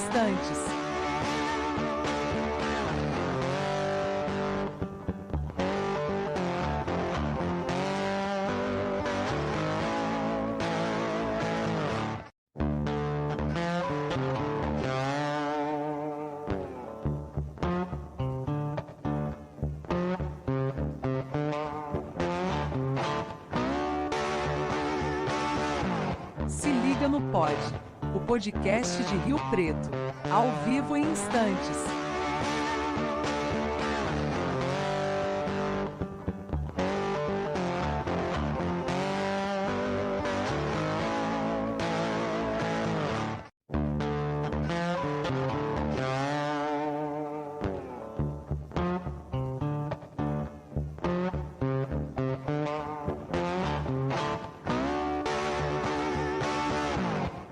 instantes. Se liga no Pod, o podcast de Rio Preto, ao vivo em instantes.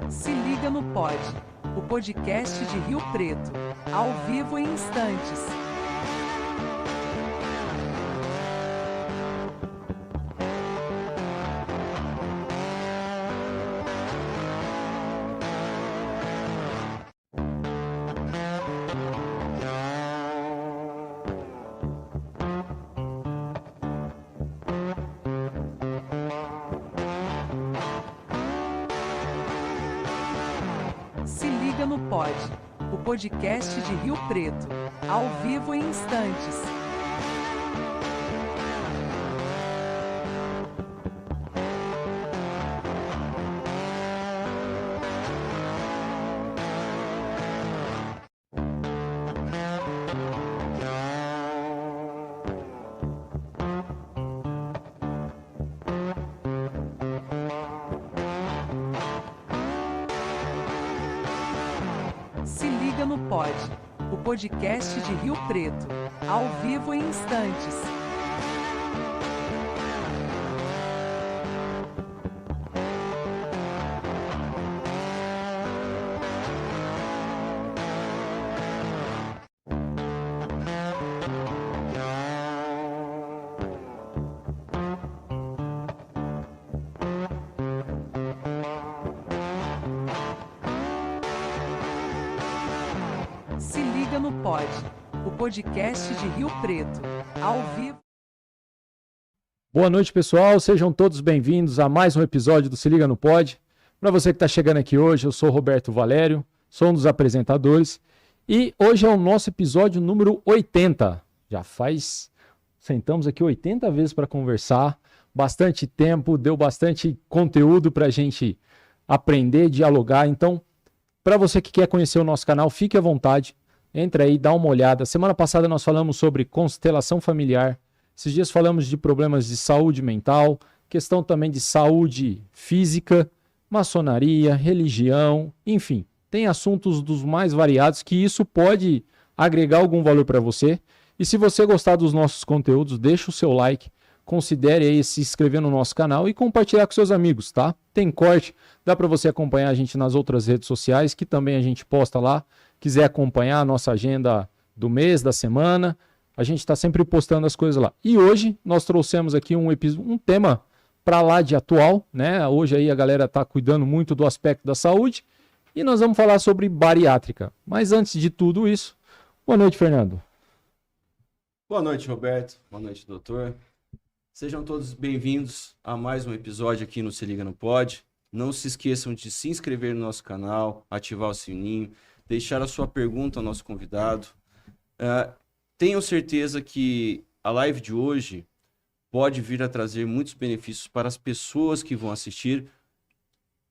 Se liga no Pod, o podcast de Rio Preto, ao vivo em instantes. Se liga no Pod, o podcast de Rio Preto, ao vivo em instantes. Se liga no Pod, o podcast de Rio Preto, ao vivo em instantes. Se liga no Pod, o podcast de Rio Preto, ao vivo. Boa noite, pessoal. Sejam todos bem-vindos a mais um episódio do Se Liga no Pod. Para você que está chegando aqui hoje, eu sou o Roberto Valério, sou um dos apresentadores. E hoje é o nosso episódio número 80. Sentamos aqui 80 vezes para conversar, bastante tempo, deu bastante conteúdo para a gente aprender, dialogar. Então, para você que quer conhecer o nosso canal, fique à vontade, entra aí, dá uma olhada. Semana passada nós falamos sobre constelação familiar, esses dias falamos de problemas de saúde mental, questão também de saúde física, maçonaria, religião, enfim, tem assuntos dos mais variados que isso pode agregar algum valor para você. E se você gostar dos nossos conteúdos, deixa o seu like, considere aí se inscrever no nosso canal e compartilhar com seus amigos, tá? Tem corte, dá para você acompanhar a gente nas outras redes sociais, que também a gente posta lá. Quiser acompanhar a nossa agenda do mês, da semana, a gente está sempre postando as coisas lá. E hoje nós trouxemos aqui um tema para lá de atual, né? Hoje aí a galera está cuidando muito do aspecto da saúde e nós vamos falar sobre bariátrica. Mas antes de tudo isso, boa noite, Fernando. Boa noite, Roberto. Boa noite, doutor. Sejam todos bem-vindos a mais um episódio aqui no Se Liga no Pod. Não se esqueçam de se inscrever no nosso canal, ativar o sininho, deixar a sua pergunta ao nosso convidado. Tenho certeza que a live de hoje pode vir a trazer muitos benefícios para as pessoas que vão assistir,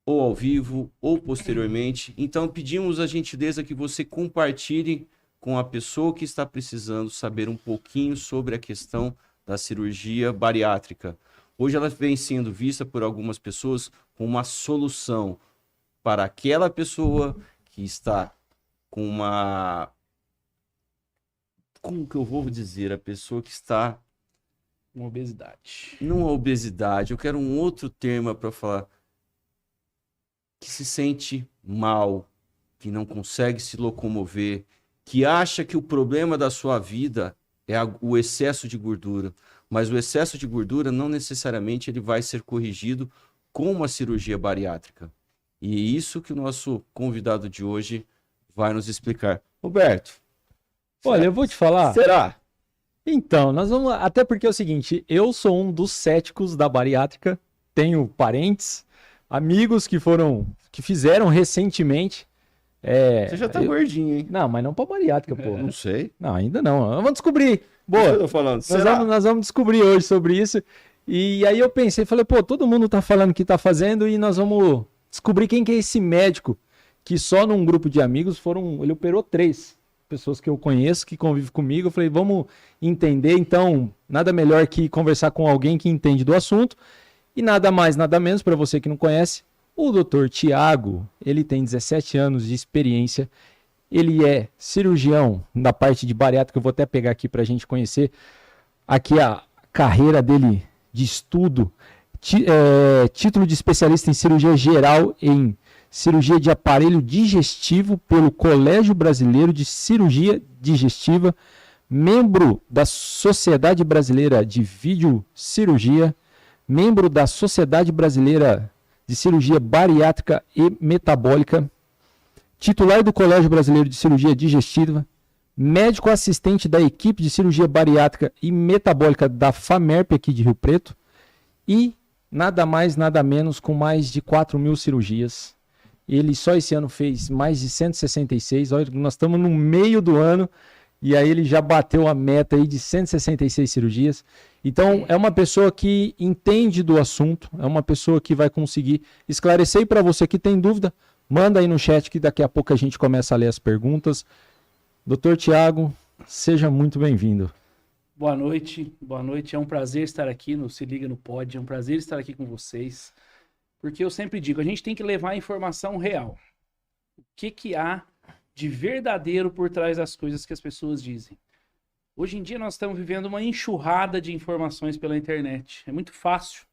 ou ao vivo, ou posteriormente. Então, pedimos a gentileza que você compartilhe com a pessoa que está precisando saber um pouquinho sobre a questão da cirurgia bariátrica. Hoje ela vem sendo vista por algumas pessoas como uma solução para aquela pessoa que está com uma... Como que eu vou dizer? A pessoa que está... Uma obesidade. Não a obesidade, eu quero um outro termo para falar. Que se sente mal, que não consegue se locomover, que acha que o problema da sua vida é o excesso de gordura, mas o excesso de gordura não necessariamente ele vai ser corrigido com uma cirurgia bariátrica. E é isso que o nosso convidado de hoje vai nos explicar. Roberto, Olha, eu vou te falar. será? Então, nós vamos. Até porque é o seguinte, eu sou um dos céticos da bariátrica, tenho parentes, amigos que fizeram recentemente. Você já tá gordinho, hein? Não, mas não pra bariátrica, pô. Não sei. Não, ainda não. Vamos descobrir. O que eu Boa. tô falando? Nós Será? vamos descobrir hoje sobre isso. E aí eu pensei, falei, pô, todo mundo tá falando que tá fazendo e nós vamos descobrir quem que é esse médico que só num grupo de amigos ele operou 3 pessoas que eu conheço, que convivem comigo. Eu falei, vamos entender. Então, nada melhor que conversar com alguém que entende do assunto. E nada mais, nada menos, para você que não conhece, o Dr. Tiago, ele tem 17 anos de experiência. Ele é cirurgião na parte de bariátrica. Eu vou até pegar aqui para a gente conhecer aqui a carreira dele de estudo. Título de especialista em cirurgia geral em cirurgia de aparelho digestivo pelo Colégio Brasileiro de Cirurgia Digestiva, membro da Sociedade Brasileira de Videocirurgia, membro da Sociedade Brasileira de Cirurgia Bariátrica e Metabólica, titular do Colégio Brasileiro de Cirurgia Digestiva, médico assistente da equipe de cirurgia bariátrica e metabólica da FAMERP aqui de Rio Preto e nada mais, nada menos, com mais de 4.000 cirurgias. Ele só esse ano fez mais de 166, olha, nós estamos no meio do ano e aí ele já bateu a meta aí de 166 cirurgias. Então é uma pessoa que entende do assunto, é uma pessoa que vai conseguir esclarecer. E para você que tem dúvida, manda aí no chat que daqui a pouco a gente começa a ler as perguntas. Dr. Tiago, seja muito bem-vindo. Boa noite, é um prazer estar aqui no Se Liga no Pod, é um prazer estar aqui com vocês, porque eu sempre digo, a gente tem que levar a informação real. O que há de verdadeiro por trás das coisas que as pessoas dizem. Hoje em dia nós estamos vivendo uma enxurrada de informações pela internet, é muito fácil.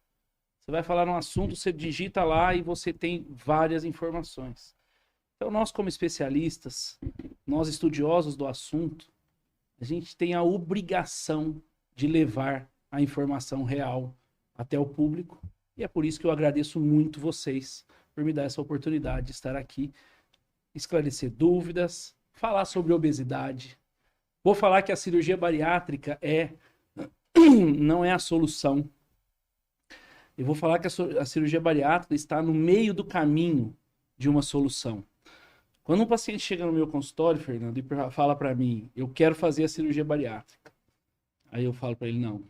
Você vai falar um assunto, você digita lá e você tem várias informações. Então nós como especialistas, nós estudiosos do assunto, a gente tem a obrigação de levar a informação real até o público. E é por isso que eu agradeço muito vocês por me dar essa oportunidade de estar aqui, esclarecer dúvidas, falar sobre obesidade. Vou falar que a cirurgia bariátrica não é a solução. Eu vou falar que a cirurgia bariátrica está no meio do caminho de uma solução. Quando um paciente chega no meu consultório, Fernando, e fala para mim, eu quero fazer a cirurgia bariátrica. Aí eu falo para ele, não,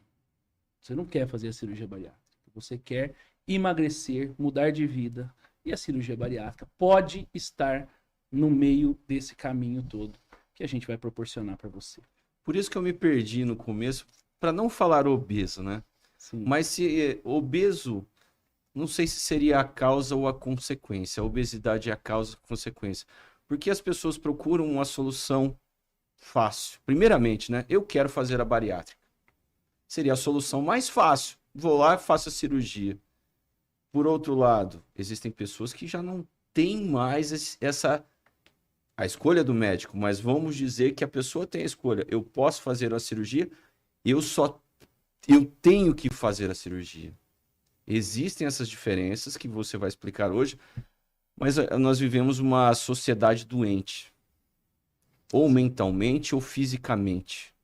você não quer fazer a cirurgia bariátrica. Você quer emagrecer, mudar de vida. E a cirurgia bariátrica pode estar no meio desse caminho todo que a gente vai proporcionar para você. Por isso que eu me perdi no começo, para não falar obeso, né? Sim. Mas se obeso, não sei se seria a causa ou a consequência. A obesidade é a causa ou a consequência. Porque as pessoas procuram uma solução fácil. Primeiramente, né? Eu quero fazer a bariátrica. Seria a solução mais fácil. Vou lá e faço a cirurgia. Por outro lado, existem pessoas que já não têm mais a escolha do médico, mas vamos dizer que a pessoa tem a escolha. Eu posso fazer a cirurgia, eu tenho que fazer a cirurgia. Existem essas diferenças que você vai explicar hoje, mas nós vivemos uma sociedade doente, ou mentalmente ou fisicamente.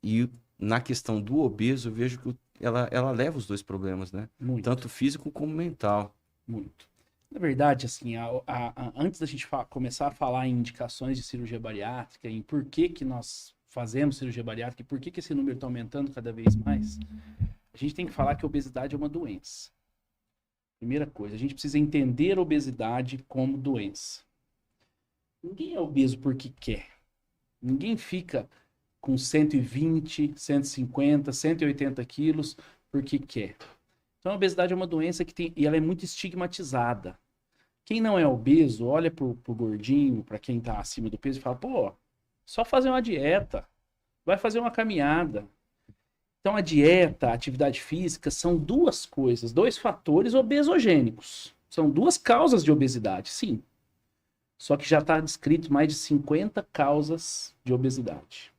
E na questão do obeso, eu vejo que ela leva os dois problemas, né? Muito. Tanto físico como mental. Muito. Na verdade, assim, antes da gente começar a falar em indicações de cirurgia bariátrica, em por que nós fazemos cirurgia bariátrica e por que esse número está aumentando cada vez mais, a gente tem que falar que a obesidade é uma doença. Primeira coisa, a gente precisa entender a obesidade como doença. Ninguém é obeso porque quer. Ninguém fica com 120, 150, 180 quilos porque quer. Então a obesidade é uma doença e ela é muito estigmatizada. Quem não é obeso, olha pro gordinho, para quem está acima do peso e fala, pô, só fazer uma dieta, vai fazer uma caminhada. Então a dieta, a atividade física são duas coisas, dois fatores obesogênicos. São duas causas de obesidade, sim. Só que já está descrito mais de 50 causas de obesidade.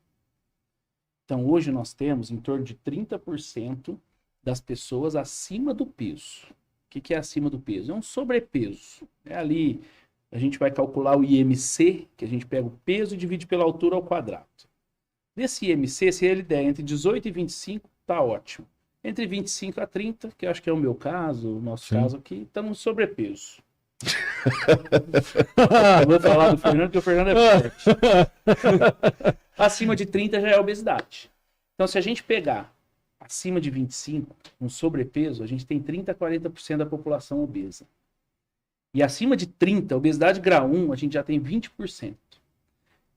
Então hoje nós temos em torno de 30% das pessoas acima do peso. O que é acima do peso? É um sobrepeso. É ali A gente vai calcular o IMC, que a gente pega o peso e divide pela altura ao quadrado. Desse IMC, se ele der entre 18 e 25, tá ótimo. Entre 25 a 30, que eu acho que é o meu caso, o nosso caso aqui, estamos no sobrepeso. Eu vou falar do Fernando, porque o Fernando é forte. Acima de 30 já é obesidade. Então, se a gente pegar acima de 25, um sobrepeso, a gente tem 30 a 40% da população obesa. E acima de 30, obesidade grau 1, a gente já tem 20%.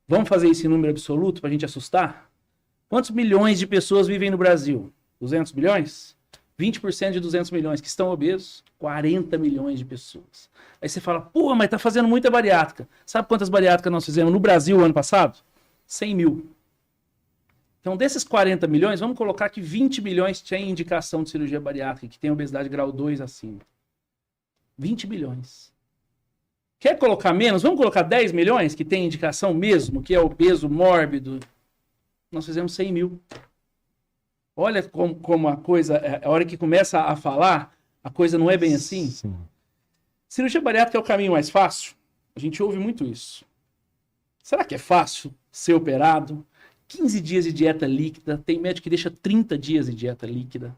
Vamos fazer esse número absoluto para a gente assustar? Quantos milhões de pessoas vivem no Brasil? 200 milhões? 20% de 200 milhões que estão obesos, 40 milhões de pessoas. Aí você fala, pô, mas tá fazendo muita bariátrica. Sabe quantas bariátricas nós fizemos no Brasil ano passado? 100 mil. Então, desses 40 milhões, vamos colocar que 20 milhões têm indicação de cirurgia bariátrica, que tem obesidade grau 2 acima. 20 milhões. Quer colocar menos? Vamos colocar 10 milhões, que tem indicação mesmo, que é obeso, mórbido. Nós fizemos 100 mil. Olha como a coisa, a hora que começa a falar, a coisa não é bem assim. Sim. Cirurgia bariátrica é o caminho mais fácil? A gente ouve muito isso. Será que é fácil ser operado? 15 dias de dieta líquida, tem médico que deixa 30 dias de dieta líquida.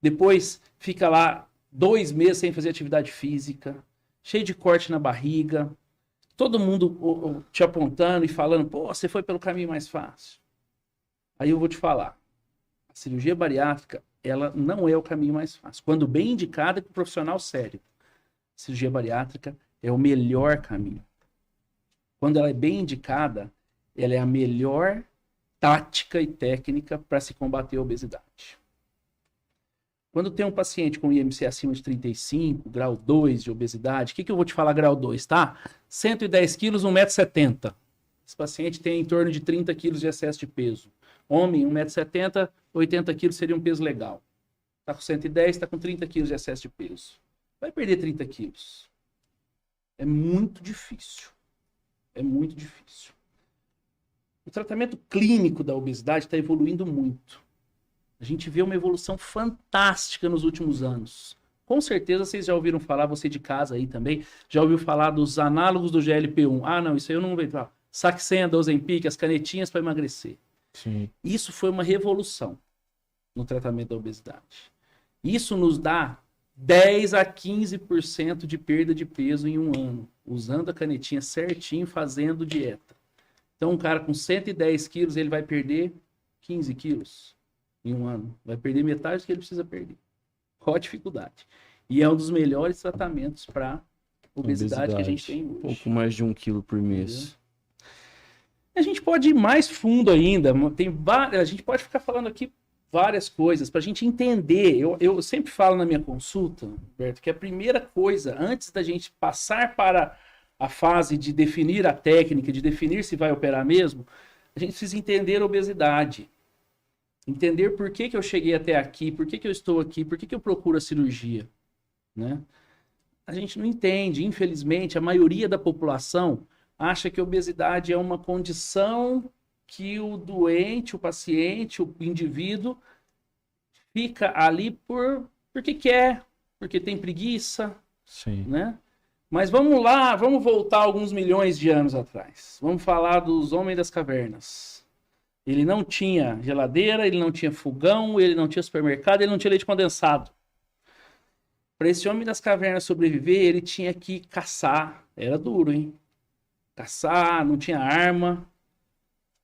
Depois fica lá 2 meses sem fazer atividade física, cheio de corte na barriga, todo mundo te apontando e falando, pô, você foi pelo caminho mais fácil. Aí eu vou te falar, a cirurgia bariátrica, ela não é o caminho mais fácil. Quando bem indicada com um profissional sério, a cirurgia bariátrica é o melhor caminho. Quando ela é bem indicada, ela é a melhor tática e técnica para se combater a obesidade. Quando tem um paciente com IMC acima de 35, grau 2 de obesidade, o que eu vou te falar grau 2, tá? 110 quilos, 1,70 m. Esse paciente tem em torno de 30 quilos de excesso de peso. Homem, 1,70 m, 80 quilos seria um peso legal. Está com 110, está com 30 quilos de excesso de peso. Vai perder 30 quilos. É muito difícil. É muito difícil. O tratamento clínico da obesidade está evoluindo muito. A gente vê uma evolução fantástica nos últimos anos. Com certeza vocês já ouviram falar, você de casa aí também, já ouviu falar dos análogos do GLP-1. Ah, não, isso aí eu não vou entrar. Saxenda, Ozempic, as canetinhas para emagrecer. Sim. Isso foi uma revolução no tratamento da obesidade. Isso nos dá 10 a 15% de perda de peso em um ano, usando a canetinha certinho, fazendo dieta. Então, um cara com 110 quilos, ele vai perder 15 quilos em um ano. Vai perder metade do que ele precisa perder. Qual a dificuldade? E é um dos melhores tratamentos para obesidade que a gente tem hoje. Pouco mais de 1 quilo por mês. Entendeu? A gente pode ir mais fundo ainda. A gente pode ficar falando aqui várias coisas para a gente entender. Eu sempre falo na minha consulta, Roberto, que a primeira coisa, antes da gente passar para a fase de definir a técnica, de definir se vai operar mesmo, a gente precisa entender a obesidade. Entender por que eu cheguei até aqui, por que eu estou aqui, por que eu procuro a cirurgia. Né? A gente não entende, infelizmente, a maioria da população acha que a obesidade é uma condição que o doente, o paciente, o indivíduo fica ali porque quer, porque tem preguiça. Sim. Né? Mas vamos lá, vamos voltar alguns milhões de anos atrás. Vamos falar dos homens das cavernas. Ele não tinha geladeira, ele não tinha fogão, ele não tinha supermercado, ele não tinha leite condensado. Para esse homem das cavernas sobreviver, ele tinha que caçar. Era duro, hein? Caçar, não tinha arma.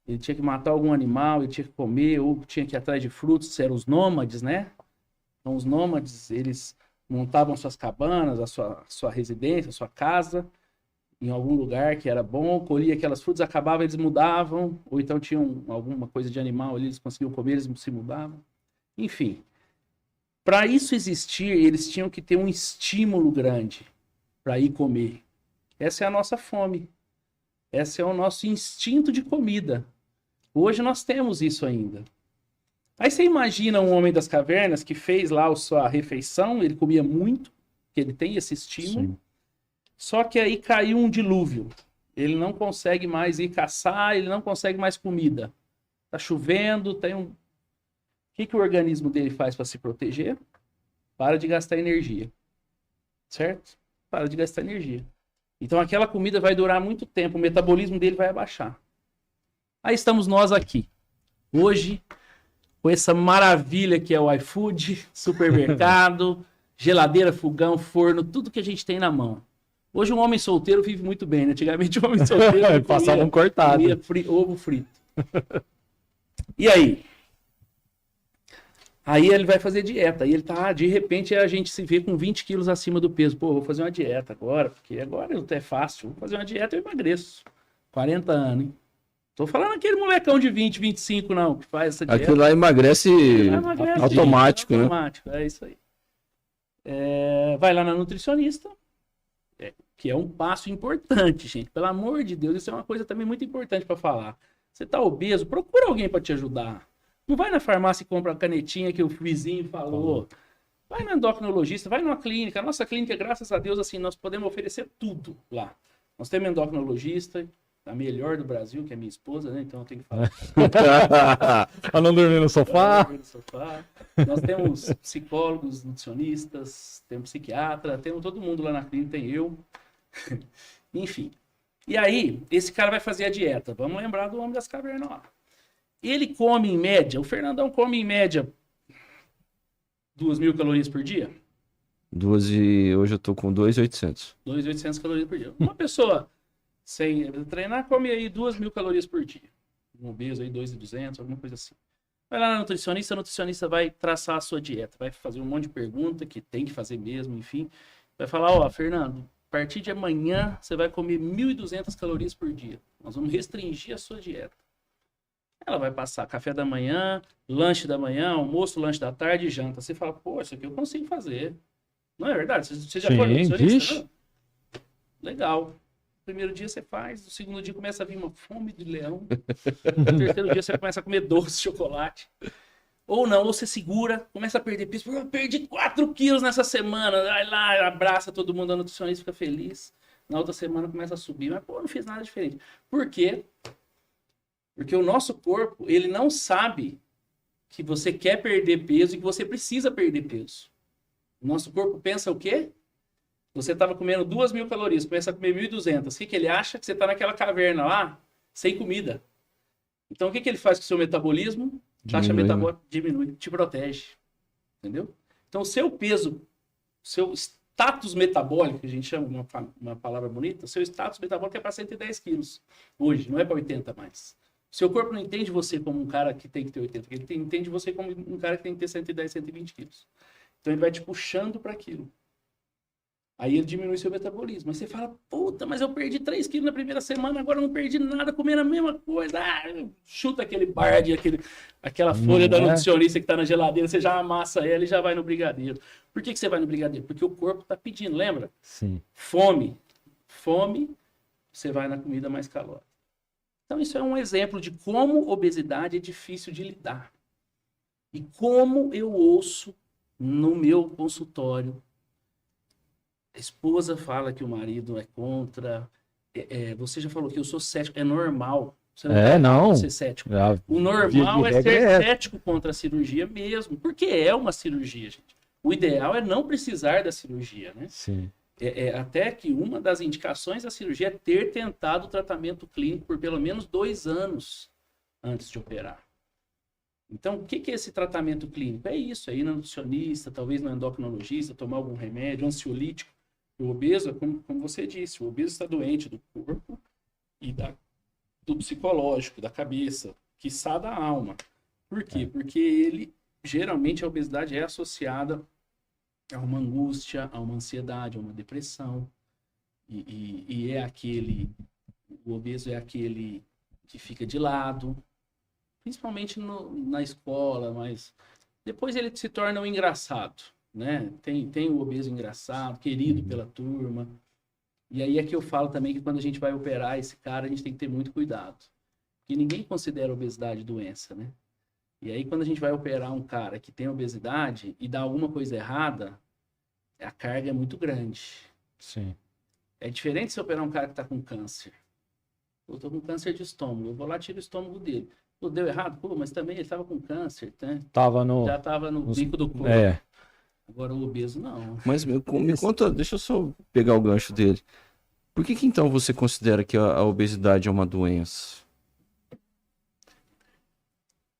Ele tinha que matar algum animal, ele tinha que comer, ou tinha que ir atrás de frutos. Eram os nômades, né? Então, os nômades, eles montavam suas cabanas, a sua residência, a sua casa, em algum lugar que era bom, colhia aquelas frutas, acabava, eles mudavam, ou então tinham alguma coisa de animal ali, eles conseguiam comer, eles se mudavam. Enfim, para isso existir, eles tinham que ter um estímulo grande para ir comer. Essa é a nossa fome. Esse é o nosso instinto de comida. Hoje nós temos isso ainda. Aí você imagina um homem das cavernas que fez lá a sua refeição, ele comia muito, que ele tem esse estímulo. Sim. Só que aí caiu um dilúvio. Ele não consegue mais ir caçar, ele não consegue mais comida. Tá chovendo, tem um... O que o organismo dele faz para se proteger? Para de gastar energia. Certo? Para de gastar energia. Então aquela comida vai durar muito tempo, o metabolismo dele vai abaixar. Aí estamos nós aqui, hoje, com essa maravilha que é o iFood, supermercado, geladeira, fogão, forno, tudo que a gente tem na mão. Hoje um homem solteiro vive muito bem, né? Antigamente um homem solteiro Passava um cortado. comia ovo frito. E aí? Aí ele vai fazer dieta. E ele tá, de repente, a gente se vê com 20 quilos acima do peso. Pô, vou fazer uma dieta agora, porque agora é fácil. Vou fazer uma dieta e eu emagreço. 40 anos, hein? Tô falando aquele molecão de 20, 25, não, que faz essa dieta. Aquilo lá emagrece automático, né? Automático, é isso aí. Vai lá na nutricionista, que é um passo importante, gente. Pelo amor de Deus, isso é uma coisa também muito importante para falar. Você tá obeso, procura alguém para te ajudar. Não vai na farmácia e compra a canetinha que o vizinho falou. Vai no endocrinologista, vai numa clínica. A nossa clínica, graças a Deus, assim, nós podemos oferecer tudo lá. Nós temos endocrinologista, a melhor do Brasil, que é minha esposa, né? Então eu tenho que falar. Pra não dormir no sofá. Nós temos psicólogos, nutricionistas, temos psiquiatra, temos todo mundo lá na clínica, tem eu. Enfim. E aí, esse cara vai fazer a dieta. Vamos lembrar do Homem das Cavernas lá. Ele come em média, o Fernandão come em média 2.000 calorias por dia? Hoje eu tô com 2.800. 2.800 calorias por dia. Uma pessoa sem treinar come aí 2.000 calorias por dia. Um obeso aí 2.200, alguma coisa assim. Vai lá na nutricionista, a nutricionista vai traçar a sua dieta, vai fazer um monte de pergunta que tem que fazer mesmo, enfim. Vai falar, ó, Fernando, a partir de amanhã você vai comer 1.200 calorias por dia. Nós vamos restringir a sua dieta. Ela vai passar café da manhã, lanche da manhã, almoço, lanche da tarde e janta. Você fala, pô, isso aqui eu consigo fazer. Não é verdade? Você já foi nutricionista? Não? Legal. Primeiro dia você faz, no segundo dia começa a vir uma fome de leão. No terceiro dia você começa a comer doce, chocolate. Ou não, ou você segura, começa a perder peso. Eu perdi 4 quilos nessa semana. Vai lá, abraça todo mundo, a nutricionista fica feliz. Na outra semana começa a subir. Mas, pô, não fiz nada diferente. Por quê? Porque o nosso corpo, ele não sabe que você quer perder peso e que você precisa perder peso. O nosso corpo pensa o quê? Você estava comendo 2.000 calorias, começa a comer 1.200. O que ele acha? Que você está naquela caverna lá, sem comida. Então, o que ele faz com o seu metabolismo? Taxa metabólica diminui, te protege. Entendeu? Então, o seu peso, seu status metabólico, que a gente chama uma palavra bonita, o seu status metabólico é para 110 quilos. Hoje, não é para 80 mais. Seu corpo não entende você como um cara que tem que ter 80, ele entende você como um cara que tem que ter 110, 120 quilos. Então ele vai te puxando para aquilo. Aí ele diminui seu metabolismo. Aí você fala, puta, mas eu perdi 3 quilos na primeira semana, agora eu não perdi nada, comendo a mesma coisa. Chuta aquele barde, aquela folha da nutricionista que tá na geladeira, você já amassa ela e já vai no brigadeiro. Por que você vai no brigadeiro? Porque o corpo tá pedindo, lembra? Sim. Fome, você vai na comida mais calórica. Então, isso é um exemplo de como obesidade é difícil de lidar. E como eu ouço no meu consultório, a esposa fala que o marido é contra. Você já falou que eu sou cético. É normal. Você não ser cético. O normal é ser cético contra a cirurgia mesmo. Porque é uma cirurgia, gente. O ideal é não precisar da cirurgia, né? Sim. Até que uma das indicações da cirurgia é ter tentado o tratamento clínico por pelo menos 2 anos antes de operar. Então, o que é esse tratamento clínico? É isso, é ir no nutricionista, talvez no endocrinologista, tomar algum remédio, ansiolítico. O obeso, como você disse, o obeso está doente do corpo e do psicológico, da cabeça, quiçá da alma. Por quê? Porque geralmente a obesidade é associada a uma angústia, a uma ansiedade, a uma depressão. E o obeso é aquele que fica de lado, principalmente na escola, mas depois ele se torna um engraçado, né? Tem o obeso engraçado, querido pela turma. E aí é que eu falo também que quando a gente vai operar esse cara, a gente tem que ter muito cuidado. Porque ninguém considera a obesidade doença, né? E aí, quando a gente vai operar um cara que tem obesidade e dá alguma coisa errada, a carga é muito grande. Sim. É diferente se operar um cara que está com câncer. Eu tô com câncer de estômago, eu vou lá e tiro o estômago dele. Pô, deu errado? Pô, mas também ele estava com câncer, né? Já estava no bico do corpo. Agora o obeso não. Mas me conta, deixa eu só pegar o gancho dele. Por que então você considera que a obesidade é uma doença?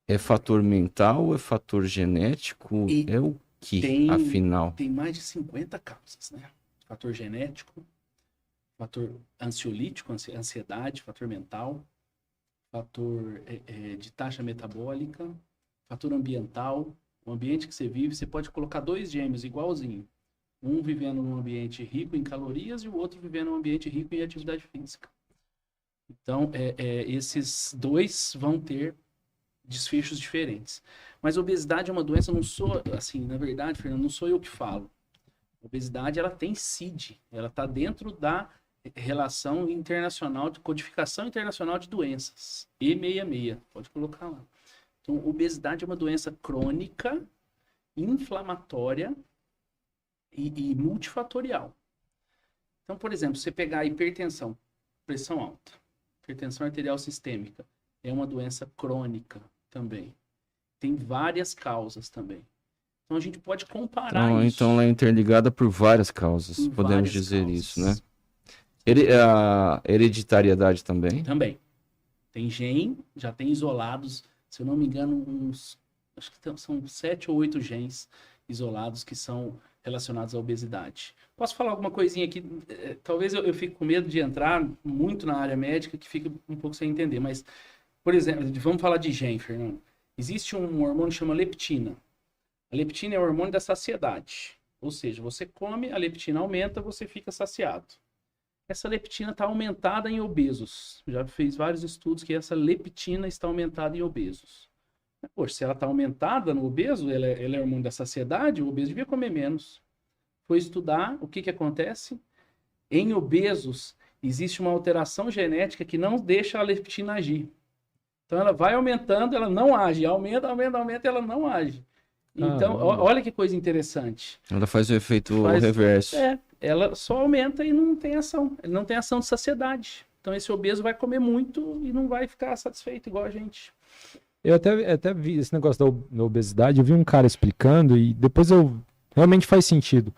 É fator mental? É fator genético? E É o que, afinal? Tem mais de 50 causas, né? Fator genético, fator ansiolítico, ansiedade, fator mental, fator de taxa metabólica, fator ambiental, o ambiente que você vive. Você pode colocar 2 gêmeos igualzinho, um vivendo num ambiente rico em calorias e o outro vivendo num ambiente rico em atividade física. Então, esses 2 vão ter desfechos diferentes. Mas a obesidade é uma doença, não sou, assim, na verdade, Fernando, não sou eu que falo. A obesidade, ela tem CID, ela está dentro da relação internacional, de codificação internacional de doenças, E66, pode colocar lá. Então, obesidade é uma doença crônica, inflamatória e multifatorial. Então, por exemplo, você pegar a hipertensão, pressão alta, hipertensão arterial sistêmica, é uma doença crônica também. Tem várias causas também. Então a gente pode comparar isso. Então ela é interligada por várias causas, Por podemos várias dizer causas. isso, né? A hereditariedade também? Também. Tem gene, já tem isolados, se eu não me engano, acho que são 7 ou 8 genes isolados que são relacionados à obesidade. Posso falar alguma coisinha aqui? Talvez eu fique com medo de entrar muito na área médica, que fica um pouco sem entender, mas, por exemplo, vamos falar de gene, Fernando. Existe um hormônio que chama leptina. A leptina é o hormônio da saciedade. Ou seja, você come, a leptina aumenta, você fica saciado. Essa leptina está aumentada em obesos. Já fez vários estudos que essa leptina está aumentada em obesos. Poxa, se ela está aumentada no obeso, ela é hormônio da saciedade, o obeso devia comer menos. Foi estudar, o que acontece? Em obesos, existe uma alteração genética que não deixa a leptina agir. Então ela vai aumentando, ela não age. Aumenta, ela não age. Então, olha que coisa interessante. Ela faz o efeito reverso. Ela só aumenta e não tem ação. Ele não tem ação de saciedade. Então esse obeso vai comer muito e não vai ficar satisfeito igual a gente. Eu até vi esse negócio da obesidade, eu vi um cara explicando e depois realmente faz sentido.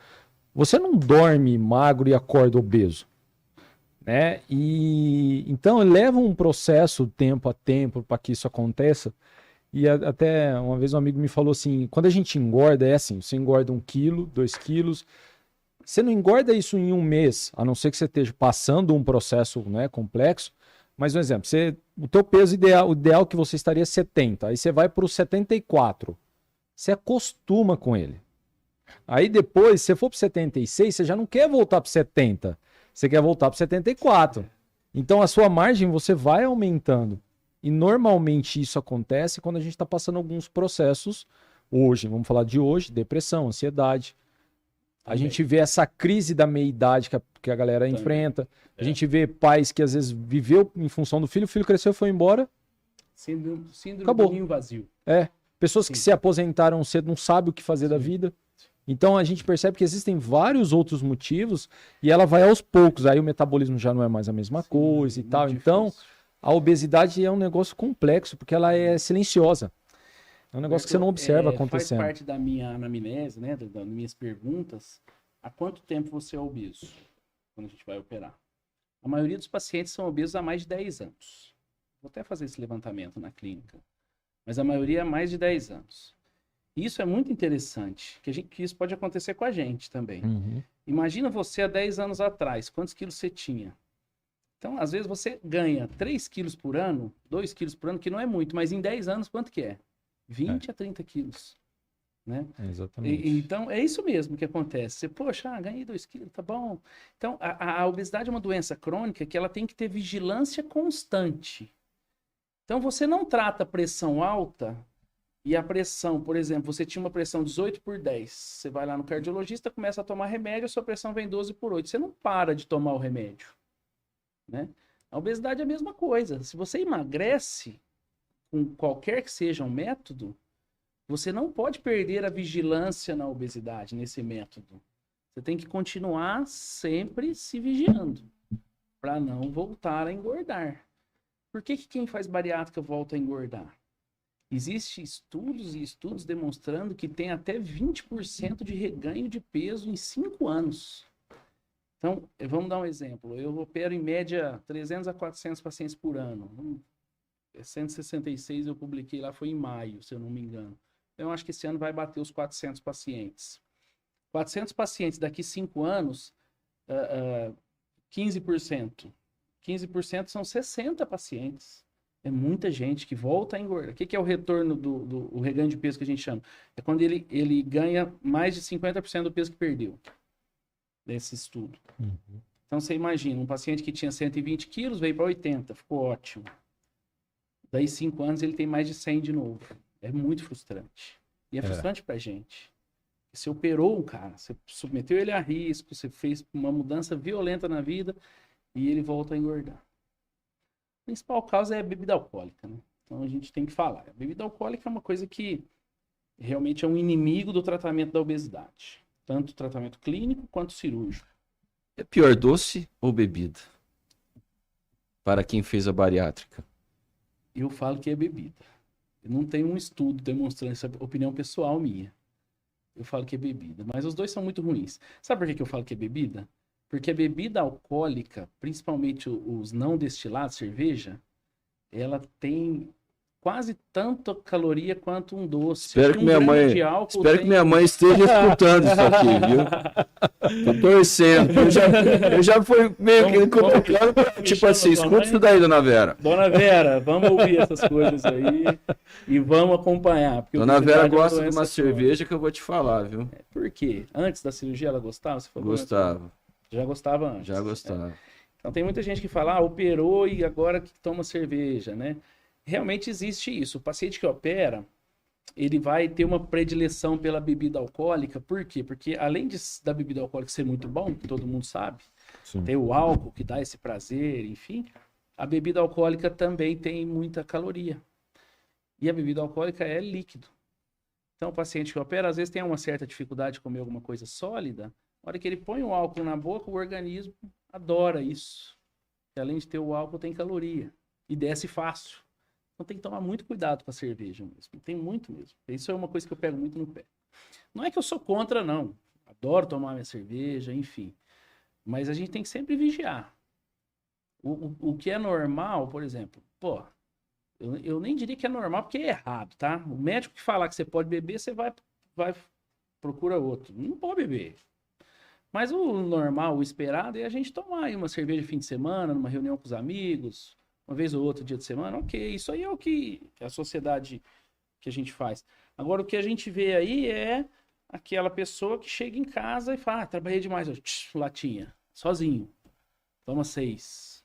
Você não dorme magro e acorda obeso, né? E então leva um processo tempo a tempo para que isso aconteça. E até uma vez um amigo me falou assim, quando a gente engorda, é assim, você engorda 1 quilo, 2 quilos, você não engorda isso em 1 mês, a não ser que você esteja passando um processo, né, complexo. Mas, um exemplo, o teu peso ideal, o ideal que você estaria é 70, aí você vai para o 74, você acostuma com ele. Aí depois, se você for para 76, você já não quer voltar para 70, você quer voltar para 74. Então a sua margem você vai aumentando. E normalmente isso acontece quando a gente está passando alguns processos hoje, vamos falar de hoje, depressão, ansiedade. A gente vê essa crise da meia-idade que a galera enfrenta. A gente vê pais que às vezes viveu em função do filho, o filho cresceu, foi embora. Síndrome Acabou. do ninho vazio. Pessoas que se aposentaram cedo não sabem o que fazer da vida. Então a gente percebe que existem vários outros motivos e ela vai aos poucos. Aí o metabolismo já não é mais a mesma coisa e tal. Então a obesidade é um negócio complexo porque ela é silenciosa. É um negócio que você não observa acontecendo. Faz parte da minha anamnese, né, das minhas perguntas. Há quanto tempo você é obeso? Quando a gente vai operar. A maioria dos pacientes são obesos há mais de 10 anos. Vou até fazer esse levantamento na clínica. Mas a maioria há mais de 10 anos. Isso é muito interessante, que isso pode acontecer com a gente também. Imagina você há 10 anos atrás, quantos quilos você tinha? Então, às vezes você ganha 3 quilos por ano, 2 quilos por ano, que não é muito, mas em 10 anos quanto que é? 20 a 30 quilos. Né? Exatamente. Então, é isso mesmo que acontece. Você, poxa, ganhei 2 quilos, tá bom. Então, a obesidade é uma doença crônica que ela tem que ter vigilância constante. Então, você não trata pressão alta e a pressão, por exemplo, você tinha uma pressão 18/10. Você vai lá no cardiologista, começa a tomar remédio, a sua pressão vem 12/8. Você não para de tomar o remédio. Né? A obesidade é a mesma coisa. Se você emagrece com qualquer que seja um método, você não pode perder a vigilância na obesidade, nesse método. Você tem que continuar sempre se vigiando para não voltar a engordar. Por que quem faz bariátrica volta a engordar? Existem estudos e estudos demonstrando que tem até 20% de reganho de peso em 5 anos. Então, vamos dar um exemplo. Eu opero em média 300 a 400 pacientes por ano. 166 eu publiquei lá, foi em maio, se eu não me engano. Eu acho que esse ano vai bater os 400 pacientes. 400 pacientes daqui 5 anos, 15%. 15% são 60 pacientes. É muita gente que volta a engordar. O que é o retorno o reganho de peso que a gente chama? É quando ele ganha mais de 50% do peso que perdeu. Desse estudo. Uhum. Então você imagina, um paciente que tinha 120 quilos veio para 80, ficou ótimo. Daí 5 anos ele tem mais de 100 de novo. É muito frustrante. E é frustrante pra gente. Você operou um cara, você submeteu ele a risco, você fez uma mudança violenta na vida e ele volta a engordar. A principal causa é a bebida alcoólica, né? Então a gente tem que falar. A bebida alcoólica é uma coisa que realmente é um inimigo do tratamento da obesidade. Tanto o tratamento clínico quanto cirúrgico. É pior doce ou bebida? Para quem fez a bariátrica. Eu falo que é bebida. Eu não tenho um estudo demonstrando essa opinião pessoal minha. Eu falo que é bebida. Mas os dois são muito ruins. Sabe por que eu falo que é bebida? Porque a bebida alcoólica, principalmente os não destilados, cerveja, ela tem quase tanta caloria quanto um doce. Espero que minha mãe esteja escutando isso aqui, viu? Tô torcendo. Eu já fui meio que complicado, tipo assim, escuta isso daí, dona Vera. Dona Vera, vamos ouvir essas coisas aí e vamos acompanhar. Dona Vera gosta de uma cerveja que eu vou te falar, viu? Por quê? Antes da cirurgia ela gostava? Você falou, gostava. Já gostava antes? Já gostava. Então tem muita gente que fala, operou e agora que toma cerveja, né? Realmente existe isso. O paciente que opera, ele vai ter uma predileção pela bebida alcoólica. Por quê? Porque além da bebida alcoólica ser muito bom, que todo mundo sabe, tem o álcool que dá esse prazer, enfim, a bebida alcoólica também tem muita caloria. E a bebida alcoólica é líquido. Então o paciente que opera, às vezes tem uma certa dificuldade de comer alguma coisa sólida. Na hora que ele põe o álcool na boca, o organismo adora isso. E além de ter o álcool, tem caloria. E desce fácil. Então tem que tomar muito cuidado com a cerveja mesmo. Tem muito mesmo. Isso é uma coisa que eu pego muito no pé. Não é que eu sou contra, não. Adoro tomar minha cerveja, enfim. Mas a gente tem que sempre vigiar. O que é normal, por exemplo, eu nem diria que é normal porque é errado, tá? O médico que falar que você pode beber, você vai procura outro. Não pode beber. Mas o normal, o esperado é a gente tomar aí uma cerveja fim de semana, numa reunião com os amigos, uma vez ou outra dia de semana, ok. Isso aí é o que a sociedade que a gente faz. Agora, o que a gente vê aí é aquela pessoa que chega em casa e fala, trabalhei demais hoje, latinha, sozinho, toma 6,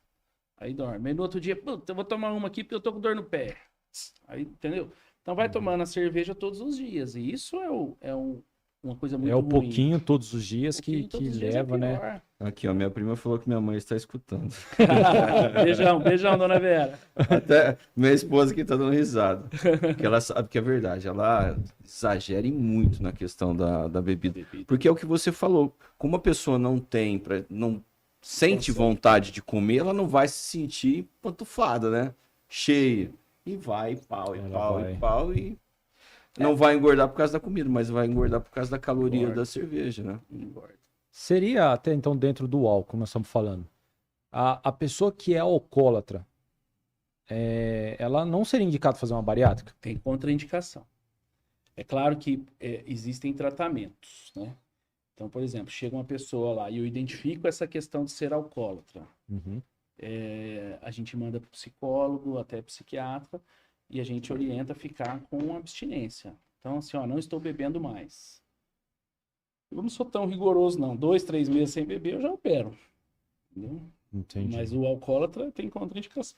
aí dorme. Aí no outro dia, eu vou tomar uma aqui porque eu tô com dor no pé. Aí, entendeu? Então vai tomando a cerveja todos os dias. E isso uma coisa muito ruim. É o pouquinho todos os dias que leva, né? Aqui, ó, minha prima falou que minha mãe está escutando. Beijão, dona Vera. Até minha esposa que tá dando risada. Porque ela sabe que é verdade. Ela exagera muito na questão da bebida. Porque é o que você falou. Como a pessoa não sente vontade de comer, ela não vai se sentir pantufada, né? Cheia. E vai, pau. Não vai engordar por causa da comida, mas vai engordar por causa da caloria da cerveja, né? Seria até então dentro do álcool, nós estamos falando. A pessoa que é alcoólatra, ela não seria indicada fazer uma bariátrica? Tem contraindicação. É claro que existem tratamentos, né? Então, por exemplo, chega uma pessoa lá e eu identifico essa questão de ser alcoólatra. Uhum. A gente manda para o psicólogo, até psiquiatra, e a gente orienta a ficar com abstinência. Então, assim, não estou bebendo mais. Eu não sou tão rigoroso, não. 2, 3 meses sem beber, eu já opero. Entendeu? Entendi. Mas o alcoólatra tem contraindicação.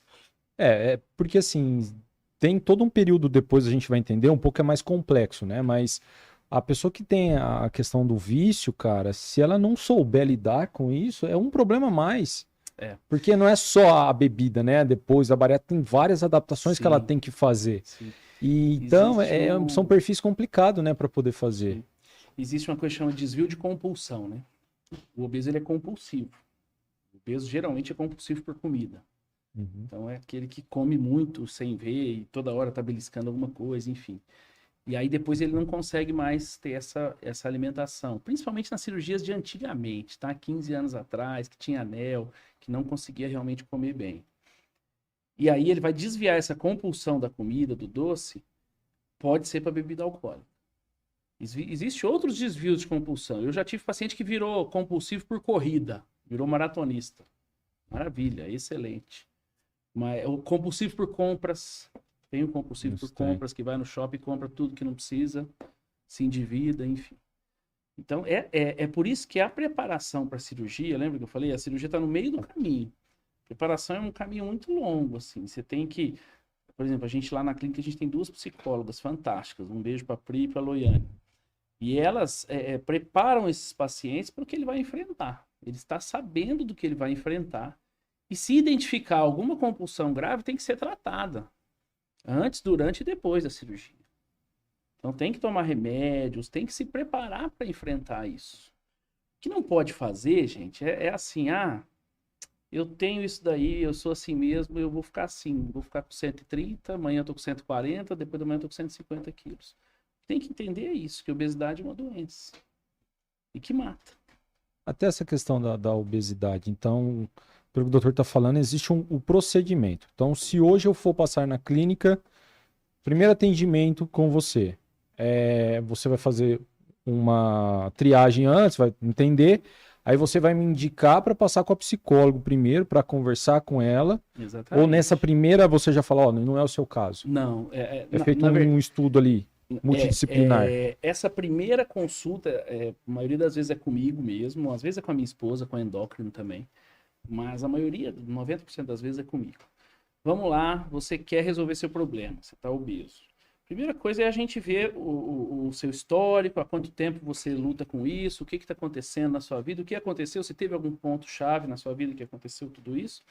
Porque assim, tem todo um período depois a gente vai entender, um pouco é mais complexo, né? Mas a pessoa que tem a questão do vício, cara, se ela não souber lidar com isso, é um problema a mais. Porque não é só a bebida, né? Depois da bariátrica tem várias adaptações que ela tem que fazer. Sim. E então são perfis complicados, né, para poder fazer. Sim. Existe uma coisa que chama de desvio de compulsão, né? O obeso ele é compulsivo. O obeso geralmente é compulsivo por comida. Uhum. Então é aquele que come muito sem ver e toda hora tá beliscando alguma coisa, enfim. E aí depois ele não consegue mais ter essa alimentação. Principalmente nas cirurgias de antigamente, tá? 15 anos atrás, que tinha anel, que não conseguia realmente comer bem. E aí ele vai desviar essa compulsão da comida, do doce, pode ser para bebida alcoólica. Existem outros desvios de compulsão. Eu já tive paciente que virou compulsivo por corrida, virou maratonista. Maravilha, excelente. Mas o compulsivo por compras, tem o compulsivo por compras que vai no shopping e compra tudo que não precisa, se endivida, enfim. Então, é por isso que a preparação para a cirurgia, lembra que eu falei? A cirurgia está no meio do caminho. A preparação é um caminho muito longo, assim. Você tem que... Por exemplo, a gente lá na clínica, a gente tem 2 psicólogas fantásticas. Um beijo para a Pri e para a Loiane. E elas preparam esses pacientes para o que ele vai enfrentar. Ele está sabendo do que ele vai enfrentar. E se identificar alguma compulsão grave, tem que ser tratada. Antes, durante e depois da cirurgia. Então tem que tomar remédios, tem que se preparar para enfrentar isso. O que não pode fazer, gente, é assim, eu tenho isso daí, eu sou assim mesmo, eu vou ficar assim, vou ficar com 130, amanhã eu tô com 140, depois da manhã eu tô com 150 quilos. Tem que entender isso, que a obesidade é uma doença. E que mata. Até essa questão da obesidade, então, pelo que o doutor está falando, existe um procedimento. Então, se hoje eu for passar na clínica, primeiro atendimento com você, você vai fazer uma triagem antes, vai entender, aí você vai me indicar para passar com a psicóloga primeiro, para conversar com ela. Exatamente. Ou nessa primeira você já fala, não é o seu caso. Não. É feito um estudo ali, multidisciplinar. Essa primeira consulta, a maioria das vezes é comigo mesmo, às vezes é com a minha esposa, com a endócrino também, mas a maioria, 90% das vezes é comigo. Vamos lá, você quer resolver seu problema, você está obeso. Primeira coisa é a gente ver o seu histórico, há quanto tempo você luta com isso, o que está acontecendo na sua vida, o que aconteceu, se teve algum ponto-chave na sua vida que aconteceu tudo isso.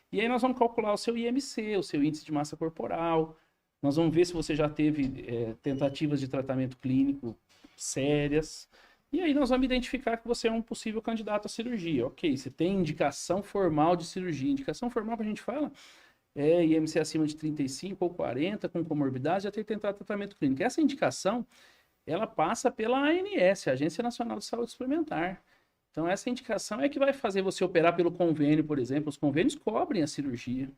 E aí nós vamos calcular o seu IMC, o seu índice de massa corporal, nós vamos ver se você já teve tentativas de tratamento clínico sérias, e aí nós vamos identificar que você é um possível candidato à cirurgia. Ok, você tem indicação formal de cirurgia. Indicação formal que a gente fala IMC acima de 35 ou 40, com comorbidade, já ter tentado tratamento clínico. Essa indicação, ela passa pela ANS, Agência Nacional de Saúde Suplementar. Então, essa indicação é que vai fazer você operar pelo convênio, por exemplo. Os convênios cobrem a cirurgia.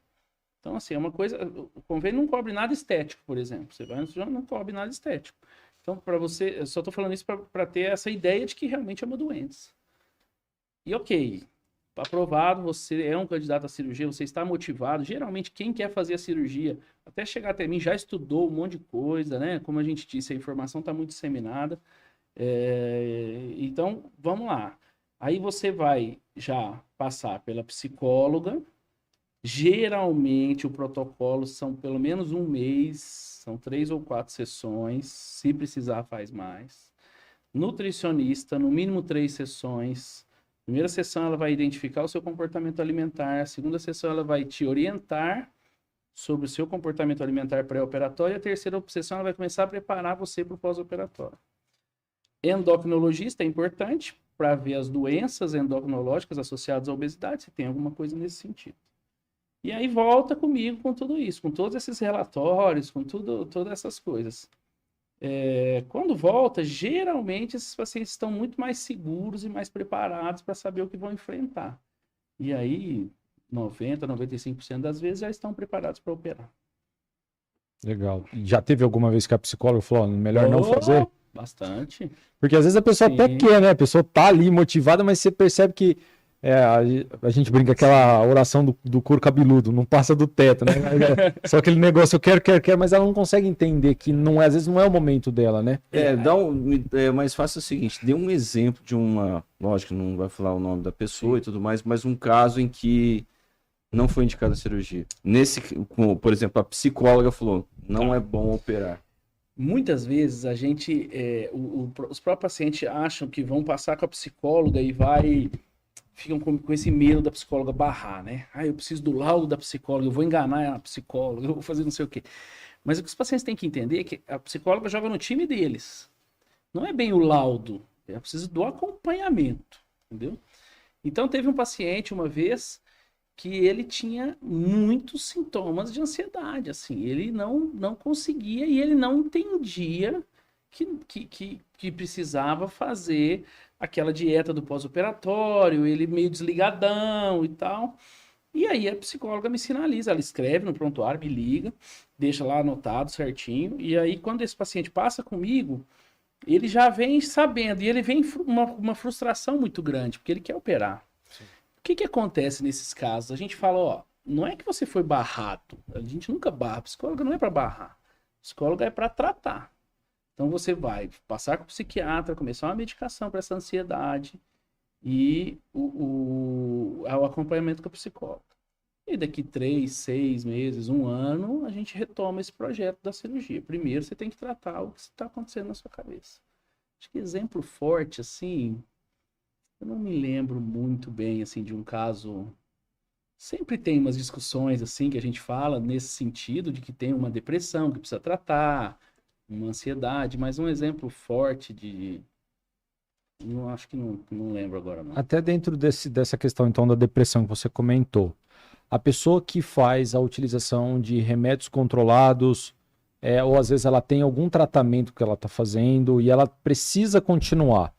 Então, assim, é uma coisa... O convênio não cobre nada estético, por exemplo. Você vai no cirurgião, não cobre nada estético. Então, para você... Eu só estou falando isso para ter essa ideia de que realmente é uma doença. E ok... Aprovado, você é um candidato à cirurgia, você está motivado. Geralmente, quem quer fazer a cirurgia, até chegar até mim, já estudou um monte de coisa, né? Como a gente disse, a informação está muito disseminada. Então, vamos lá. Aí você vai já passar pela psicóloga. Geralmente, o protocolo são pelo menos um mês, são 3 ou 4 sessões. Se precisar, faz mais. Nutricionista, no mínimo 3 sessões. Primeira sessão, ela vai identificar o seu comportamento alimentar. A segunda sessão, ela vai te orientar sobre o seu comportamento alimentar pré-operatório. E a terceira sessão, ela vai começar a preparar você para o pós-operatório. Endocrinologista é importante para ver as doenças endocrinológicas associadas à obesidade, se tem alguma coisa nesse sentido. E aí volta comigo com tudo isso, com todos esses relatórios, com todas essas coisas. Quando volta, geralmente esses pacientes estão muito mais seguros e mais preparados para saber o que vão enfrentar. E aí, 90%, 95% das vezes já estão preparados para operar. Legal. Já teve alguma vez que a psicóloga falou, melhor não fazer? Bastante. Porque às vezes a pessoa até quer, né? A pessoa tá ali motivada, mas você percebe que a gente brinca aquela oração do couro cabeludo, não passa do teto, né? Só aquele negócio, eu quero, mas ela não consegue entender que às vezes não é o momento dela, né? Mais fácil é o seguinte, dê um exemplo de lógico, não vai falar o nome da pessoa e tudo mais, mas um caso em que não foi indicada a cirurgia. Por exemplo, a psicóloga falou, não é bom operar. Muitas vezes a gente, os próprios pacientes acham que vão passar com a psicóloga e ficam com esse medo da psicóloga barrar, né? Eu preciso do laudo da psicóloga, eu vou enganar a psicóloga, eu vou fazer não sei o quê. Mas o que os pacientes têm que entender é que a psicóloga joga no time deles. Não é bem o laudo, precisa do acompanhamento, entendeu? Então teve um paciente uma vez que ele tinha muitos sintomas de ansiedade, assim, ele não conseguia e ele não entendia que precisava fazer aquela dieta do pós-operatório, ele meio desligadão e tal. E aí a psicóloga me sinaliza, ela escreve no prontuário, me liga, deixa lá anotado certinho, e aí quando esse paciente passa comigo, ele já vem sabendo, e ele vem uma frustração muito grande, porque ele quer operar. Sim. O que acontece nesses casos? A gente fala, ó, não é que você foi barrado, a gente nunca barra, psicóloga não é para barrar, psicóloga é para tratar. Então você vai passar com o psiquiatra, começar uma medicação para essa ansiedade e o acompanhamento com a psicóloga. E daqui 3, 6 meses, 1 ano, a gente retoma esse projeto da cirurgia. Primeiro você tem que tratar o que está acontecendo na sua cabeça. Acho que exemplo forte, assim, eu não me lembro muito bem, assim, de um caso... Sempre tem umas discussões, assim, que a gente fala nesse sentido de que tem uma depressão que precisa tratar, uma ansiedade, mas um exemplo forte de... Não, acho que não lembro agora, não. Até dentro dessa questão, então, da depressão que você comentou, a pessoa que faz a utilização de remédios controlados, ou às vezes ela tem algum tratamento que ela está fazendo e ela precisa continuar.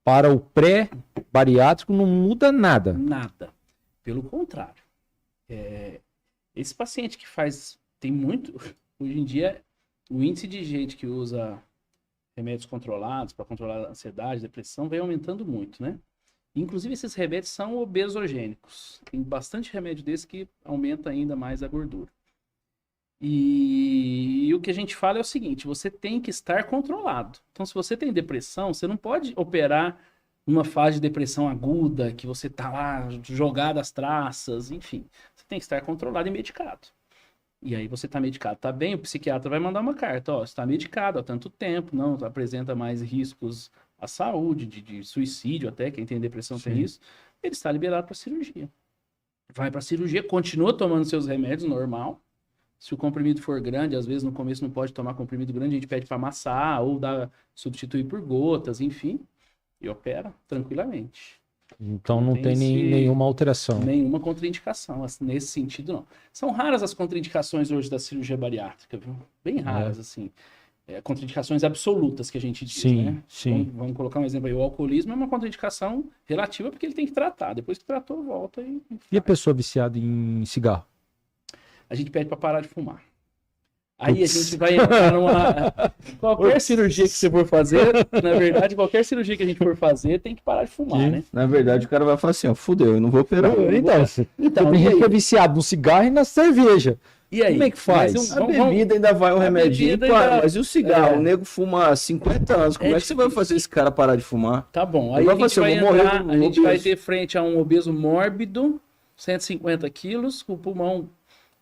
Para o pré-bariátrico não muda nada. Nada. Pelo contrário. Esse paciente que faz... Tem muito... Hoje em dia, o índice de gente que usa remédios controlados para controlar a ansiedade, depressão, vem aumentando muito, né? Inclusive, esses remédios são obesogênicos. Tem bastante remédio desse que aumenta ainda mais a gordura. E o que a gente fala é o seguinte, você tem que estar controlado. Então, se você tem depressão, você não pode operar numa fase de depressão aguda, que você tá lá jogado às traças, enfim. Você tem que estar controlado e medicado. E aí você tá medicado, tá bem, o psiquiatra vai mandar uma carta, ó, você tá medicado há tanto tempo, não apresenta mais riscos à saúde, de suicídio até, quem tem depressão Sim. tem isso, ele está liberado para cirurgia. Vai para cirurgia, continua tomando seus remédios normal. Se o comprimido for grande, às vezes no começo não pode tomar comprimido grande, a gente pede para amassar ou substituir por gotas, enfim, e opera tranquilamente. Então não tem esse- nenhuma alteração. Nenhuma contraindicação, assim, nesse sentido não. São raras as contraindicações hoje da cirurgia bariátrica, viu? Bem raras, assim. Contraindicações absolutas que a gente diz, Sim, né? sim. Vamos colocar um exemplo aí. O alcoolismo é uma contraindicação relativa porque ele tem que tratar. Depois que tratou, volta e E a faz. pessoa viciada em cigarro? A gente pede para parar de fumar. Aí Putz. a gente vai entrar numa... Qualquer cirurgia que você for fazer, na verdade, qualquer cirurgia que a gente for fazer, tem que parar de fumar, Sim. né? Na verdade, o cara vai falar assim, ó, fudeu, eu não vou operar. Então, tem e gente que é aí? viciado no cigarro e na cerveja. E aí? Como é que faz? Mas A bebida ainda vai um a remedinho, bebida claro, ainda- mas e o cigarro? É. O nego fuma há 50 anos, como é que você vai fazer esse cara parar de fumar? Tá bom, Ele aí a vai gente falar vai assim, eu vou morrer entrar, do a gente vai obeso. ter frente a um obeso mórbido, 150 quilos, com o pulmão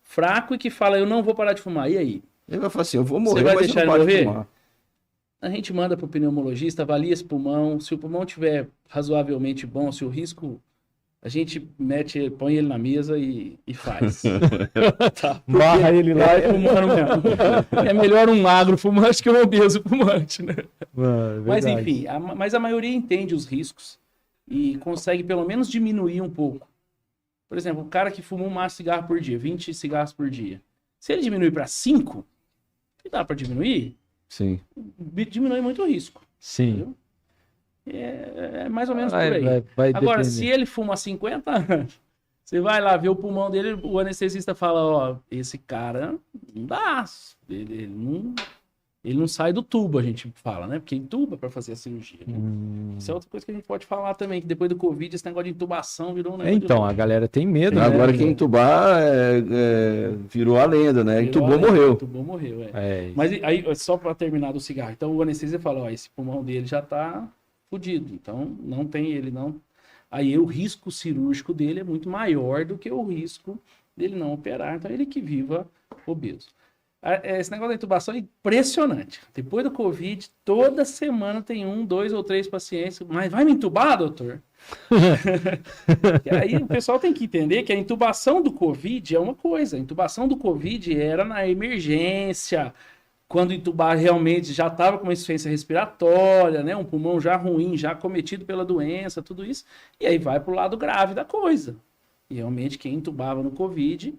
fraco e que fala, eu não vou parar de fumar. E aí? Ele vai falar assim, eu vou Você morrer, vai mas deixar eu não ele paro de morrer? fumar. A gente manda para o pneumologista, avalia esse pulmão, se o pulmão tiver razoavelmente bom, se o risco, a gente põe ele na mesa e faz. Tá. Barra ele lá. É humano mesmo. É melhor um magro fumante que um obeso fumante, né? Mas enfim, mas a maioria entende os riscos e consegue pelo menos diminuir um pouco. Por exemplo, o cara que fuma um maço de cigarro por dia, 20 cigarros por dia. Se ele diminuir para 5, que dá para diminuir, Sim. diminui muito o risco. Sim. Entendeu? É mais ou menos por aí. Vai Agora, depender. se ele fuma há 50 anos, você vai lá ver o pulmão dele, o anestesista fala, ó, esse cara não dá, ele não sai do tubo, a gente fala, né? Porque entuba para fazer a cirurgia. Né? Isso é outra coisa que a gente pode falar também, que depois do Covid, esse negócio de intubação virou um negócio Então, a galera tem medo, né? Agora quem entubar virou a lenda, né? Entubou, morreu. Entubou, morreu, é. É, Mas aí, só para terminar do cigarro, então o anestesista fala, ó, esse pulmão dele já tá fudido, então não tem ele, não. Aí o risco cirúrgico dele é muito maior do que o risco dele não operar, então ele que viva obeso. Esse negócio da intubação é impressionante. Depois do Covid, toda semana tem 1, 2 ou 3 pacientes, mas vai me intubar, doutor? E aí o pessoal tem que entender que a intubação do Covid é uma coisa, a intubação do Covid era na emergência, quando entubar realmente já estava com uma insuficiência respiratória, né? Um pulmão já ruim, já cometido pela doença, tudo isso. E aí vai para o lado grave da coisa. E realmente quem intubava no Covid,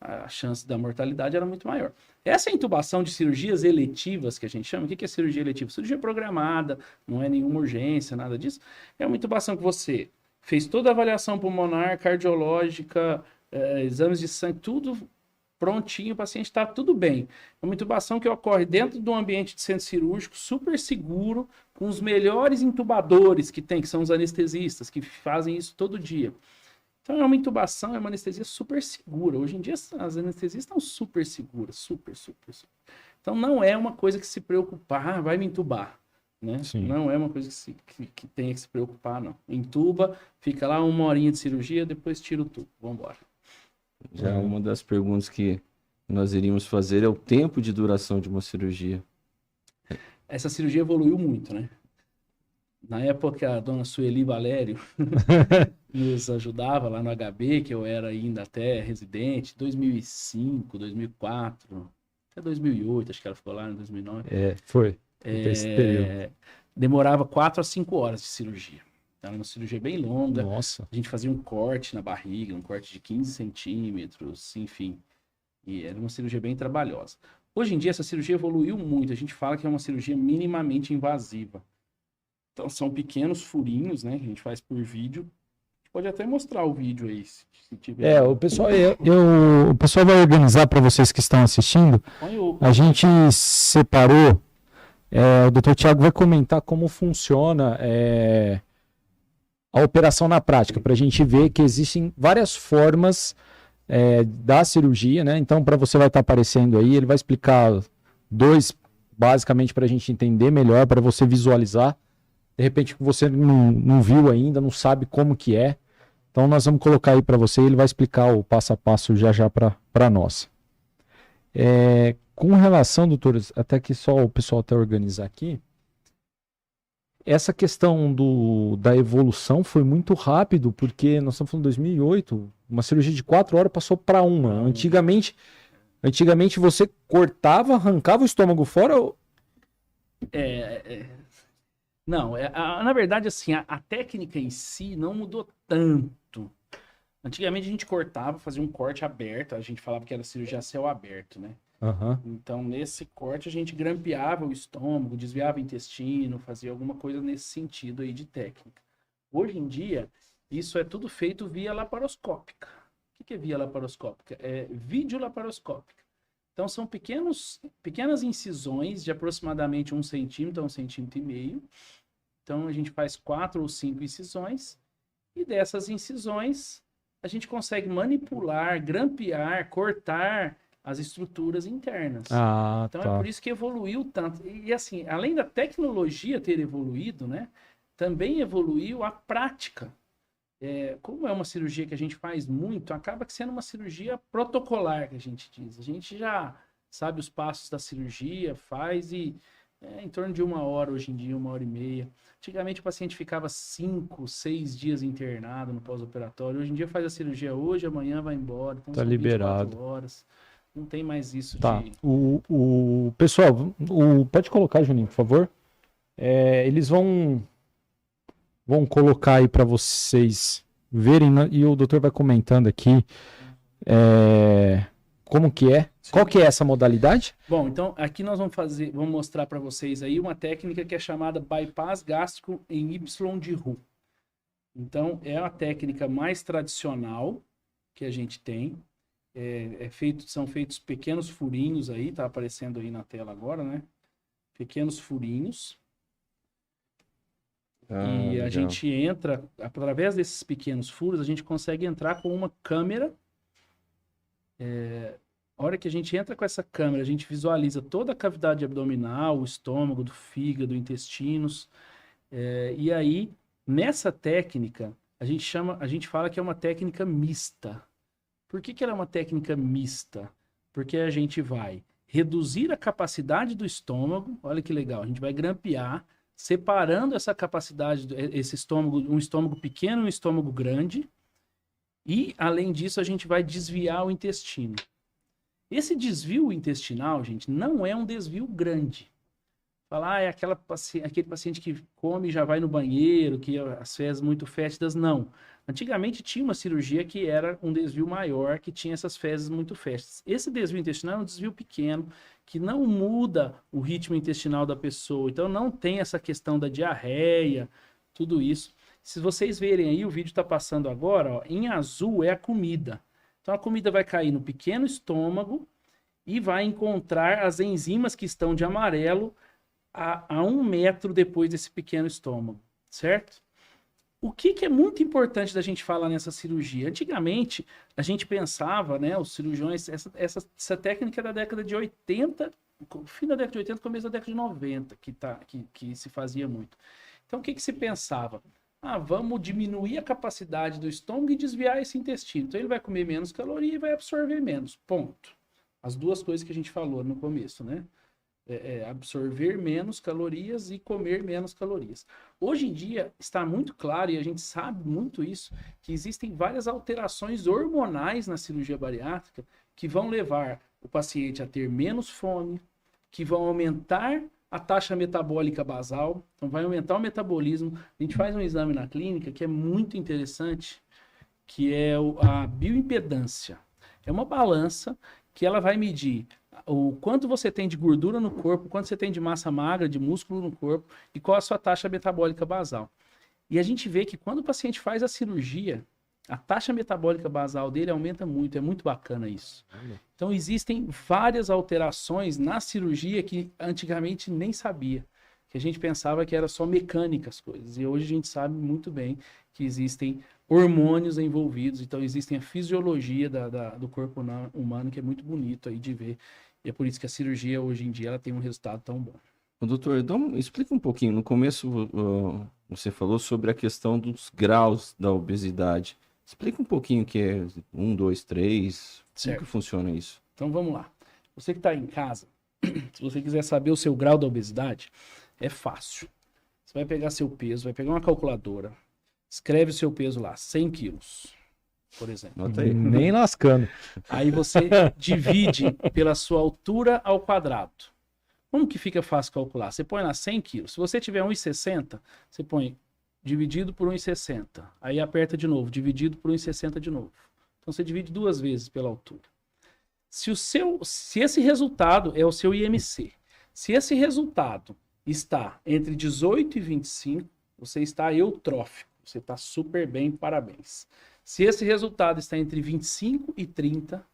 a chance da mortalidade era muito maior. Essa intubação de cirurgias eletivas, que a gente chama, o que é cirurgia eletiva? Cirurgia programada, não é nenhuma urgência, nada disso. É uma intubação que você fez toda a avaliação pulmonar, cardiológica, exames de sangue, tudo prontinho, o paciente está tudo bem. É uma intubação que ocorre dentro de um ambiente de centro cirúrgico super seguro, com os melhores intubadores que tem, que são os anestesistas, que fazem isso todo dia. Então é uma intubação, é uma anestesia super segura. Hoje em dia as anestesias estão super seguras, super. Então não é uma coisa que se preocupar, vai me intubar, né? Sim. Não é uma coisa que tenha que se preocupar, não. Intuba, fica lá 1 horinha de cirurgia, depois tira o tubo, vamos embora. Já uma das perguntas que nós iríamos fazer é o tempo de duração de uma cirurgia. Essa cirurgia evoluiu muito, né? Na época, a dona Sueli Valério nos ajudava lá no HB, que eu era ainda até residente, 2005, 2004, até 2008, acho que ela ficou lá em 2009. Foi. Esse período. Demorava 4 a 5 horas de cirurgia. Era uma cirurgia bem longa. Nossa. A gente fazia um corte na barriga, um corte de 15 centímetros, enfim. E era uma cirurgia bem trabalhosa. Hoje em dia, essa cirurgia evoluiu muito. A gente fala que é uma cirurgia minimamente invasiva. Então, são pequenos furinhos, né? Que a gente faz por vídeo. A gente pode até mostrar o vídeo aí, se tiver. O pessoal, o pessoal vai organizar para vocês que estão assistindo. A gente separou. O Dr. Thiago vai comentar como funciona a operação na prática, para a gente ver que existem várias formas da cirurgia, né? Então, para você vai estar aparecendo aí, ele vai explicar 2, basicamente, para a gente entender melhor, para você visualizar. De repente, você não viu ainda, não sabe como que é. Então, nós vamos colocar aí para você, ele vai explicar o passo a passo já para nós. Com relação, doutores, até que só o pessoal até organizar aqui, essa questão da evolução foi muito rápido, porque nós estamos falando de 2008, uma cirurgia de 4 horas passou para 1. Antigamente você cortava, arrancava o estômago fora. Não, na verdade, assim, a técnica em si não mudou tanto. Antigamente a gente cortava, fazia um corte aberto, a gente falava que era cirurgia a céu aberto, né? Então, nesse corte, a gente grampeava o estômago, desviava o intestino, fazia alguma coisa nesse sentido aí de técnica. Hoje em dia, isso é tudo feito via laparoscópica. O que é via laparoscópica? É videolaparoscópica. Então, são pequenas incisões de aproximadamente 1 centímetro a 1,5 centímetros. Então, a gente faz 4 ou 5 incisões e dessas incisões a gente consegue manipular, grampear, cortar as estruturas internas. Então, é por isso que evoluiu tanto. E assim, além da tecnologia ter evoluído, né, também evoluiu a prática. Como é uma cirurgia que a gente faz muito, acaba que sendo uma cirurgia protocolar, que a gente diz. A gente já sabe os passos da cirurgia, faz em torno de 1 hora, hoje em dia, 1h30. Antigamente o paciente ficava 5, 6 dias internado no pós-operatório. Hoje em dia faz a cirurgia hoje, amanhã vai embora. Então tá liberado. 24 horas. Não tem mais isso de... Pessoal, pode colocar, Juninho, por favor. Eles vão colocar aí para vocês verem, e o doutor vai comentando aqui como que é. Sim. Qual que é essa modalidade? Bom, então aqui nós vamos mostrar para vocês aí uma técnica que é chamada bypass gástrico em Y de Roux. Então, é a técnica mais tradicional que a gente tem. São feitos pequenos furinhos aí, tá aparecendo aí na tela agora, né? Pequenos furinhos. E a gente entra, através desses pequenos furos, a gente consegue entrar com uma câmera. A hora que a gente entra com essa câmera, a gente visualiza toda a cavidade abdominal, o estômago, do fígado, intestinos. E aí, nessa técnica, a gente fala que é uma técnica mista. Por que ela é uma técnica mista? Porque a gente vai reduzir a capacidade do estômago, olha que legal, a gente vai grampear, separando essa capacidade, esse estômago, um estômago pequeno e um estômago grande, e, além disso, a gente vai desviar o intestino. Esse desvio intestinal, gente, não é um desvio grande. Falar, é aquele paciente que come e já vai no banheiro, que as fezes muito fétidas. Não. Antigamente tinha uma cirurgia que era um desvio maior, que tinha essas fezes muito fétidas. Esse desvio intestinal é um desvio pequeno, que não muda o ritmo intestinal da pessoa. Então não tem essa questão da diarreia, tudo isso. Se vocês verem aí, o vídeo está passando agora, ó, em azul é a comida. Então a comida vai cair no pequeno estômago e vai encontrar as enzimas que estão de amarelo a 1 metro depois desse pequeno estômago, certo? O que é muito importante da gente falar nessa cirurgia? Antigamente, a gente pensava, né, os cirurgiões, essa técnica é da década de 80, fim da década de 80, começo da década de 90, que se fazia muito. Então, o que se pensava? Vamos diminuir a capacidade do estômago e desviar esse intestino. Então, ele vai comer menos caloria e vai absorver menos. Ponto. As duas coisas que a gente falou no começo, né? Absorver menos calorias e comer menos calorias. Hoje em dia está muito claro, e a gente sabe muito isso, que existem várias alterações hormonais na cirurgia bariátrica que vão levar o paciente a ter menos fome, que vão aumentar a taxa metabólica basal, então vai aumentar o metabolismo. A gente faz um exame na clínica que é muito interessante, que é a bioimpedância. É uma balança que ela vai medir o quanto você tem de gordura no corpo, quanto você tem de massa magra, de músculo no corpo e qual a sua taxa metabólica basal. E a gente vê que quando o paciente faz a cirurgia, a taxa metabólica basal dele aumenta muito, é muito bacana isso. Então existem várias alterações na cirurgia que antigamente nem sabia, que a gente pensava que era só mecânica as coisas, e hoje a gente sabe muito bem que existem hormônios envolvidos, então existem a fisiologia do corpo humano que é muito bonito aí de ver. E é por isso que a cirurgia, hoje em dia, ela tem um resultado tão bom. Doutor, explica um pouquinho. No começo, você falou sobre a questão dos graus da obesidade. Explica um pouquinho o que é 1, 2, 3. Como que funciona isso? Então, vamos lá. Você que está em casa, se você quiser saber o seu grau da obesidade, é fácil. Você vai pegar seu peso, vai pegar uma calculadora, escreve o seu peso lá, 100 quilos. Por exemplo. Nota aí. Nem lascando. Aí você divide pela sua altura ao quadrado. Como que fica fácil calcular? Você põe lá 100 quilos. Se você tiver 1,60, você põe dividido por 1,60. Aí aperta de novo, dividido por 1,60 de novo. Então você divide 2 vezes pela altura. Se esse resultado é o seu IMC, se esse resultado está entre 18 e 25, você está eutrófico. Você está super bem, parabéns. Se esse resultado está entre 25 e 30,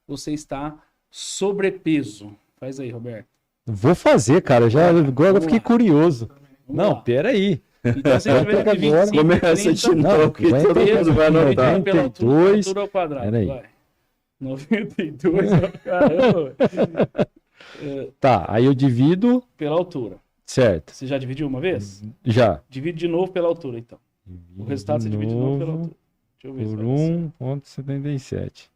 você está sobrepeso. Faz aí, Roberto. Vou fazer, cara. Agora eu fiquei curioso. Não, peraí. Então, se tiver de 25 começa de novo, que todo mundo vai anotar. Pela altura ao quadrado. Peraí. Vai. 92, caramba. Tá, aí eu divido. Pela altura. Certo. Você já dividiu uma vez? Já. Divide de novo pela altura, então. O resultado você divide de novo pela altura. Deixa eu ver se Por vai 1,77. Deixa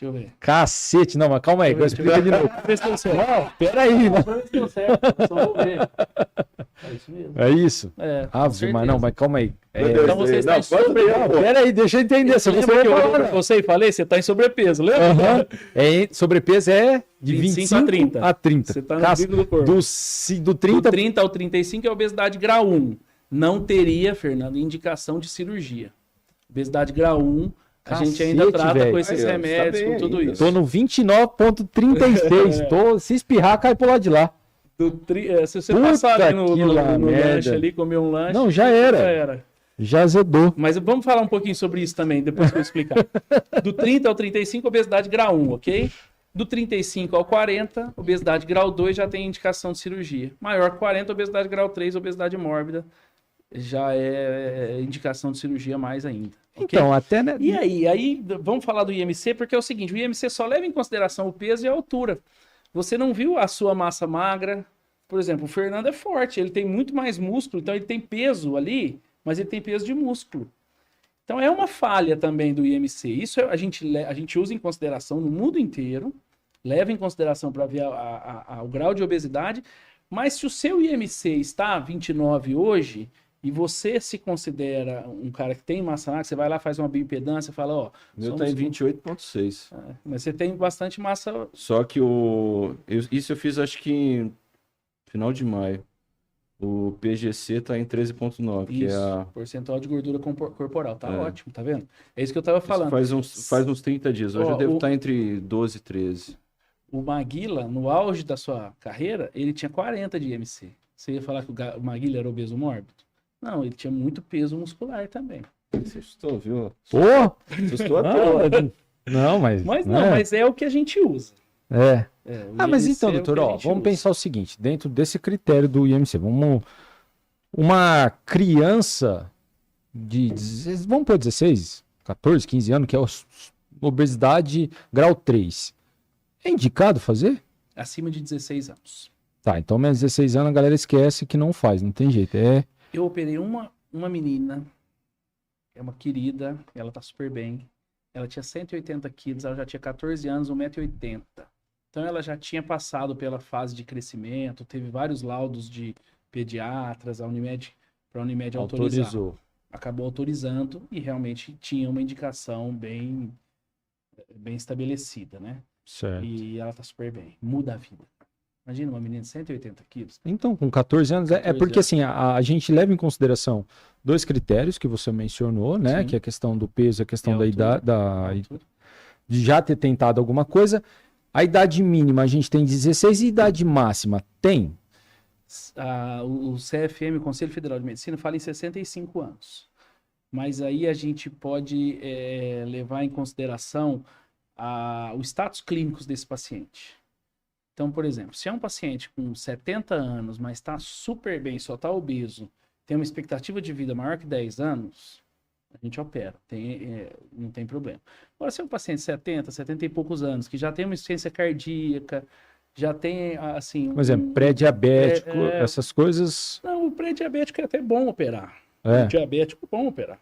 eu ver. Cacete, não, mas calma aí, agora explica de novo. Não, peraí, né? Deu certo, só vou ver. É isso mesmo. É isso? É, com Mas certeza. não, mas calma aí. Então você está em Não, peraí, deixa eu entender. Você lembra que eu olhei pra você e falei? Você está em sobrepeso, lembra? Aham. Sobrepeso é de 25 a 30. Você está no bico do corpo. Do 30... Do 30 ao 35 é obesidade grau 1. Não teria, Fernando, indicação de cirurgia. Obesidade grau 1, a gente ainda trata com esses remédios, com tudo isso. Tô no 29,36. Se espirrar, cai pro lado de lá. Se você passar ali no lanche ali, comer um lanche... Não, já era. Já azedou. Mas vamos falar um pouquinho sobre isso também, depois que eu explicar. Do 30 ao 35, obesidade grau 1, ok? Do 35 ao 40, obesidade grau 2 já tem indicação de cirurgia. Maior que 40, obesidade grau 3, obesidade mórbida, já é indicação de cirurgia mais ainda. Okay? Então, até... Né? E aí, vamos falar do IMC, porque é o seguinte, o IMC só leva em consideração o peso e a altura. Você não viu a sua massa magra? Por exemplo, o Fernando é forte, ele tem muito mais músculo, então ele tem peso ali, mas ele tem peso de músculo. Então é uma falha também do IMC. Isso a gente usa em consideração no mundo inteiro, leva em consideração para ver o grau de obesidade, mas se o seu IMC está 29 hoje, e você se considera um cara que tem massa magra, você vai lá, faz uma bioimpedância e fala, ó... O meu tá em 28,6. Mas você tem bastante massa... Só que isso eu fiz, acho que final de maio. O PGC tá em 13,9, que Isso, é a... percentual de gordura corporal. Tá É. ótimo, tá vendo? É isso que eu tava falando. Faz uns 30 dias. Hoje Ó, eu devo estar entre 12 e 13. O Maguila, no auge da sua carreira, ele tinha 40 de IMC. Você ia falar que o Maguila era obeso mórbido? Não, ele tinha muito peso muscular também. Você assustou, viu? Pô! Assustou até. Não, mas... Mas não, mas é o que a gente usa. É. O Mas IMC então, é o doutor, que a ó, gente vamos usa. pensar o seguinte, dentro desse critério do IMC, uma criança vamos pôr 16, 14, 15 anos, que é obesidade grau 3, é indicado fazer? Acima de 16 anos. Tá, então menos 16 anos a galera esquece que não faz, não tem jeito, Eu operei uma menina, é uma querida, ela tá super bem. Ela tinha 180 quilos, ela já tinha 14 anos, 1,80 m. Então ela já tinha passado pela fase de crescimento, teve vários laudos de pediatras, para a Unimed autorizar. autorizou. Acabou autorizando e realmente tinha uma indicação bem estabelecida, né? Certo. E ela tá super bem, muda a vida. Imagina uma menina de 180 quilos. Então, com 14 anos, é 14 porque anos. assim, a gente leva em consideração dois critérios que você mencionou, né? Sim. Que é a questão do peso, a questão E da altura. idade, de já ter tentado alguma coisa. A idade mínima a gente tem 16 e idade máxima tem? O CFM, o Conselho Federal de Medicina, fala em 65 anos. Mas aí a gente pode levar em consideração os status clínicos desse paciente. Então, por exemplo, se é um paciente com 70 anos, mas está super bem, só está obeso, tem uma expectativa de vida maior que 10 anos, a gente opera, não tem problema. Agora, se é um paciente de 70 e poucos anos, que já tem uma insuficiência cardíaca, já tem, assim... Por exemplo, pré-diabético, essas coisas... Não, o pré-diabético é até bom operar. É. O diabético é bom operar.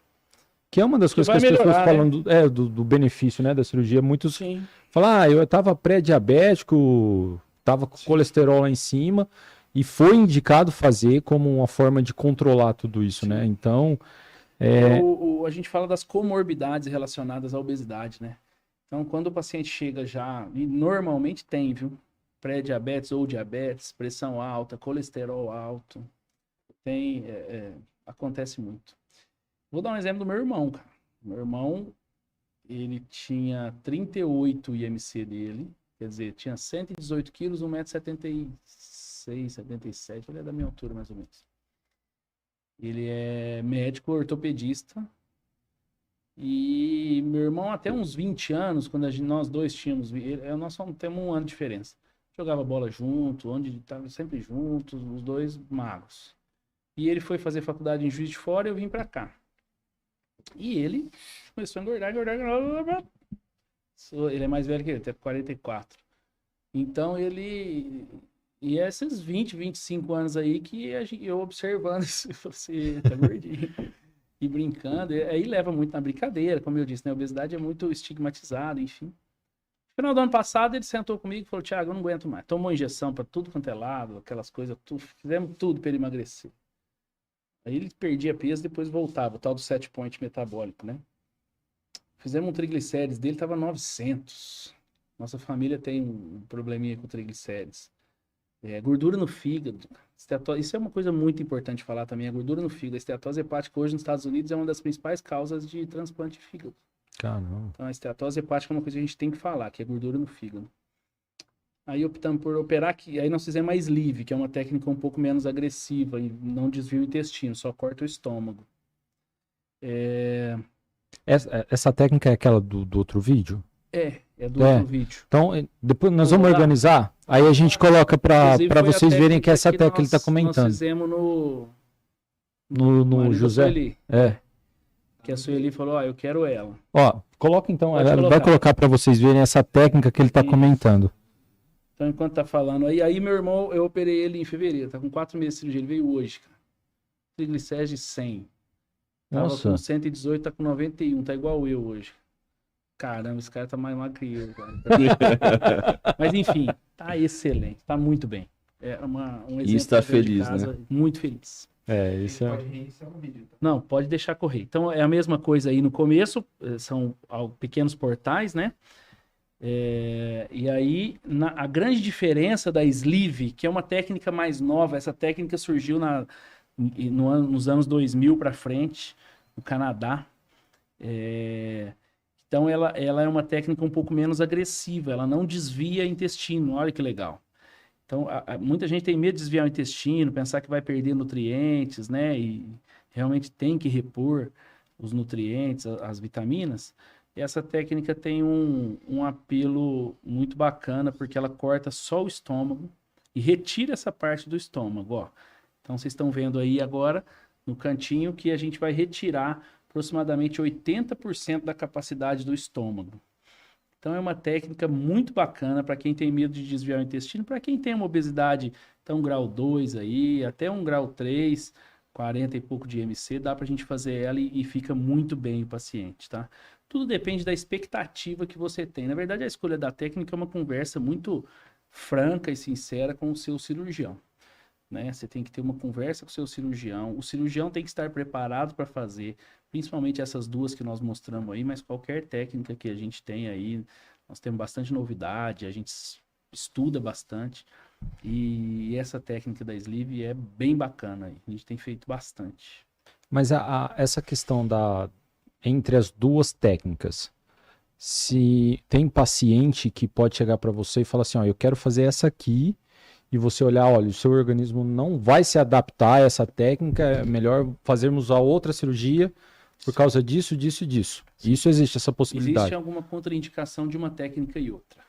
Que é uma das Que coisas que vai as pessoas melhorar, falam do benefício, né, da cirurgia. Muitos Sim. falam, eu estava pré-diabético, estava com colesterol lá em cima, e foi indicado fazer como uma forma de controlar tudo isso, né? Então, A gente fala das comorbidades relacionadas à obesidade, né? Então, quando o paciente chega já, e normalmente tem, viu? Pré-diabetes ou diabetes, pressão alta, colesterol alto, acontece muito. Vou dar um exemplo do meu irmão, cara. Meu irmão, ele tinha 38 IMC dele, quer dizer, tinha 118 quilos, 1,76 m, 77, ele é da minha altura mais ou menos. Ele é médico ortopedista e meu irmão até uns 20 anos, quando nós dois tínhamos, nós só temos um ano de diferença. Jogava bola junto, onde estava sempre juntos, os dois magros. E ele foi fazer faculdade em Juiz de Fora e eu vim pra cá. E ele começou a engordar. Ele é mais velho que eu, tem 44. Então ele... E esses 20, 25 anos aí que eu observando isso, eu falei assim, tá gordinho. E brincando, aí leva muito na brincadeira, como eu disse, né? A obesidade é muito estigmatizada, enfim. No final do ano passado, ele sentou comigo e falou, Thiago, eu não aguento mais. Tomou injeção pra tudo quanto é lado, aquelas coisas, fizemos tudo pra ele emagrecer. Aí ele perdia peso, depois voltava, o tal do set point metabólico, né? Fizemos um triglicérides dele, tava 900. Nossa família tem um probleminha com triglicérides. Gordura no fígado. Isso é uma coisa muito importante falar também, a gordura no fígado. A esteatose hepática hoje nos Estados Unidos é uma das principais causas de transplante de fígado. Caramba. Então a esteatose hepática é uma coisa que a gente tem que falar, que é gordura no fígado. Aí optamos por operar, aí nós fizemos a sleeve, que é uma técnica um pouco menos agressiva e não desvia o intestino, só corta o estômago. Essa técnica é aquela do outro vídeo? É do outro vídeo. Então, depois nós vamos organizar, aí a gente coloca para vocês verem que essa técnica que ele está comentando. Nós fizemos no José. Sueli, que a Sueli falou, eu quero ela. Ó, coloca então, Pode ela colocar. vai colocar para vocês verem essa técnica que ele está comentando. Então, enquanto tá falando, aí meu irmão, eu operei ele em fevereiro, tá com 4 meses de cirurgia, ele veio hoje, cara. Triglicérides de 100. Tava Nossa. com 118, tá com 91, tá igual eu hoje. Caramba, esse cara tá mais magro que eu, cara. Mas enfim, tá excelente, tá muito bem. É um exemplo. E está de feliz, casa, né? Muito feliz. Isso é... Pode reiniciar o vídeo, tá? Não, pode deixar correr. Então é a mesma coisa aí no começo, são pequenos portais, né? E aí, a grande diferença da sleeve, que é uma técnica mais nova, essa técnica surgiu nos anos 2000 para frente, no Canadá. Então, ela é uma técnica um pouco menos agressiva, ela não desvia intestino, olha que legal. Então, muita gente tem medo de desviar o intestino, pensar que vai perder nutrientes, né? E realmente tem que repor os nutrientes, as vitaminas. E essa técnica tem um apelo muito bacana, porque ela corta só o estômago e retira essa parte do estômago, ó. Então, vocês estão vendo aí agora, no cantinho, que a gente vai retirar aproximadamente 80% da capacidade do estômago. Então, é uma técnica muito bacana para quem tem medo de desviar o intestino, para quem tem uma obesidade, então, grau 2 aí, até um grau 3, 40 e pouco de MC, dá para a gente fazer ela e fica muito bem o paciente, tá? Tudo depende da expectativa que você tem. Na verdade, a escolha da técnica é uma conversa muito franca e sincera com o seu cirurgião, né? Você tem que ter uma conversa com o seu cirurgião. O cirurgião tem que estar preparado para fazer, principalmente essas duas que nós mostramos aí, mas qualquer técnica que a gente tem aí, nós temos bastante novidade, a gente estuda bastante. E essa técnica da sleeve é bem bacana aí. A gente tem feito bastante. Mas essa questão entre as duas técnicas, se tem paciente que pode chegar para você e falar assim, ó, eu quero fazer essa aqui, e você olhar, olha, o seu organismo não vai se adaptar a essa técnica, é melhor fazermos a outra cirurgia por causa disso, disso e disso. Isso existe, essa possibilidade. Existe alguma contraindicação de uma técnica e outra.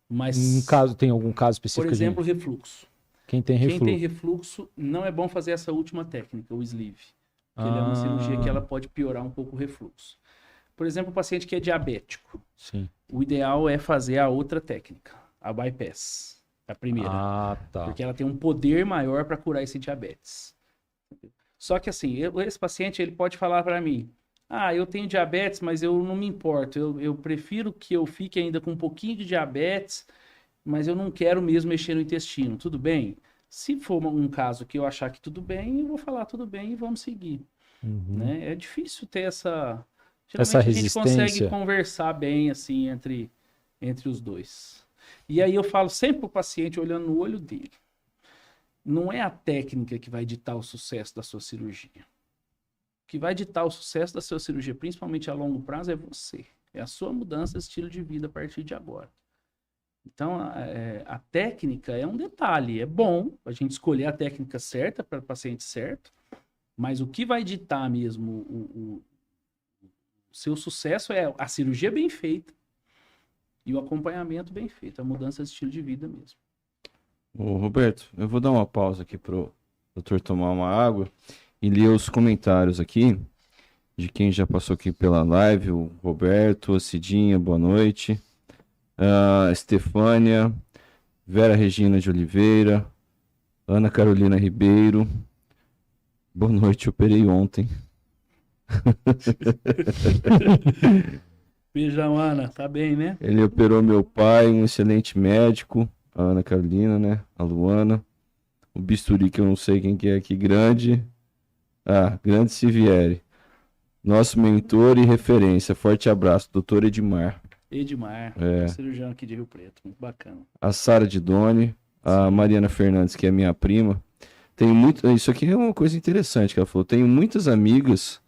Mas, tem algum caso específico? por exemplo, refluxo. Quem tem refluxo, não é bom fazer essa última técnica, o sleeve. Porque ele é uma cirurgia que ela pode piorar um pouco o refluxo. Por exemplo, o paciente que é diabético. Sim. O ideal é fazer a outra técnica, a bypass. A primeira. Tá. Porque ela tem um poder maior para curar esse diabetes. Só que assim, esse paciente ele pode falar para mim, eu tenho diabetes, mas eu não me importo. Eu prefiro que eu fique ainda com um pouquinho de diabetes, mas eu não quero mesmo mexer no intestino. Tudo bem? Se for um caso que eu achar que tudo bem, eu vou falar tudo bem e vamos seguir. Né? É difícil ter essa... Geralmente a gente consegue conversar bem assim entre os dois. E aí eu falo sempre para o paciente olhando no olho dele. Não é a técnica que vai ditar o sucesso da sua cirurgia. O que vai ditar o sucesso da sua cirurgia, principalmente a longo prazo, é você. É a sua mudança de estilo de vida a partir de agora. Então, a técnica é um detalhe. É bom a gente escolher a técnica certa para o paciente certo, mas o que vai ditar mesmo o seu sucesso é a cirurgia bem feita e o acompanhamento bem feito, a mudança de estilo de vida mesmo. Ô, Roberto, eu vou dar uma pausa aqui pro doutor tomar uma água e ler os comentários aqui de quem já passou aqui pela live, o Roberto, a Cidinha, boa noite, a Estefânia, Vera Regina de Oliveira, Ana Carolina Ribeiro, boa noite, operei ontem. Beijão, Ana, tá bem, né? Ele operou meu pai, um excelente médico, a Ana Carolina, né? A Luana. O bisturi, que eu não sei quem que é aqui, grande. Grande Sivieri. Nosso mentor e referência. Forte abraço, doutor Edmar. Edmar, cirurgião aqui de Rio Preto, muito bacana. A Sara de Doni, a Mariana Fernandes, que é minha prima. Isso aqui é uma coisa interessante que ela falou. Tenho muitas amigas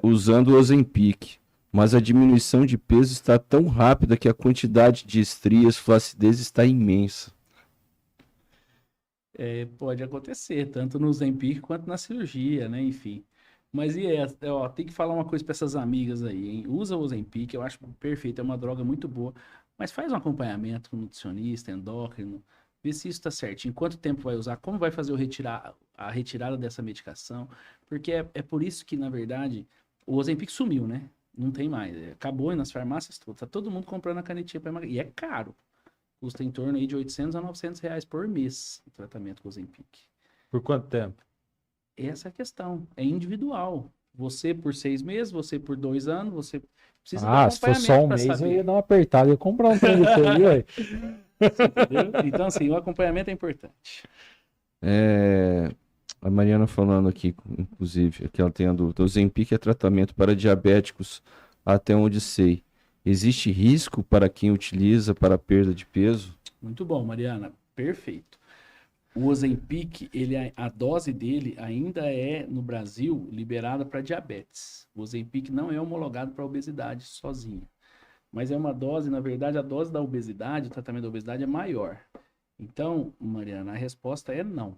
usando o Ozempic, mas a diminuição de peso está tão rápida que a quantidade de estrias, flacidez está imensa. Pode acontecer, tanto no Ozempic quanto na cirurgia, né? Enfim. Mas tem que falar uma coisa para essas amigas aí, hein? Usa o Ozempic, eu acho perfeito, é uma droga muito boa, mas faz um acompanhamento com nutricionista, endócrino, vê se isso está certinho, quanto tempo vai usar, como vai fazer a retirada dessa medicação, porque é por isso que, na verdade, o Ozempic sumiu, né? Não tem mais, acabou nas farmácias todas, tá todo mundo comprando a canetinha para emagrecer, e é caro, custa em torno aí de 800 a 900 reais por mês o tratamento com o Ozempic. Por quanto tempo? Essa é a questão, é individual. Você por 6 meses, você por 2 anos, você precisa de acompanhamento. Se for só um mês, saber. Eu ia dar uma apertada, eu ia comprar um trem desse aí, ué. Entendeu? Então, assim, o acompanhamento é importante. A Mariana falando aqui, inclusive, que ela tem a dúvida. O Ozempic é tratamento para diabéticos, até onde sei. existe risco para quem utiliza para perda de peso? Muito bom, Mariana. Perfeito. O Ozempic, a dose dele ainda é, no Brasil, liberada para diabetes. O Ozempic não é homologado para obesidade sozinho. Mas é uma dose, na verdade, a dose da obesidade, o tratamento da obesidade é maior. Então, Mariana, a resposta é não.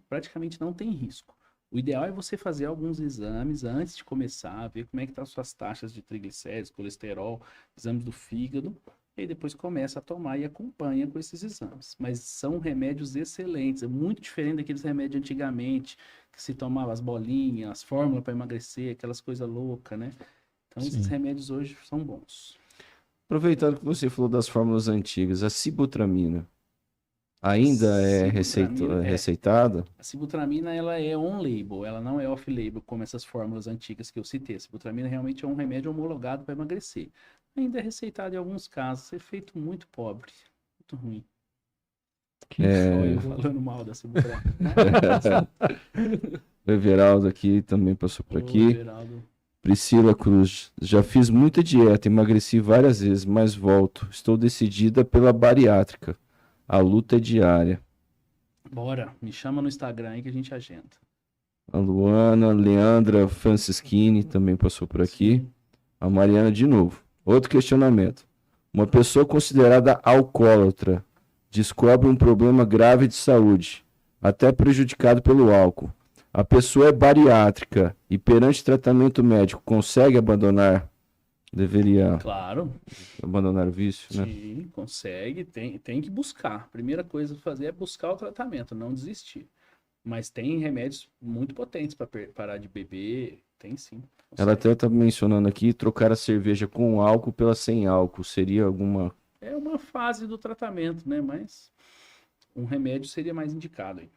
Praticamente não tem risco. O ideal é você fazer alguns exames antes de começar, ver como é que estão as suas taxas de triglicéridos, colesterol, exames do fígado, e aí depois começa a tomar e acompanha com esses exames. Mas são remédios excelentes, é muito diferente daqueles remédios antigamente, que se tomava as bolinhas, as fórmulas para emagrecer, aquelas coisas loucas, né? Então esses remédios hoje são bons. Aproveitando que você falou das fórmulas antigas, a sibutramina ainda é receitada? A sibutramina, ela é on-label, ela não é off-label, como essas fórmulas antigas que eu citei. A sibutramina realmente é um remédio homologado para emagrecer. Ainda é receitado em alguns casos, efeito muito pobre, muito ruim. Olha eu falando mal da sibutramina. O Everaldo aqui também passou por aqui. Everaldo. Priscila Cruz, já fiz muita dieta, emagreci várias vezes, mas volto. Estou decidida pela bariátrica. A luta é diária. Bora, me chama no Instagram aí que a gente agenda. A Luana, Leandra Francischini também passou por aqui. Sim. A Mariana de novo. Outro questionamento. Uma pessoa considerada alcoólatra descobre um problema grave de saúde, até prejudicado pelo álcool. A pessoa é bariátrica e perante tratamento médico consegue abandonar? Deveria Claro. abandonar o vício, né? Sim, consegue, tem que buscar. A primeira coisa a fazer é buscar o tratamento, não desistir. Mas tem remédios muito potentes para parar de beber, tem sim. Consegue. Ela até está mencionando aqui, trocar a cerveja com álcool pela sem álcool, seria alguma... É uma fase do tratamento, né? Mas um remédio seria mais indicado aí.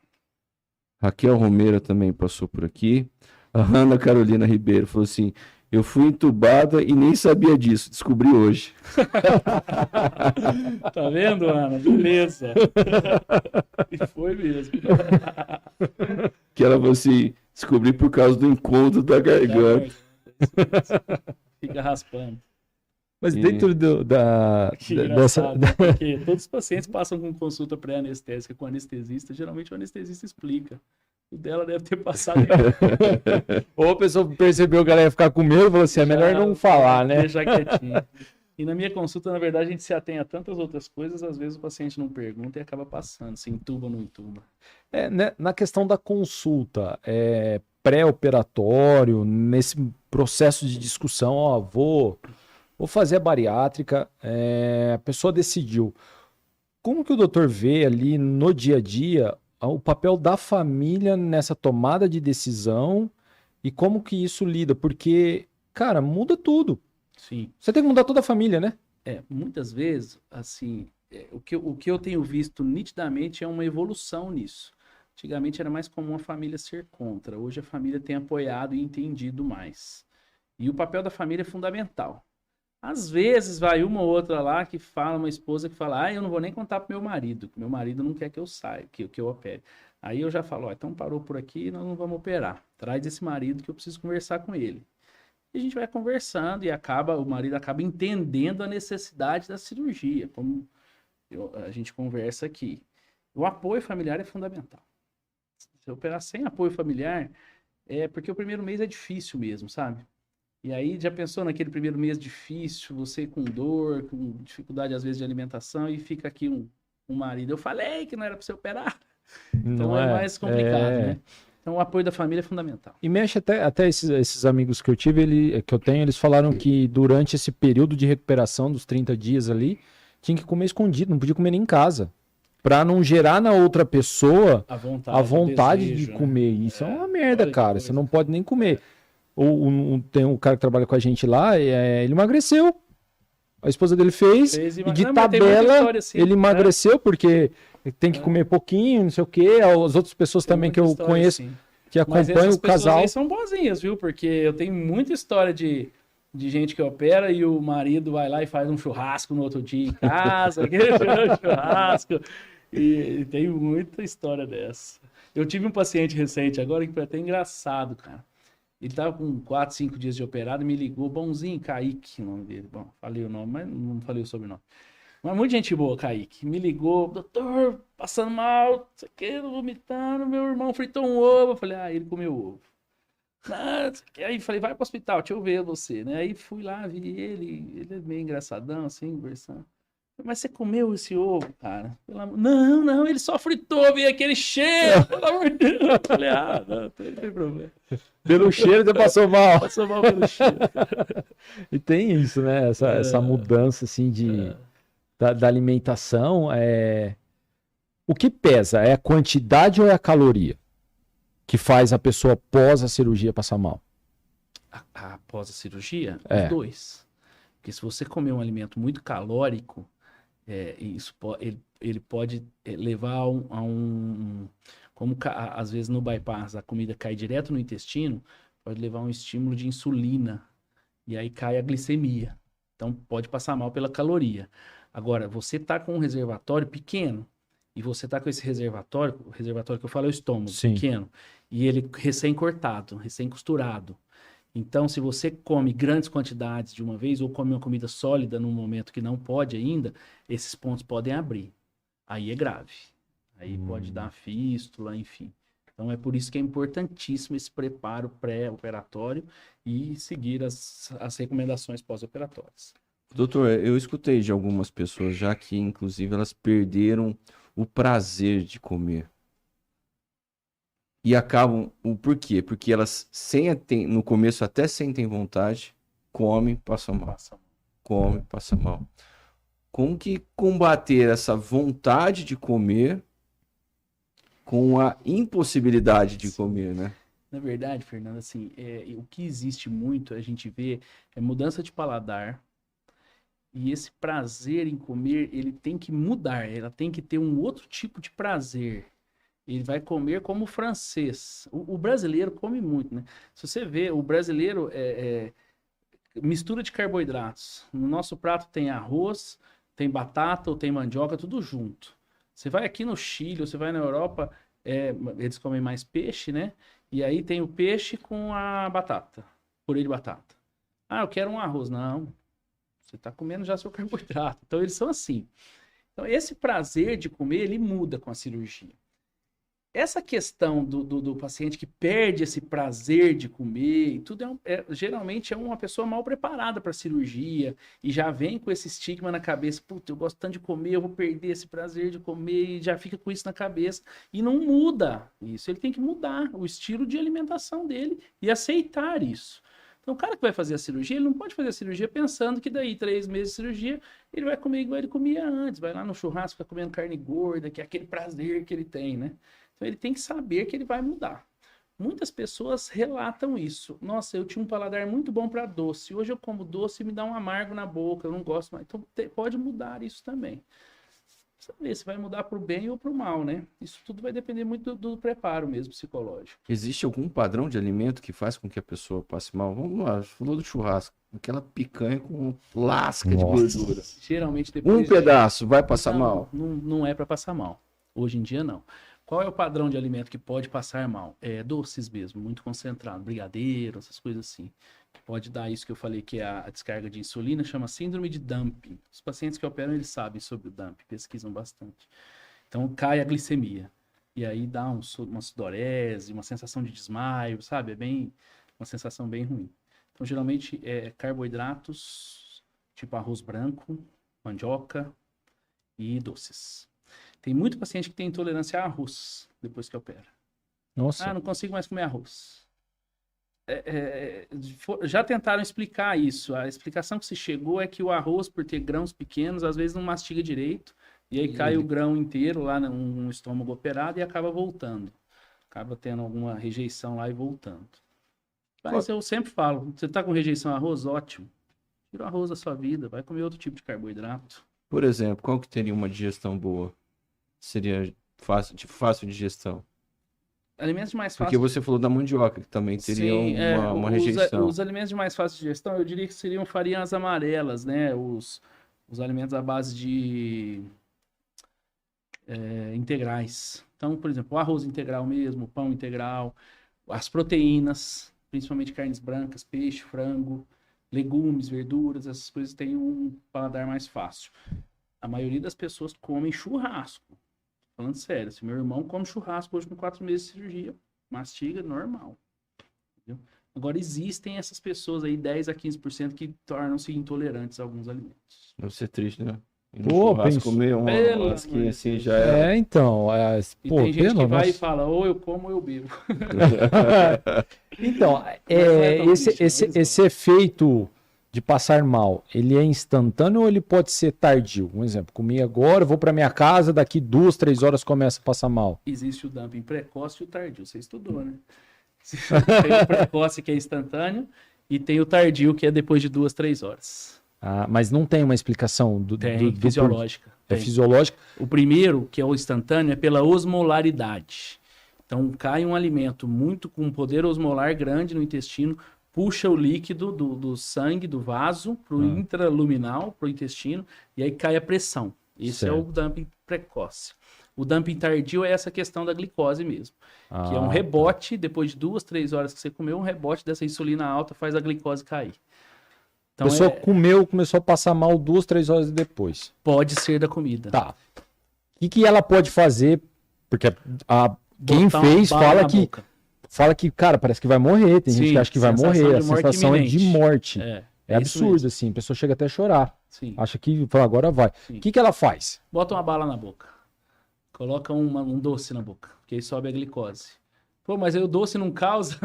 Raquel Romero também passou por aqui. A Ana Carolina Ribeiro falou assim, eu fui entubada e nem sabia disso, descobri hoje. Tá vendo, Ana? Beleza. E foi mesmo. Que ela falou assim, descobri por causa do incômodo da garganta. Fica raspando. Mas dentro Que engraçado, porque todos os pacientes passam com consulta pré-anestésica com anestesista, geralmente o anestesista explica. O dela deve ter passado. Ou a pessoa percebeu que ela ia ficar com medo e falou assim, é melhor não falar, né? Deixar quietinho. E na minha consulta, na verdade, a gente se atém a tantas outras coisas, às vezes o paciente não pergunta e acaba passando, se entuba ou não entuba. Né, na questão da consulta, pré-operatório, nesse processo de discussão, ó, vou fazer a bariátrica, a pessoa decidiu. Como que o doutor vê ali no dia a dia o papel da família nessa tomada de decisão e como que isso lida? Porque, cara, muda tudo. Sim. Você tem que mudar toda a família, né? Muitas vezes, assim, o que eu tenho visto nitidamente é uma evolução nisso. Antigamente era mais comum a família ser contra, hoje a família tem apoiado e entendido mais. E o papel da família é fundamental. Às vezes vai uma ou outra lá que fala, uma esposa que fala, eu não vou nem contar pro meu marido não quer que eu saia, que eu opere. Aí eu já falo, então parou por aqui, nós não vamos operar. Traz esse marido que eu preciso conversar com ele. E a gente vai conversando e o marido acaba entendendo a necessidade da cirurgia, como a gente conversa aqui. O apoio familiar é fundamental. Se operar sem apoio familiar, porque o primeiro mês é difícil mesmo, sabe? E aí, já pensou naquele primeiro mês difícil, você com dor, com dificuldade às vezes de alimentação, e fica aqui um marido. Eu falei que não era para você operar. Então é mais complicado, né? Então o apoio da família é fundamental. E mexe até esses amigos que eu tive, que eu tenho, eles falaram que durante esse período de recuperação dos 30 dias ali, tinha que comer escondido, não podia comer nem em casa. Para não gerar na outra pessoa a vontade desejo, de comer. Né? Isso é uma merda, cara. Você não pode nem comer. Tem um cara que trabalha com a gente lá, ele emagreceu. A esposa dele fez e de tabela assim, ele emagreceu porque tem que comer pouquinho, não sei o quê. As outras pessoas também que eu conheço assim, que acompanham o casal. Mas são boazinhas, viu? Porque eu tenho muita história de gente que opera e o marido vai lá e faz um churrasco no outro dia em casa, aquele churrasco. E tem muita história dessa. Eu tive um paciente recente agora que foi até engraçado, cara. Ele tava com 4, 5 dias de operado e me ligou, bonzinho, Kaique, o nome dele. Bom, falei o nome, mas não falei o sobrenome. Mas muita gente boa, Kaique. Me ligou, doutor, passando mal, isso aqui, vomitando, meu irmão fritou um ovo. Eu falei, ele comeu ovo. Aí falei, vai pro hospital, deixa eu ver você, né? Aí fui lá, vi ele é meio engraçadão, assim, conversando. Mas você comeu esse ovo, cara? Não, ele só fritou, veio aquele cheiro, pelo amor de Deus. Eu falei, não tem problema. Pelo cheiro você passou mal. Passou mal pelo cheiro. E tem isso, né? Essa mudança assim da alimentação. O que pesa? É a quantidade ou é a caloria que faz a pessoa pós a cirurgia passar mal? Após a cirurgia? É. Os dois. Porque se você comer um alimento muito calórico, ele pode levar a um... Como às vezes no bypass a comida cai direto no intestino, pode levar a um estímulo de insulina. E aí cai a glicemia. Então pode passar mal pela caloria. Agora, você tá com um reservatório pequeno, e você tá com esse reservatório, o reservatório que eu falo é o estômago, Sim. pequeno, e ele recém-cortado, recém-costurado. Então, se você come grandes quantidades de uma vez, ou come uma comida sólida num momento que não pode ainda, esses pontos podem abrir. Aí é grave. Aí pode dar fístula, enfim. Então, é por isso que é importantíssimo esse preparo pré-operatório e seguir as recomendações pós-operatórias. Doutor, eu escutei de algumas pessoas já que, inclusive, elas perderam o prazer de comer. E acabam... Por quê? Porque elas, no começo, até sentem vontade, comem, passam mal. Come, passa mal. Como que combater essa vontade de comer com a impossibilidade de comer, né? Na verdade, Fernando, assim, o que existe muito, a gente vê, é mudança de paladar. E esse prazer em comer, ele tem que mudar. Ela tem que ter um outro tipo de prazer. Ele vai comer como o francês. O brasileiro come muito, né? Se você vê, o brasileiro mistura de carboidratos. No nosso prato tem arroz, tem batata ou tem mandioca, tudo junto. Você vai aqui no Chile, ou você vai na Europa, eles comem mais peixe, né? E aí tem o peixe com a batata, purê de batata. Eu quero um arroz. Não, você está comendo já seu carboidrato. Então eles são assim. Então esse prazer de comer, ele muda com a cirurgia. Essa questão do paciente que perde esse prazer de comer, tudo geralmente é uma pessoa mal preparada para a cirurgia e já vem com esse estigma na cabeça. Puta, eu gosto tanto de comer, eu vou perder esse prazer de comer, e já fica com isso na cabeça. E não muda isso. Ele tem que mudar o estilo de alimentação dele e aceitar isso. Então, o cara que vai fazer a cirurgia, ele não pode fazer a cirurgia pensando que daí 3 meses de cirurgia ele vai comer igual ele comia antes. Vai lá no churrasco, fica comendo carne gorda, que é aquele prazer que ele tem, né? Então ele tem que saber que ele vai mudar. Muitas pessoas relatam isso. Nossa, eu tinha um paladar muito bom para doce. Hoje eu como doce e me dá um amargo na boca, eu não gosto mais. Então pode mudar isso também. Precisa ver se vai mudar para o bem ou para o mal, né? Isso tudo vai depender muito do preparo mesmo psicológico. Existe algum padrão de alimento que faz com que a pessoa passe mal? Vamos lá, falou do churrasco. Aquela picanha com lasca de gordura. Geralmente depois... Um pedaço vai passar mal? Não é para passar mal. Hoje em dia, não. Qual é o padrão de alimento que pode passar mal? Doces mesmo, muito concentrado, brigadeiro, essas coisas assim. Pode dar isso que eu falei, que é a descarga de insulina, chama síndrome de dumping. Os pacientes que operam, eles sabem sobre o dumping, pesquisam bastante. Então, cai a glicemia. E aí dá uma sudorese, uma sensação de desmaio, sabe? Uma sensação bem ruim. Então, geralmente, carboidratos, tipo arroz branco, mandioca e doces. Tem muito paciente que tem intolerância a arroz depois que opera. Nossa. Não consigo mais comer arroz. Já tentaram explicar isso. A explicação que se chegou é que o arroz, por ter grãos pequenos, às vezes não mastiga direito. E aí cai o grão inteiro lá no estômago operado e acaba voltando. Acaba tendo alguma rejeição lá e voltando. Mas eu sempre falo, você está com rejeição a arroz? Ótimo. Tira o arroz da sua vida, vai comer outro tipo de carboidrato. Por exemplo, qual que teria uma digestão boa? Seria fácil digestão? Alimentos mais fáceis. Porque você falou da mandioca, que também teria uma rejeição. Os alimentos de mais fácil digestão, eu diria que seriam farinhas amarelas, né? Os alimentos à base de integrais. Então, por exemplo, o arroz integral mesmo, o pão integral, as proteínas. principalmente carnes brancas, peixe, frango, legumes, verduras, essas coisas têm um paladar mais fácil. A maioria das pessoas comem churrasco. Falando sério, se meu irmão come churrasco hoje com 4 meses de cirurgia, mastiga normal. Entendeu? Agora, existem essas pessoas aí, 10 a 15%, que tornam-se intolerantes a alguns alimentos. Deve ser triste, né? E no Pô, churrasco penso- comer uma Pelo lasquinha amor assim de já é. Então, E pô, tem gente pelo que vai e nossa. fala, ou eu como ou eu bebo. Então, não é tão triste, não, eles esse efeito de passar mal, ele é instantâneo ou ele pode ser tardio? Um exemplo, comi agora, vou para minha casa, daqui 2, 3 horas começa a passar mal. Existe o dumping precoce e o tardio. Você estudou, né? Tem o precoce, que é instantâneo, e tem o tardio, que é depois de 2, 3 horas. Ah, mas não tem uma explicação Tem, fisiológica. É Tem. fisiológica? O primeiro, que é o instantâneo, é pela osmolaridade. Então, cai um alimento muito com um poder osmolar grande no intestino, puxa o líquido do sangue, do vaso, para o intraluminal, para o intestino, e aí cai a pressão. Esse é o Certo. dumping precoce. O dumping tardio é essa questão da glicose mesmo, que é um Ah, rebote, depois de 2, 3 horas que você comeu, um rebote dessa insulina alta faz a glicose cair. A Então, pessoa comeu, começou a passar mal 2, 3 horas depois. pode ser da comida. Tá. O que ela pode fazer? Porque quem Botar uma fez bala na boca. fala que, cara, parece que vai morrer. Tem gente Sim, que acha que vai sensação morrer. A de morte sensação é de iminente. morte. É É isso absurdo, mesmo. assim. A pessoa chega até a chorar. Sim. Acha que fala, agora vai. Sim. O que ela faz? Bota uma bala na boca. Coloca um doce na boca, porque aí sobe a glicose. Pô, mas aí o doce não causa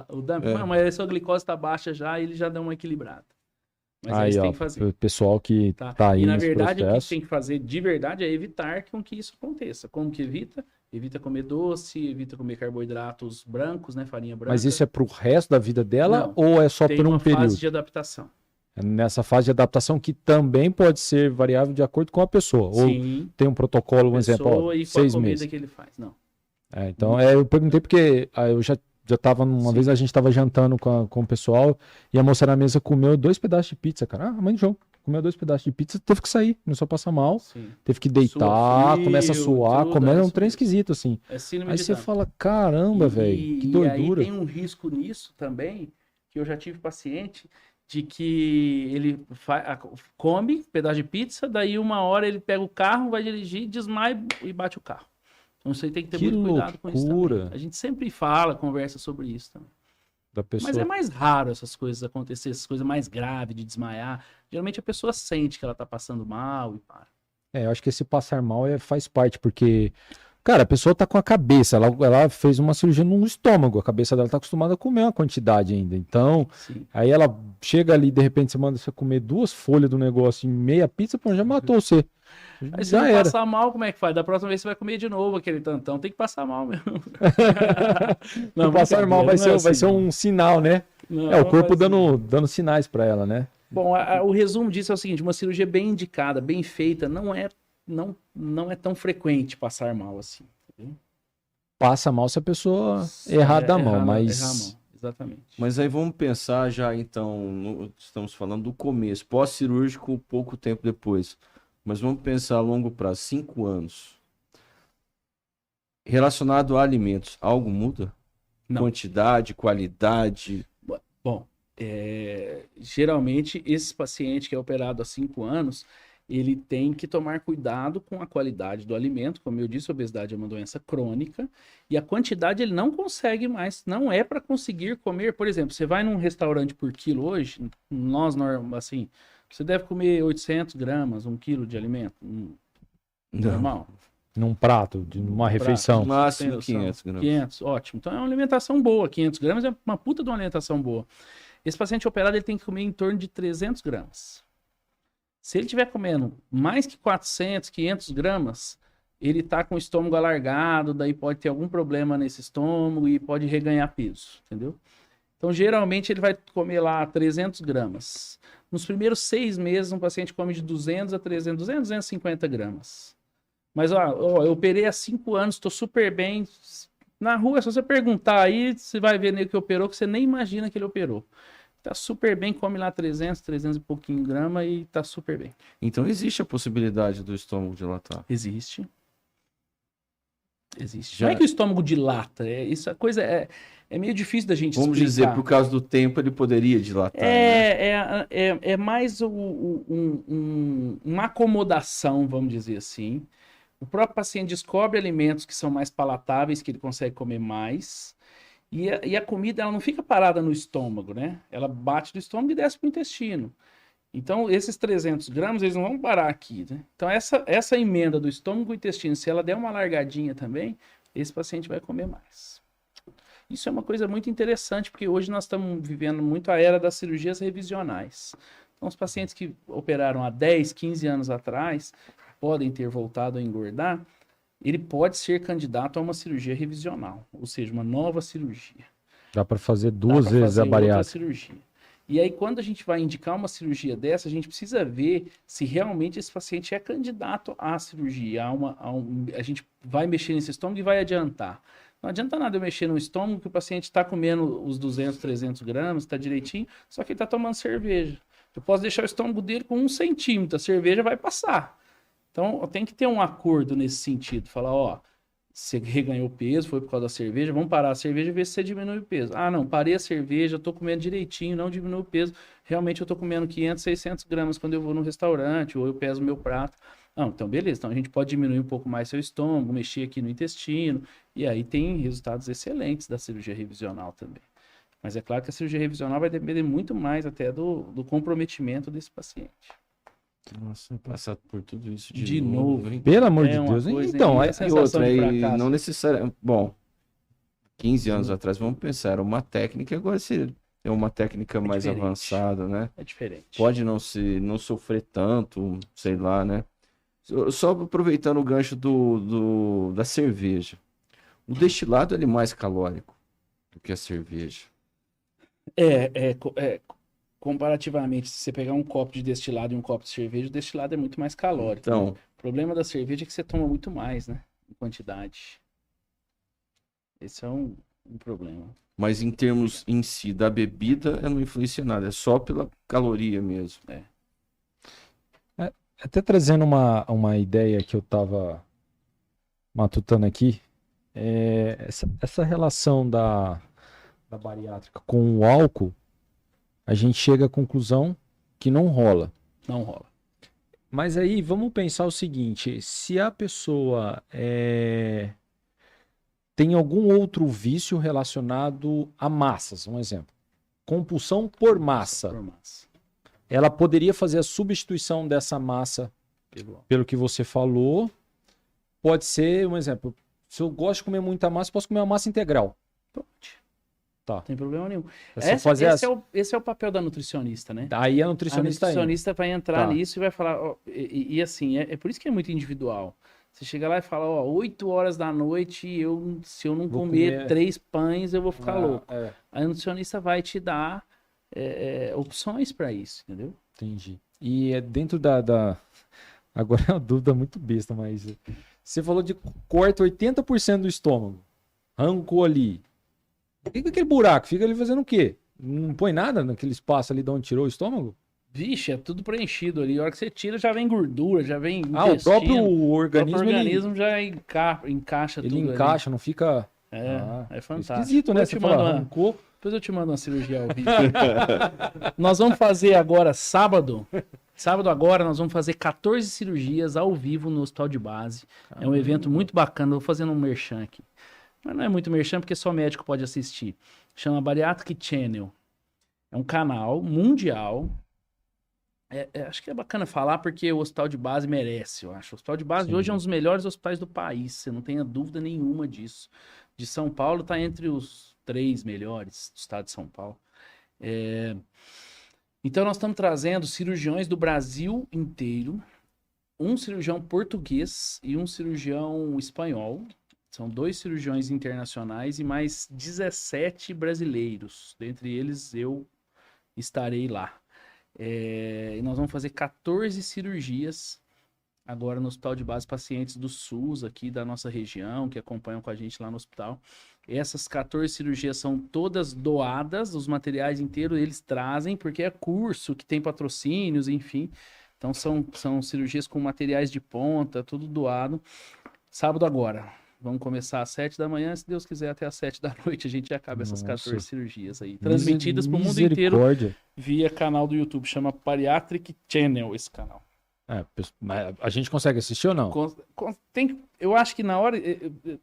o dumping? Não, mas aí a sua glicose está baixa já e ele já dá uma equilibrada. Mas aí Aí, você ó, tem que fazer. o pessoal que Tá? tá aí E na nesse verdade, o que processo. tem que fazer de verdade é evitar com que isso aconteça. Como que evita? Evita comer doce, evita comer carboidratos brancos, né? Farinha branca. Mas isso é pro resto da vida dela Não, ou é só tem por um uma período? fase de adaptação. É nessa fase de adaptação que também pode ser variável de acordo com a pessoa. Ou Sim, tem um protocolo, um pessoa exemplo, ó, e com a 6 comida meses. que ele faz. Não. Então, eu perguntei porque eu já tava, uma Sim. vez a gente tava jantando com o pessoal e a moça na mesa comeu 2 pedaços de pizza, cara. Ah, mãe de João, comeu 2 pedaços de pizza, teve que sair, começou a passar mal, Sim. teve que deitar, Sua frio, começa a suar, tudo, começa é um isso trem mesmo. esquisito, assim. É síndrome Aí de você Down. fala, caramba, velho, que doidura. E aí tem um risco nisso também, que eu já tive paciente, de que ele come pedaço de pizza, daí 1 hora ele pega o carro, vai dirigir, desmaia e bate o carro. Então você tem que ter Que muito cuidado com isso loucura. também. A gente sempre fala, conversa sobre isso também. Da pessoa. Mas é mais raro essas coisas acontecer, essas coisas mais graves de desmaiar. Geralmente a pessoa sente que ela tá passando mal e para. Eu acho que esse passar mal faz parte, porque, cara, a pessoa tá com a cabeça, ela fez uma cirurgia no estômago, a cabeça dela tá acostumada a comer uma quantidade ainda. Então, Sim. aí ela chega ali, de repente você manda você comer 2 folhas do negócio e meia pizza, pô, já matou você. Aí se Já não era. passar mal, como é que faz? Da próxima vez você vai comer de novo aquele tantão. Tem que passar mal mesmo. O passar mal vai ser um sinal, né? Não, É o corpo vai ser. dando sinais pra ela, né? Bom, o resumo disso é o seguinte: uma cirurgia bem indicada, bem feita, não é tão frequente passar mal assim. Entendeu? Passa mal se a pessoa errar da mão, Errar a mas mão, exatamente. Mas aí vamos pensar já então, estamos falando do começo, pós-cirúrgico, pouco tempo depois. Mas vamos pensar a longo prazo, 5 anos. Relacionado a alimentos, algo muda? Não. Quantidade, qualidade? Bom, geralmente esse paciente que é operado há 5 anos, ele tem que tomar cuidado com a qualidade do alimento. Como eu disse, a obesidade é uma doença crônica e a quantidade ele não consegue mais, não é para conseguir comer. Por exemplo, você vai num restaurante por quilo hoje, assim, você deve comer 800 gramas, 1 quilo de alimento, normal. num prato, numa refeição. No máximo Tem noção? 500 gramas. 500, ótimo. Então é uma alimentação boa. 500 gramas é uma puta de uma alimentação boa. Esse paciente operado ele tem que comer em torno de 300 gramas. Se ele estiver comendo mais que 400, 500 gramas, ele está com o estômago alargado, daí pode ter algum problema nesse estômago e pode reganhar peso, entendeu? Então, geralmente, ele vai comer lá 300 gramas. Nos primeiros 6 meses, um paciente come de 200 a 300, 200, 250 gramas. Mas, eu operei há 5 anos, estou super bem. Na rua, se você perguntar aí, você vai ver nele que operou, que você nem imagina que ele operou. Tá super bem, come lá 300, 300 e pouquinho gramas e tá super bem. Então existe a possibilidade do estômago dilatar. Existe. Existe. Já- Não é que o estômago dilata, isso, a coisa é meio difícil da gente Vamos explicar. dizer, por causa do tempo, ele poderia dilatar, né? É mais uma acomodação, vamos dizer assim. O próprio paciente descobre alimentos que são mais palatáveis, que ele consegue comer mais. E a comida, ela não fica parada no estômago, né? Ela bate no estômago e desce para o intestino. Então, esses 300 gramas, eles não vão parar aqui, né? Então, essa emenda do estômago e intestino, se ela der uma largadinha também, esse paciente vai comer mais. Isso é uma coisa muito interessante, porque hoje nós estamos vivendo muito a era das cirurgias revisionais. Então, os pacientes que operaram há 10, 15 anos atrás, podem ter voltado a engordar, ele pode ser candidato a uma cirurgia revisional, ou seja, uma nova cirurgia. Dá para fazer Dá duas pra vezes fazer a outra bariátrica. cirurgia. E aí, quando a gente vai indicar uma cirurgia dessa, a gente precisa ver se realmente esse paciente é candidato à cirurgia. A gente vai mexer nesse estômago e vai adiantar. Não adianta nada eu mexer no estômago que o paciente está comendo os 200, 300 gramas, está direitinho, só que ele está tomando cerveja. Eu posso deixar o estômago dele com 1 centímetro, a cerveja vai passar. Então, tem que ter um acordo nesse sentido. Falar, ó, você reganhou peso, foi por causa da cerveja, vamos parar a cerveja e ver se você diminui o peso. Ah, não, parei a cerveja, eu tô comendo direitinho, não diminui o peso. Realmente eu tô comendo 500, 600 gramas quando eu vou no restaurante ou eu peso meu prato. Não, então beleza, então a gente pode diminuir um pouco mais seu estômago, mexer aqui no intestino, e aí tem resultados excelentes da cirurgia revisional também. Mas é claro que a cirurgia revisional vai depender muito mais até do comprometimento desse paciente. Nossa, passar por tudo isso De novo, novo. hein? Pelo amor É de uma Deus. coisa, Então, e a E sensação outra, de e fracasso? não necessariamente. Bom, 15 anos atrás, vamos pensar, era uma técnica, agora é uma técnica mais diferente. avançada, né? É diferente. Pode não sofrer tanto, sei lá, né? Só aproveitando o gancho da cerveja. O destilado ele é mais calórico do que a cerveja. Comparativamente, se você pegar um copo de destilado e um copo de cerveja, o destilado é muito mais calórico. Então, Né? O problema da cerveja é que você toma muito mais, né? Em quantidade. Esse é um problema. mas em termos em si da bebida, ela não influencia nada, é só pela caloria mesmo. Até trazendo uma ideia que eu estava matutando aqui, essa relação da bariátrica com o álcool, a gente chega à conclusão que não rola. Não rola. Mas aí vamos pensar o seguinte: se a pessoa tem algum outro vício relacionado a massas, um exemplo, compulsão por massa, Por massa. ela poderia fazer a substituição dessa massa, pelo que você falou. Pode ser, um exemplo, se eu gosto de comer muita massa, posso comer uma massa integral. Pode. Tá. Não tem problema nenhum. Fazer Esse é o papel da nutricionista, né? Aí a A nutricionista nutricionista vai entrar Tá. nisso e vai falar, ó, e assim, é por isso que é muito individual. Você chega lá e fala, ó, 8 horas da noite, se eu não Vou comer comer- 3 pães, eu vou ficar louco. É, A nutricionista vai te dar opções para isso, entendeu? entendi. E é dentro da... Agora é uma dúvida muito besta, mas... Você falou de corta 80% do estômago. Arrancou ali. Fica aquele buraco, fica ali fazendo o quê? Não põe nada naquele espaço ali de onde tirou o estômago? Vixe, é tudo preenchido ali. A hora que você tira, já vem gordura, já vem Ah, o próprio intestino. organismo, O próprio organismo já encaixa ele tudo ali. encaixa, não fica... É fantástico. Esquisito, né? Depois Você eu te fala, mando uma- arrancou... Depois eu te mando uma cirurgia ao vivo. Nós vamos fazer agora, sábado. Sábado agora, nós vamos fazer 14 cirurgias ao vivo no Hospital de Base. É um evento muito bacana. Vou fazendo um merchan aqui. Mas não é muito merchan, porque só médico pode assistir. Chama Bariatric Channel. É um canal mundial. Acho que é bacana falar, porque o Hospital de Base merece, eu acho. O Hospital de Base Sim. hoje é um dos melhores hospitais do país. Você não tenha dúvida nenhuma disso. De São Paulo está entre os 3 melhores do estado de São Paulo. Então nós estamos trazendo cirurgiões do Brasil inteiro, um cirurgião português e um cirurgião espanhol. São 2 cirurgiões internacionais e mais 17 brasileiros. Dentre eles, eu estarei lá. E nós vamos fazer 14 cirurgias agora no Hospital de Base, pacientes do SUS aqui da nossa região, que acompanham com a gente lá no hospital. Essas 14 cirurgias são todas doadas, os materiais inteiros eles trazem, porque é curso que tem patrocínios, enfim. Então são cirurgias com materiais de ponta, tudo doado. Sábado agora. Vamos começar às 7 da manhã, se Deus quiser, até às 7 da noite a gente acaba essas Nossa. 14 cirurgias aí. Transmitidas pro mundo inteiro Misericórdia. via canal do YouTube, chama Bariatric Channel esse canal. Mas a gente consegue assistir ou não? Eu acho que na hora,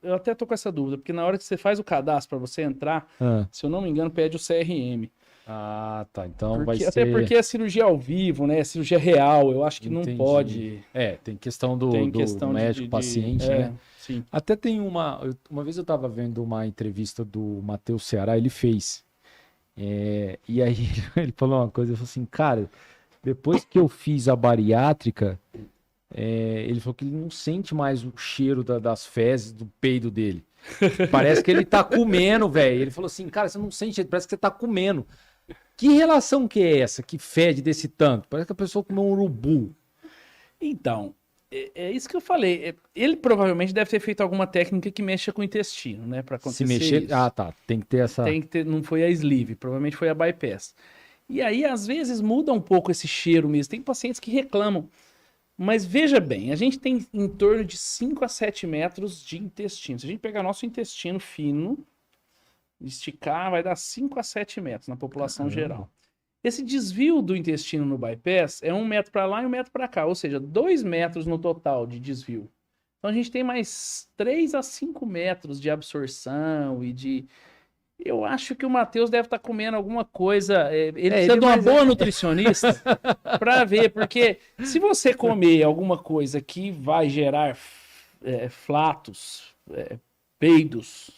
eu até tô com essa dúvida, porque na hora que você faz o cadastro para você entrar, se eu não me engano, pede o CRM. Ah, tá. Então vai ser... Até porque é cirurgia ao vivo, né? É cirurgia real, eu acho que Entendi. não pode. Tem questão do questão médico, paciente, né? Sim. Até tem uma vez eu tava vendo uma entrevista do Matheus Ceará, ele fez. E aí ele falou uma coisa, ele falou assim, cara, depois que eu fiz a bariátrica, ele falou que ele não sente mais o cheiro das fezes, do peido dele. Parece que ele tá comendo, velho. Ele falou assim, cara, você não sente, parece que você tá comendo. Que relação que é essa que fede desse tanto? Parece que a pessoa comeu um urubu. Então, é isso que eu falei. Ele provavelmente deve ter feito alguma técnica que mexa com o intestino, né? Pra acontecer Se mexer... isso. Ah, tá. Tem que ter essa... Tem que ter, não foi a sleeve, provavelmente foi a bypass. E aí, às vezes, muda um pouco esse cheiro mesmo. Tem pacientes que reclamam. Mas veja bem, a gente tem em torno de 5 a 7 metros de intestino. Se a gente pegar nosso intestino fino, esticar, vai dar 5 a 7 metros na população geral. Esse desvio do intestino no bypass é 1 metro para lá e 1 metro para cá, ou seja, 2 metros no total de desvio. Então a gente tem mais 3 a 5 metros de absorção e de... Eu acho que o Matheus deve estar comendo alguma coisa. Ele precisa de uma boa nutricionista para ver, porque se você comer alguma coisa que vai gerar flatos, peidos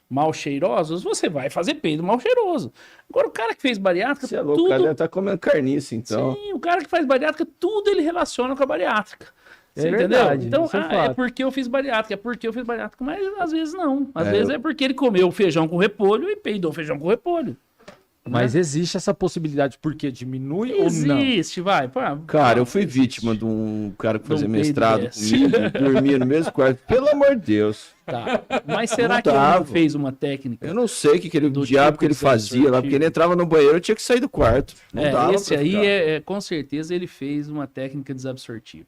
mal cheirosos, você vai fazer peido mal cheiroso. Agora, o cara que fez bariátrica, Você é louco, o cara deve estar comendo carniça, então. Sim, o cara que faz bariátrica, tudo ele relaciona com a bariátrica. Você verdade, entendeu? Então, isso é fato. porque eu fiz bariátrica, mas às vezes não. Às vezes é porque ele comeu feijão com repolho e peidou feijão com repolho. Mas existe essa possibilidade, porque diminui ou não? Existe, vai. Cara, eu fui vítima de um cara que fazia De um peido mestrado desse. comigo, dormia no mesmo quarto. Pelo amor de Deus. Tá. Mas será Não que ele não dava. fez uma técnica? Eu não sei o que Do diabo tipo que ele fazia lá, absortivo. porque ele entrava no banheiro, eu tinha que sair do quarto. Não dava Esse pra aí ficar. com certeza ele fez uma técnica desabsortiva.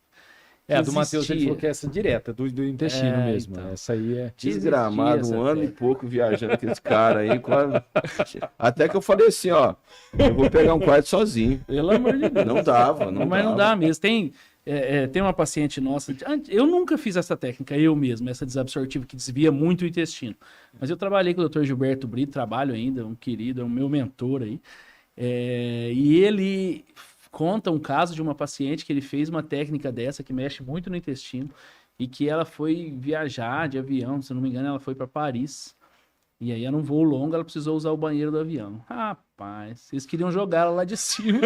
A do Matheus ele Existia. falou que é essa direta, do intestino mesmo. então. Essa aí é... Desgramado, Existia um essa ano e técnica. pouco viajando com esse cara aí. Até que eu falei assim, ó, eu vou pegar um quarto sozinho. Pelo amor de Deus. Não dava, não Mas não dava. dá mesmo. Tem uma paciente nossa. Eu nunca fiz essa técnica, eu mesmo, essa desabsortiva que desvia muito o intestino. Mas eu trabalhei com o Dr. Gilberto Brito, trabalho ainda, um querido, é um meu mentor aí. E ele conta um caso de uma paciente que ele fez uma técnica dessa que mexe muito no intestino e que ela foi viajar de avião, se eu não me engano, ela foi para Paris. E aí, era um voo longo, ela precisou usar o banheiro do avião. Rapaz, eles queriam jogar ela lá de cima.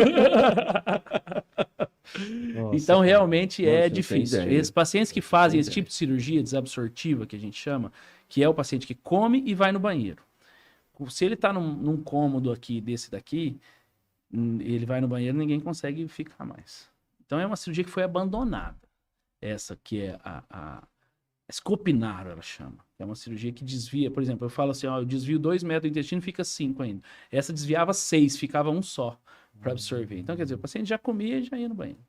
Nossa, Então, cara. realmente Nossa, é não tem difícil. ideia. Esses pacientes que fazem Não esse tem tipo de cirurgia desabsortiva, que a gente chama, que é o paciente que come e vai no banheiro. Se ele está num cômodo aqui, desse daqui, ele vai no banheiro, ninguém consegue ficar mais. Então, é uma cirurgia que foi abandonada. Essa que é a Scopinaro, ela chama. É uma cirurgia que desvia, por exemplo, eu falo assim, ó, eu desvio 2 metros do intestino, fica 5 ainda. Essa desviava 6, ficava 1 só para absorver. Então, quer dizer, o paciente já comia e já ia no banheiro.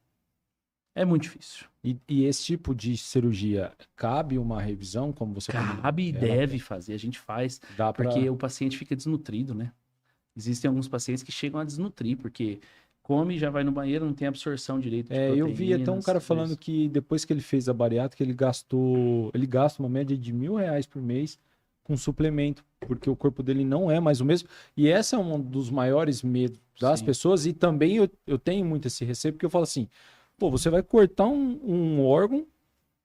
É muito difícil. E esse tipo de cirurgia, cabe uma revisão, como você Cabe e Ela- deve fazer, a gente faz, dá pra... porque o paciente fica desnutrido, né? Existem alguns pacientes que chegam a desnutrir, porque come, já vai no banheiro, não tem absorção direito de eu vi até um proteínas, cara tudo falando isso. que depois que ele fez a bariátrica, ele gasta uma média de R$ 1.000 por mês com suplemento, porque o corpo dele não é mais o mesmo. E esse é um dos maiores medos das Sim. pessoas, e também eu tenho muito esse receio, porque eu falo assim, pô, você vai cortar um órgão,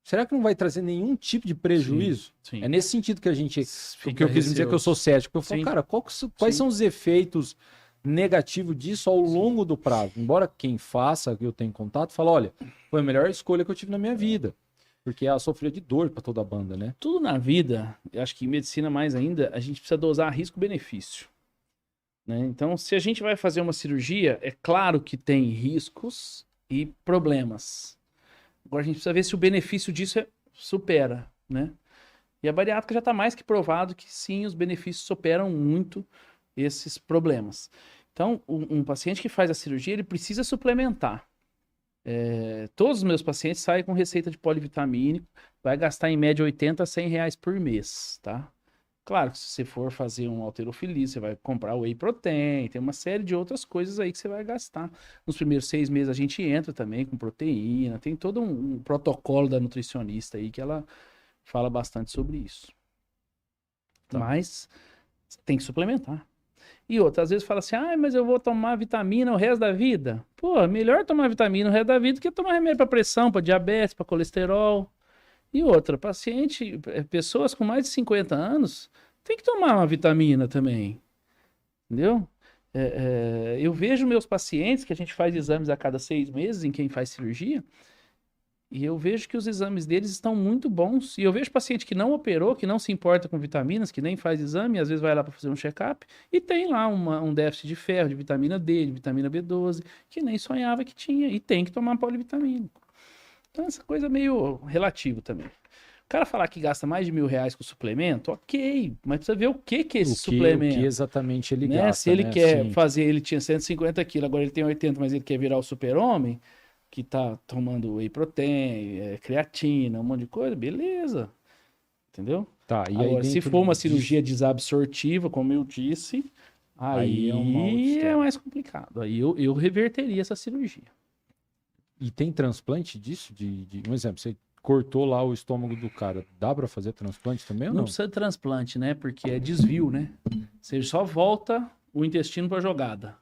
será que não vai trazer nenhum tipo de prejuízo? Sim. É nesse sentido que a gente... Fica Porque eu quis dizer que eu sou cético. Eu falo, Sim. cara, quais Sim. são os efeitos negativos disso ao longo do prazo? Embora quem faça, que eu tenho contato, fala, olha, foi a melhor escolha que eu tive na minha vida. Porque ela sofria de dor para toda a banda, né? Tudo na vida, eu acho que em medicina mais ainda, a gente precisa dosar risco-benefício. Né? Então, se a gente vai fazer uma cirurgia, é claro que tem riscos e problemas. Agora a gente precisa ver se o benefício disso supera, né? E a bariátrica já está mais que provado que sim, os benefícios superam muito esses problemas. Então, um paciente que faz a cirurgia, ele precisa suplementar. Todos os meus pacientes saem com receita de polivitamínico, vai gastar em média 80 a 100 reais por mês, tá? Claro que se você for fazer um halterofilia, você vai comprar whey protein, tem uma série de outras coisas aí que você vai gastar. Nos primeiros 6 meses a gente entra também com proteína, tem todo um protocolo da nutricionista aí que ela fala bastante sobre isso. Tá. Mas tem que suplementar. E outra, às vezes fala assim, mas eu vou tomar vitamina o resto da vida. Pô, melhor tomar vitamina o resto da vida do que tomar remédio para pressão, para diabetes, para colesterol. E outra, pessoas com mais de 50 anos, tem que tomar uma vitamina também, entendeu? Eu vejo meus pacientes, que a gente faz exames a cada 6 meses em quem faz cirurgia, e eu vejo que os exames deles estão muito bons. E eu vejo paciente que não operou, que não se importa com vitaminas, que nem faz exame, às vezes vai lá para fazer um check-up, e tem lá um déficit de ferro, de vitamina D, de vitamina B12, que nem sonhava que tinha, e tem que tomar polivitamínico. Então, essa coisa é meio relativo também. O cara falar que gasta mais de R$1.000 com suplemento, ok, mas precisa ver o que é esse suplemento. O que exatamente ele né? gasta, Se ele quer Sim. fazer, ele tinha 150 quilos, agora ele tem 80, mas ele quer virar o super-homem, que tá tomando whey protein, creatina, um monte de coisa, beleza. Entendeu? Tá, e Agora, aí se dentro for uma disso- cirurgia desabsortiva, como eu disse, aí é uma outra é história. mais complicado. Aí eu reverteria essa cirurgia. E tem transplante disso? Um exemplo, você cortou lá o estômago do cara, dá pra fazer transplante também ou Não não? precisa de transplante, né? Porque é desvio, né? Você só volta o intestino para jogada.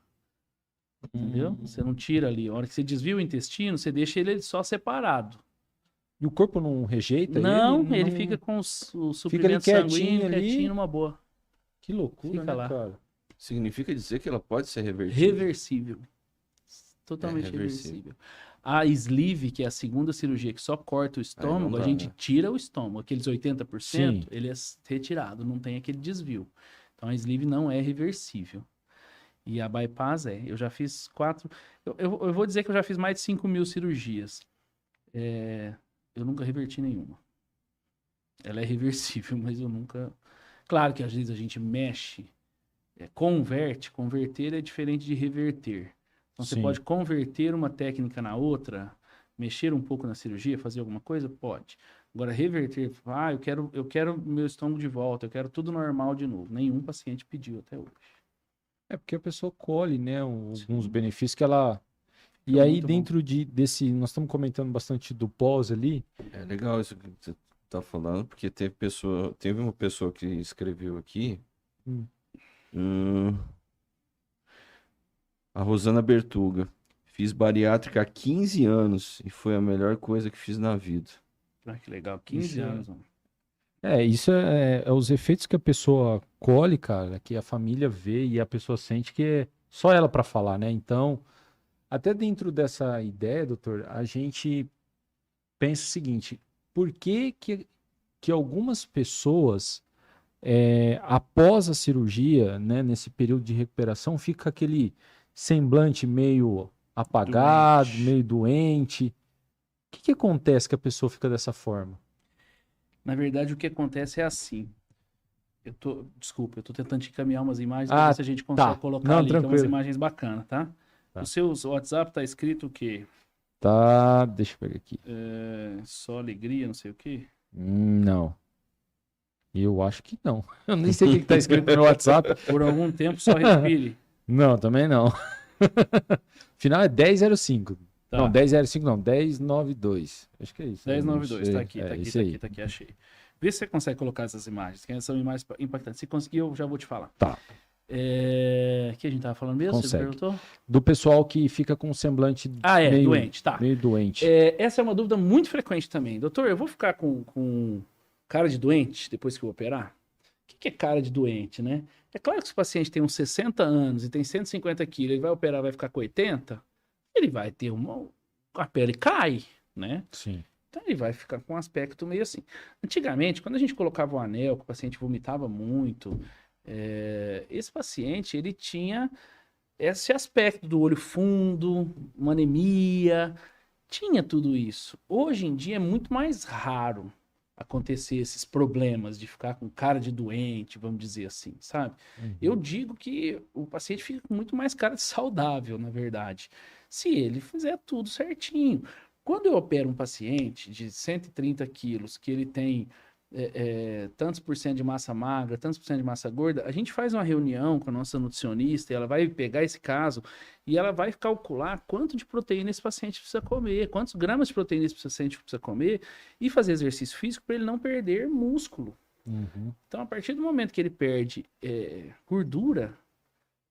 Entendeu? Você não tira ali. A hora que você desvia o intestino, você deixa ele só separado. E o corpo não rejeita Não, ele? ele Não- fica com o Fica suprimento ali sanguíneo, quietinho ali. quietinho, numa boa. Que loucura, Fica né, lá. cara? Significa dizer que ela pode ser revertida? Reversível. Totalmente reversível. reversível. A sleeve, que é a segunda cirurgia que só corta o estômago, dá, a gente né? tira o estômago. Aqueles 80%, Sim. ele é retirado, não tem aquele desvio. Então a sleeve não é reversível. E a bypass eu já fiz 4. Eu vou dizer que eu já fiz mais de 5.000 cirurgias. Eu nunca reverti nenhuma. Ela é reversível, mas eu nunca. Claro que às vezes a gente mexe, converter é diferente de reverter. Então você Sim. pode converter uma técnica na outra, mexer um pouco na cirurgia, fazer alguma coisa? Pode. Agora, reverter, eu quero meu estômago de volta, eu quero tudo normal de novo. Nenhum paciente pediu até hoje. É porque a pessoa colhe, né, alguns Sim. benefícios que ela... E Fica aí muito bom. dentro desse, nós estamos comentando bastante do pós ali, É legal isso que você tá falando, porque teve uma pessoa que escreveu aqui, a Rosana Bertuga. Fiz bariátrica há 15 anos e foi a melhor coisa que fiz na vida. Ah, que legal, 15 Isso é- anos. Mano. isso é os efeitos que a pessoa colhe, cara, que a família vê e a pessoa sente que é só ela para falar, né? Então, até dentro dessa ideia, doutor, a gente pensa o seguinte: por que algumas pessoas, após a cirurgia, né, nesse período de recuperação, fica aquele semblante meio apagado, Doente. meio doente? O que acontece que a pessoa fica dessa forma? Na verdade, o que acontece é assim. Desculpa, eu tô tentando te encaminhar umas imagens Ah, para ver se a gente consegue tá. colocar Não, ali, que é umas tranquilo. imagens bacanas, tá? Tá. O seu WhatsApp tá escrito o quê? Tá, deixa eu pegar aqui. Só alegria, não sei o quê. Não. Eu acho que não. Eu nem sei o que tá escrito no meu WhatsApp. Por algum tempo só respire. Não, também não. Final é 1005. Tá. Não, 1005 não, 1092. Acho que é isso. 1092, tá aqui, É, tá aqui, isso tá aí. aqui, tá aqui, achei. Vê se você consegue colocar essas imagens, que são imagens impactantes. Se conseguir, eu já vou te falar. Tá. O que a gente tava falando mesmo? Você Consegue. perguntou? Do pessoal que fica com um semblante meio Doente, tá. meio doente. Essa é uma dúvida muito frequente também. Doutor, eu vou ficar com cara de doente depois que eu operar? O que é cara de doente, né? É claro que se o paciente tem uns 60 anos e tem 150 quilos, ele vai operar, vai ficar com 80, ele vai ter a pele cai, né? Sim. Então ele vai ficar com um aspecto meio assim. Antigamente, quando a gente colocava o anel, que o paciente vomitava muito, esse paciente, ele tinha esse aspecto do olho fundo, uma anemia, tinha tudo isso. Hoje em dia é muito mais raro acontecer esses problemas de ficar com cara de doente, vamos dizer assim, sabe? Uhum. Eu digo que o paciente fica com muito mais cara de saudável, na verdade. se ele fizer tudo certinho. Quando eu opero um paciente de 130 quilos, que ele tem tantos por cento de massa magra, tantos por cento de massa gorda, a gente faz uma reunião com a nossa nutricionista e ela vai pegar esse caso e ela vai calcular quanto de proteína esse paciente precisa comer, quantos gramas de proteína esse paciente precisa comer e fazer exercício físico para ele não perder músculo. Uhum. Então, a partir do momento que ele perde gordura,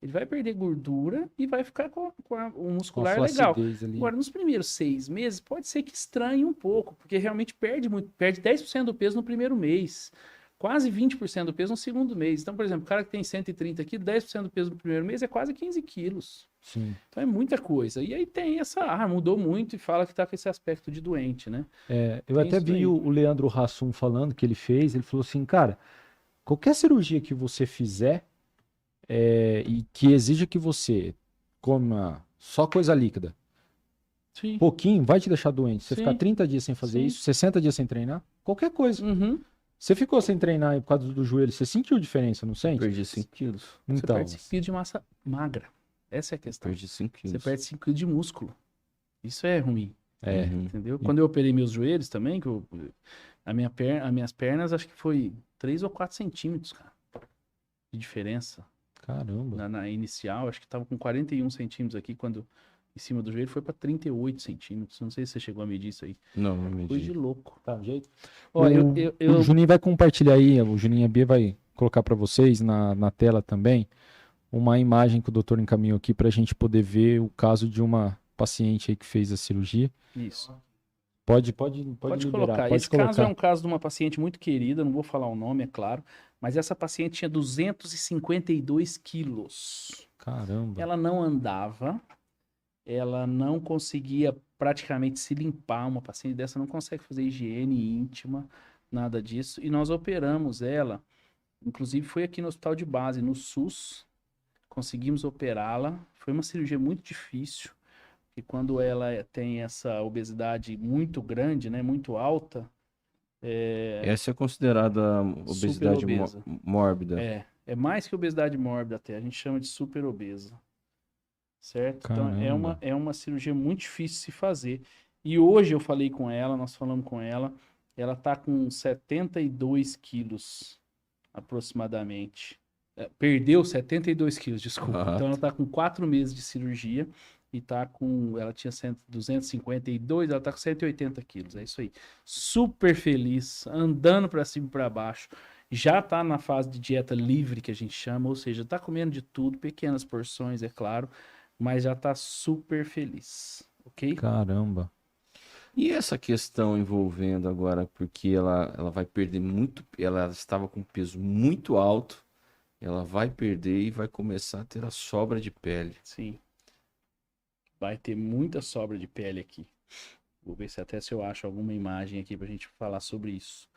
ele vai perder gordura e vai ficar com o muscular legal. Ali. Agora, nos primeiros 6 meses, pode ser que estranhe um pouco, porque realmente perde 10% do peso no primeiro mês, quase 20% do peso no segundo mês. Então, por exemplo, o cara que tem 130 quilos, 10% do peso no primeiro mês é quase 15 quilos. Sim. Então é muita coisa. E aí tem mudou muito e fala que tá com esse aspecto de doente, né? Eu Tem até isso vi daí. o Leandro Hassum falando que ele fez, ele falou assim, cara, qualquer cirurgia que você fizer e que exija que você coma só coisa líquida, Sim. pouquinho, vai te deixar doente. Você Sim. ficar 30 dias sem fazer Sim. isso, 60 dias sem treinar, qualquer coisa. Uhum. Você ficou sem treinar aí por causa do joelho, você sentiu diferença, não sente? Perdi 5 quilos. Você Então, perde 5 quilos de massa magra. Essa é a questão. Perdi 5 quilos. Você perde 5 quilos de músculo. Isso é ruim, Uhum. entendeu? Quando eu operei meus joelhos também, as minhas pernas, acho que foi 3 ou 4 centímetros, cara, de diferença. caramba. Na inicial, acho que tava com 41 centímetros aqui, quando em cima do joelho foi para 38 centímetros. Não sei se você chegou a medir isso aí. Não medi. Coisa de louco. Tá, jeito? Olha, O Juninho vai compartilhar aí, o Juninho AB vai colocar para vocês na tela também uma imagem que o doutor encaminhou aqui para a gente poder ver o caso de uma paciente aí que fez a cirurgia. Isso. Pode Pode liberar, colocar. pode Esse colocar. caso é um caso de uma paciente muito querida, não vou falar o nome, é claro, mas essa paciente tinha 252 quilos. Caramba. Ela não andava, ela não conseguia praticamente se limpar. Uma paciente dessa não consegue fazer higiene íntima, nada disso. E nós operamos ela, inclusive foi aqui no hospital de base, no SUS, conseguimos operá-la. Foi uma cirurgia muito difícil, e quando ela tem essa obesidade muito grande, né, muito alta, Essa é considerada obesidade Superobesa. mórbida. é mais que obesidade mórbida até, a gente chama de super obesa. Certo? Então Caramba. é uma cirurgia muito difícil de se fazer. E hoje eu falei com ela, nós falamos com ela tá com 72 quilos aproximadamente. Perdeu 72 quilos, desculpa. Ah. Então ela tá com 4 meses de cirurgia e ela tinha 252, ela tá com 180 quilos, é isso aí. Super feliz, andando para cima e para baixo. Já tá na fase de dieta livre, que a gente chama, ou seja, tá comendo de tudo, pequenas porções, é claro, mas já tá super feliz, ok? Caramba. E essa questão envolvendo agora, porque ela vai perder muito, ela estava com peso muito alto, ela vai perder e vai começar a ter a sobra de pele. Sim. Vai ter muita sobra de pele aqui. Vou ver se eu acho alguma imagem aqui pra gente falar sobre isso.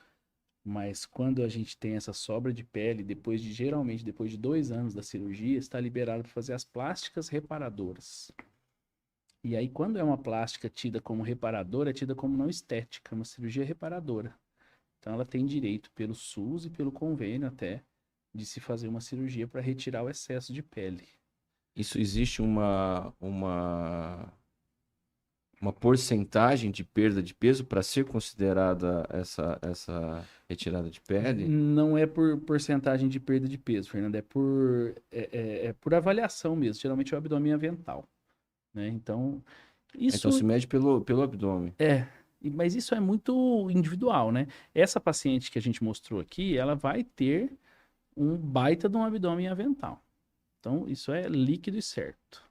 Mas quando a gente tem essa sobra de pele, geralmente depois de 2 anos da cirurgia, está liberado para fazer as plásticas reparadoras. E aí, quando é uma plástica tida como reparadora, é tida como não estética, é uma cirurgia reparadora. Então, ela tem direito pelo SUS e pelo convênio até de se fazer uma cirurgia para retirar o excesso de pele. Isso existe uma porcentagem de perda de peso para ser considerada essa retirada de pele? Não é por porcentagem de perda de peso, Fernando, é por avaliação mesmo. Geralmente é o abdômen avental, né? Então, isso Então se mede pelo abdômen. mas isso é muito individual, né? Essa paciente que a gente mostrou aqui, ela vai ter um baita de um abdômen avental. Então, isso é líquido e certo.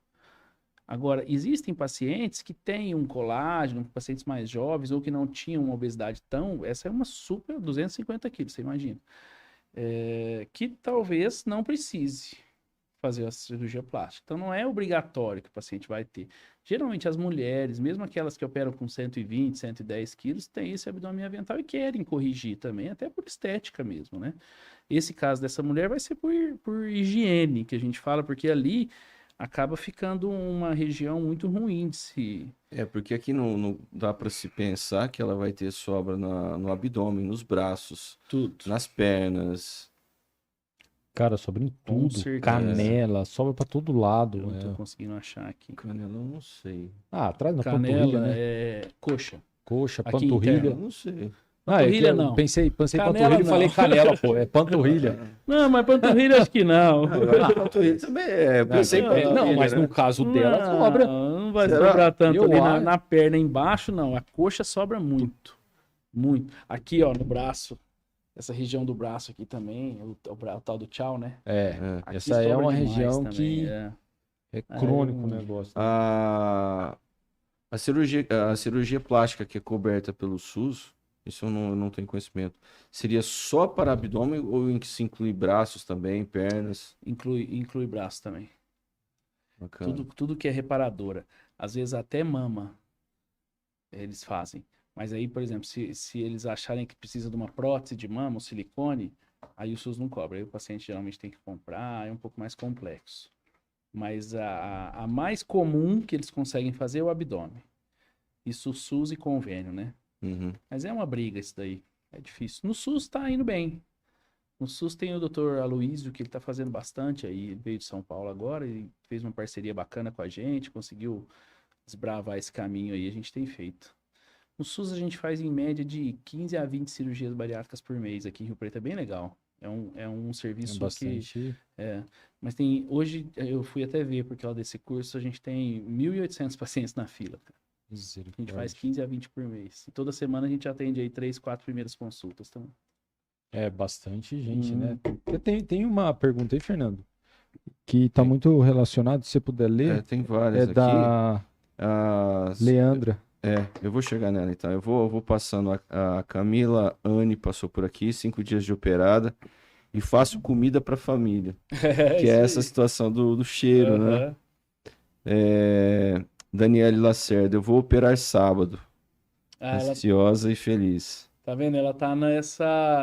Agora, existem pacientes que têm um colágeno, pacientes mais jovens, ou que não tinham uma obesidade essa é uma super 250 quilos, você imagina. Que talvez não precise fazer a cirurgia plástica. Então, não é obrigatório que o paciente vai ter. Geralmente, as mulheres, mesmo aquelas que operam com 120, 110 quilos, têm esse abdômen avental e querem corrigir também, até por estética mesmo, né? Esse caso dessa mulher vai ser por higiene, que a gente fala, porque ali acaba ficando uma região muito ruim de se... Porque aqui não dá para se pensar que ela vai ter sobra no abdômen, nos braços, Tudo. nas pernas. Cara, sobra em Com tudo. certeza. Canela, sobra pra todo lado. Eu não tô É. conseguindo achar aqui. Canela, eu não sei. Ah, atrás na panturrilha, Canela né? é coxa. Coxa, Aqui panturrilha. Eu não sei. Ah, é que Panturrilha eu não. pensei Canela panturrilha e não. falei canela, pô. É panturrilha. Não, mas panturrilha acho que não. Ah, eu acho que panturrilha também é. Pensei em não, panturrilha, Não, mas né? no caso dela sobra. Não vai Será? sobrar tanto Eu ali acho. na perna embaixo, não. A coxa sobra muito. Muito. Aqui, ó, no braço. Essa região do braço aqui também, o tal do tchau, né? É, Aqui essa é sobra uma demais região também, que é. é crônico o É. negócio. A cirurgia plástica que é coberta pelo SUS, isso eu não tenho conhecimento. Seria só para abdômen ou em que se inclui braços também, pernas? Inclui braço também. Bacana. Tudo que é reparadora. Às vezes até mama eles fazem. Mas aí, por exemplo, se eles acharem que precisa de uma prótese de mama, um silicone, aí o SUS não cobra. Aí o paciente geralmente tem que comprar, é um pouco mais complexo. Mas a mais comum que eles conseguem fazer é o abdômen. Isso SUS e convênio, né? Uhum. Mas é uma briga isso daí. É difícil. No SUS tá indo bem. No SUS tem o Dr. Aloysio, que ele tá fazendo bastante aí. Ele veio de São Paulo agora e fez uma parceria bacana com a gente, conseguiu desbravar esse caminho aí, a gente tem feito. No SUS a gente faz em média de 15 a 20 cirurgias bariátricas por mês aqui em Rio Preto, é bem legal. É um É serviço que... bastante. Mas tem... Hoje eu fui até ver, porque ó, desse curso a gente tem 1.800 pacientes na fila, cara. A gente faz 15 a 20 por mês. E toda semana a gente atende aí 3, 4 primeiras consultas também. É bastante gente, Hum. né? Tem uma pergunta aí, Fernando, que tá muito relacionado, se você puder ler, Tem várias é aqui. da As- Leandra. eu vou chegar nela então. Eu vou passando. A Camila Anne passou por aqui, 5 dias de operada. E faço comida para família. Que é essa situação do cheiro, né? Daniele Lacerda, eu vou operar sábado. Ela, Ansiosa e feliz. tá vendo? Ela tá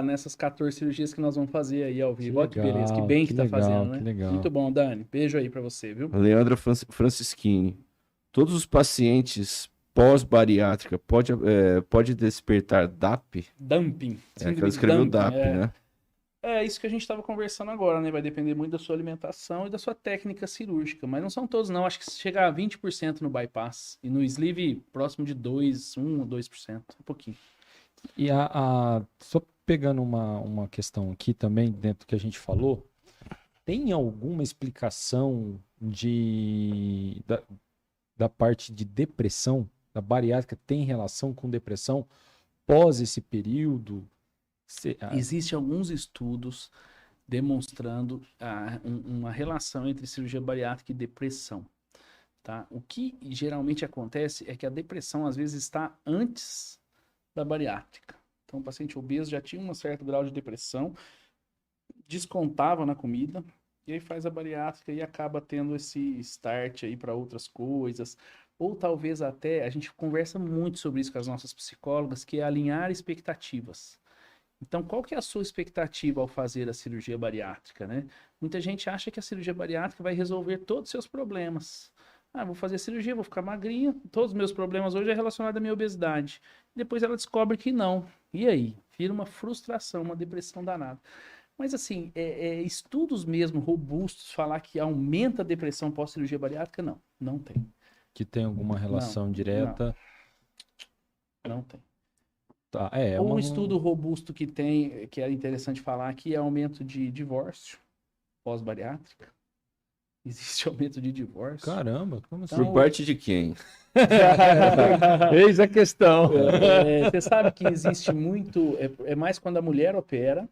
nessas 14 cirurgias que nós vamos fazer aí ao vivo. Olha que beleza, que bem que tá legal, fazendo, né? que legal. Muito bom, Dani. Beijo aí pra você, viu? Leandra Francischini. Todos os pacientes pós-bariátrica pode despertar DAP? Dumping. É que ela síndrome escreveu dumping, DAP, né? É isso que a gente estava conversando agora, né? Vai depender muito da sua alimentação e da sua técnica cirúrgica. Mas não são todos, não. Acho que chega a 20% no bypass. E no sleeve, próximo de 1 ou 2%. Um pouquinho. E só pegando uma questão aqui também, dentro do que a gente falou, tem alguma explicação da parte de depressão? Da bariátrica tem relação com depressão pós esse período? Existem alguns estudos demonstrando uma relação entre cirurgia bariátrica e depressão. Tá? O que geralmente acontece é que a depressão às vezes está antes da bariátrica. Então o paciente obeso já tinha um certo grau de depressão, descontava na comida, e aí faz a bariátrica e acaba tendo esse start aí para outras coisas. Ou talvez até, a gente conversa muito sobre isso com as nossas psicólogas, que é alinhar expectativas. Então, qual que é a sua expectativa ao fazer a cirurgia bariátrica, né? Muita gente acha que a cirurgia bariátrica vai resolver todos os seus problemas. Vou fazer a cirurgia, vou ficar magrinha, todos os meus problemas hoje é relacionado à minha obesidade. Depois ela descobre que não. E aí? Vira uma frustração, uma depressão danada. Mas assim, estudos mesmo robustos falar que aumenta a depressão pós-cirurgia bariátrica, não tem. Que tem alguma relação direta? Não tem. Tá, Um estudo robusto que tem, que é interessante falar aqui, é aumento de divórcio pós-bariátrica. Existe aumento de divórcio. Caramba, como assim? Por parte de quem? Eis a questão. Você sabe que existe muito, é mais quando a mulher opera,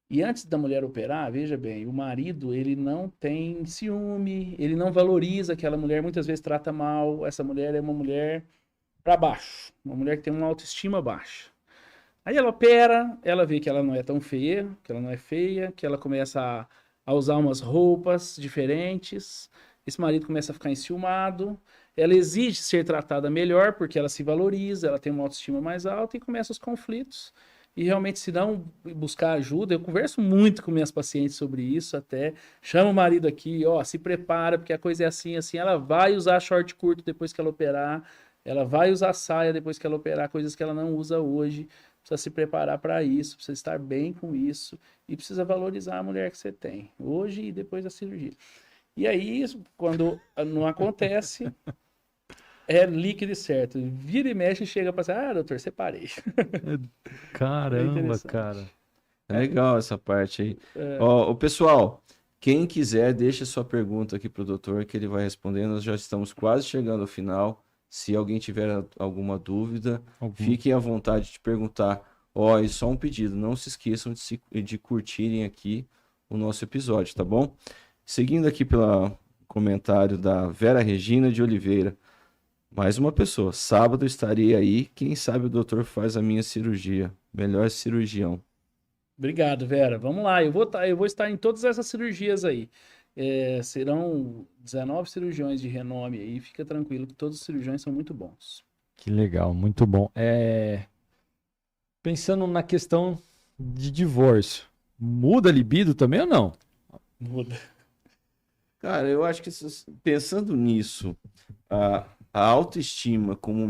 e antes da mulher operar, veja bem, o marido, ele não tem ciúme, ele não valoriza aquela mulher, muitas vezes trata mal, essa mulher é uma mulher para baixo, uma mulher que tem uma autoestima baixa. Aí ela opera, ela vê que ela não é tão feia, que ela não é feia, que ela começa a usar umas roupas diferentes, esse marido começa a ficar enciumado, ela exige ser tratada melhor porque ela se valoriza, ela tem uma autoestima mais alta e começam os conflitos. E realmente, se não buscar ajuda, eu converso muito com minhas pacientes sobre isso, até chamo o marido aqui, se prepara, porque a coisa é assim, assim, ela vai usar short curto depois que ela operar, ela vai usar saia depois que ela operar, coisas que ela não usa hoje. precisa se preparar para isso, precisa estar bem com isso e precisa valorizar a mulher que você tem, hoje e depois da cirurgia. E aí, quando não acontece, é líquido e certo. Vira e mexe e chega para dizer, doutor, separei. Caramba, interessante. cara. É legal essa parte aí. É. Ó, pessoal, quem quiser, deixa sua pergunta aqui pro doutor que ele vai responder. Nós já estamos quase chegando ao final. Se alguém tiver alguma dúvida, fiquem à vontade de perguntar. Ó, e só um pedido, não se esqueçam de curtirem aqui o nosso episódio, tá bom? Seguindo aqui pelo comentário da Vera Regina de Oliveira. Mais uma pessoa. Sábado estarei aí. Quem sabe o doutor faz a minha cirurgia. Melhor cirurgião. Obrigado, Vera. Vamos lá, eu vou estar em todas essas cirurgias aí. Serão 19 cirurgiões de renome aí, fica tranquilo que todos os cirurgiões são muito bons. Que legal, muito bom. Pensando na questão de divórcio, muda a libido também ou não? Muda. Cara, eu acho que pensando nisso, a autoestima como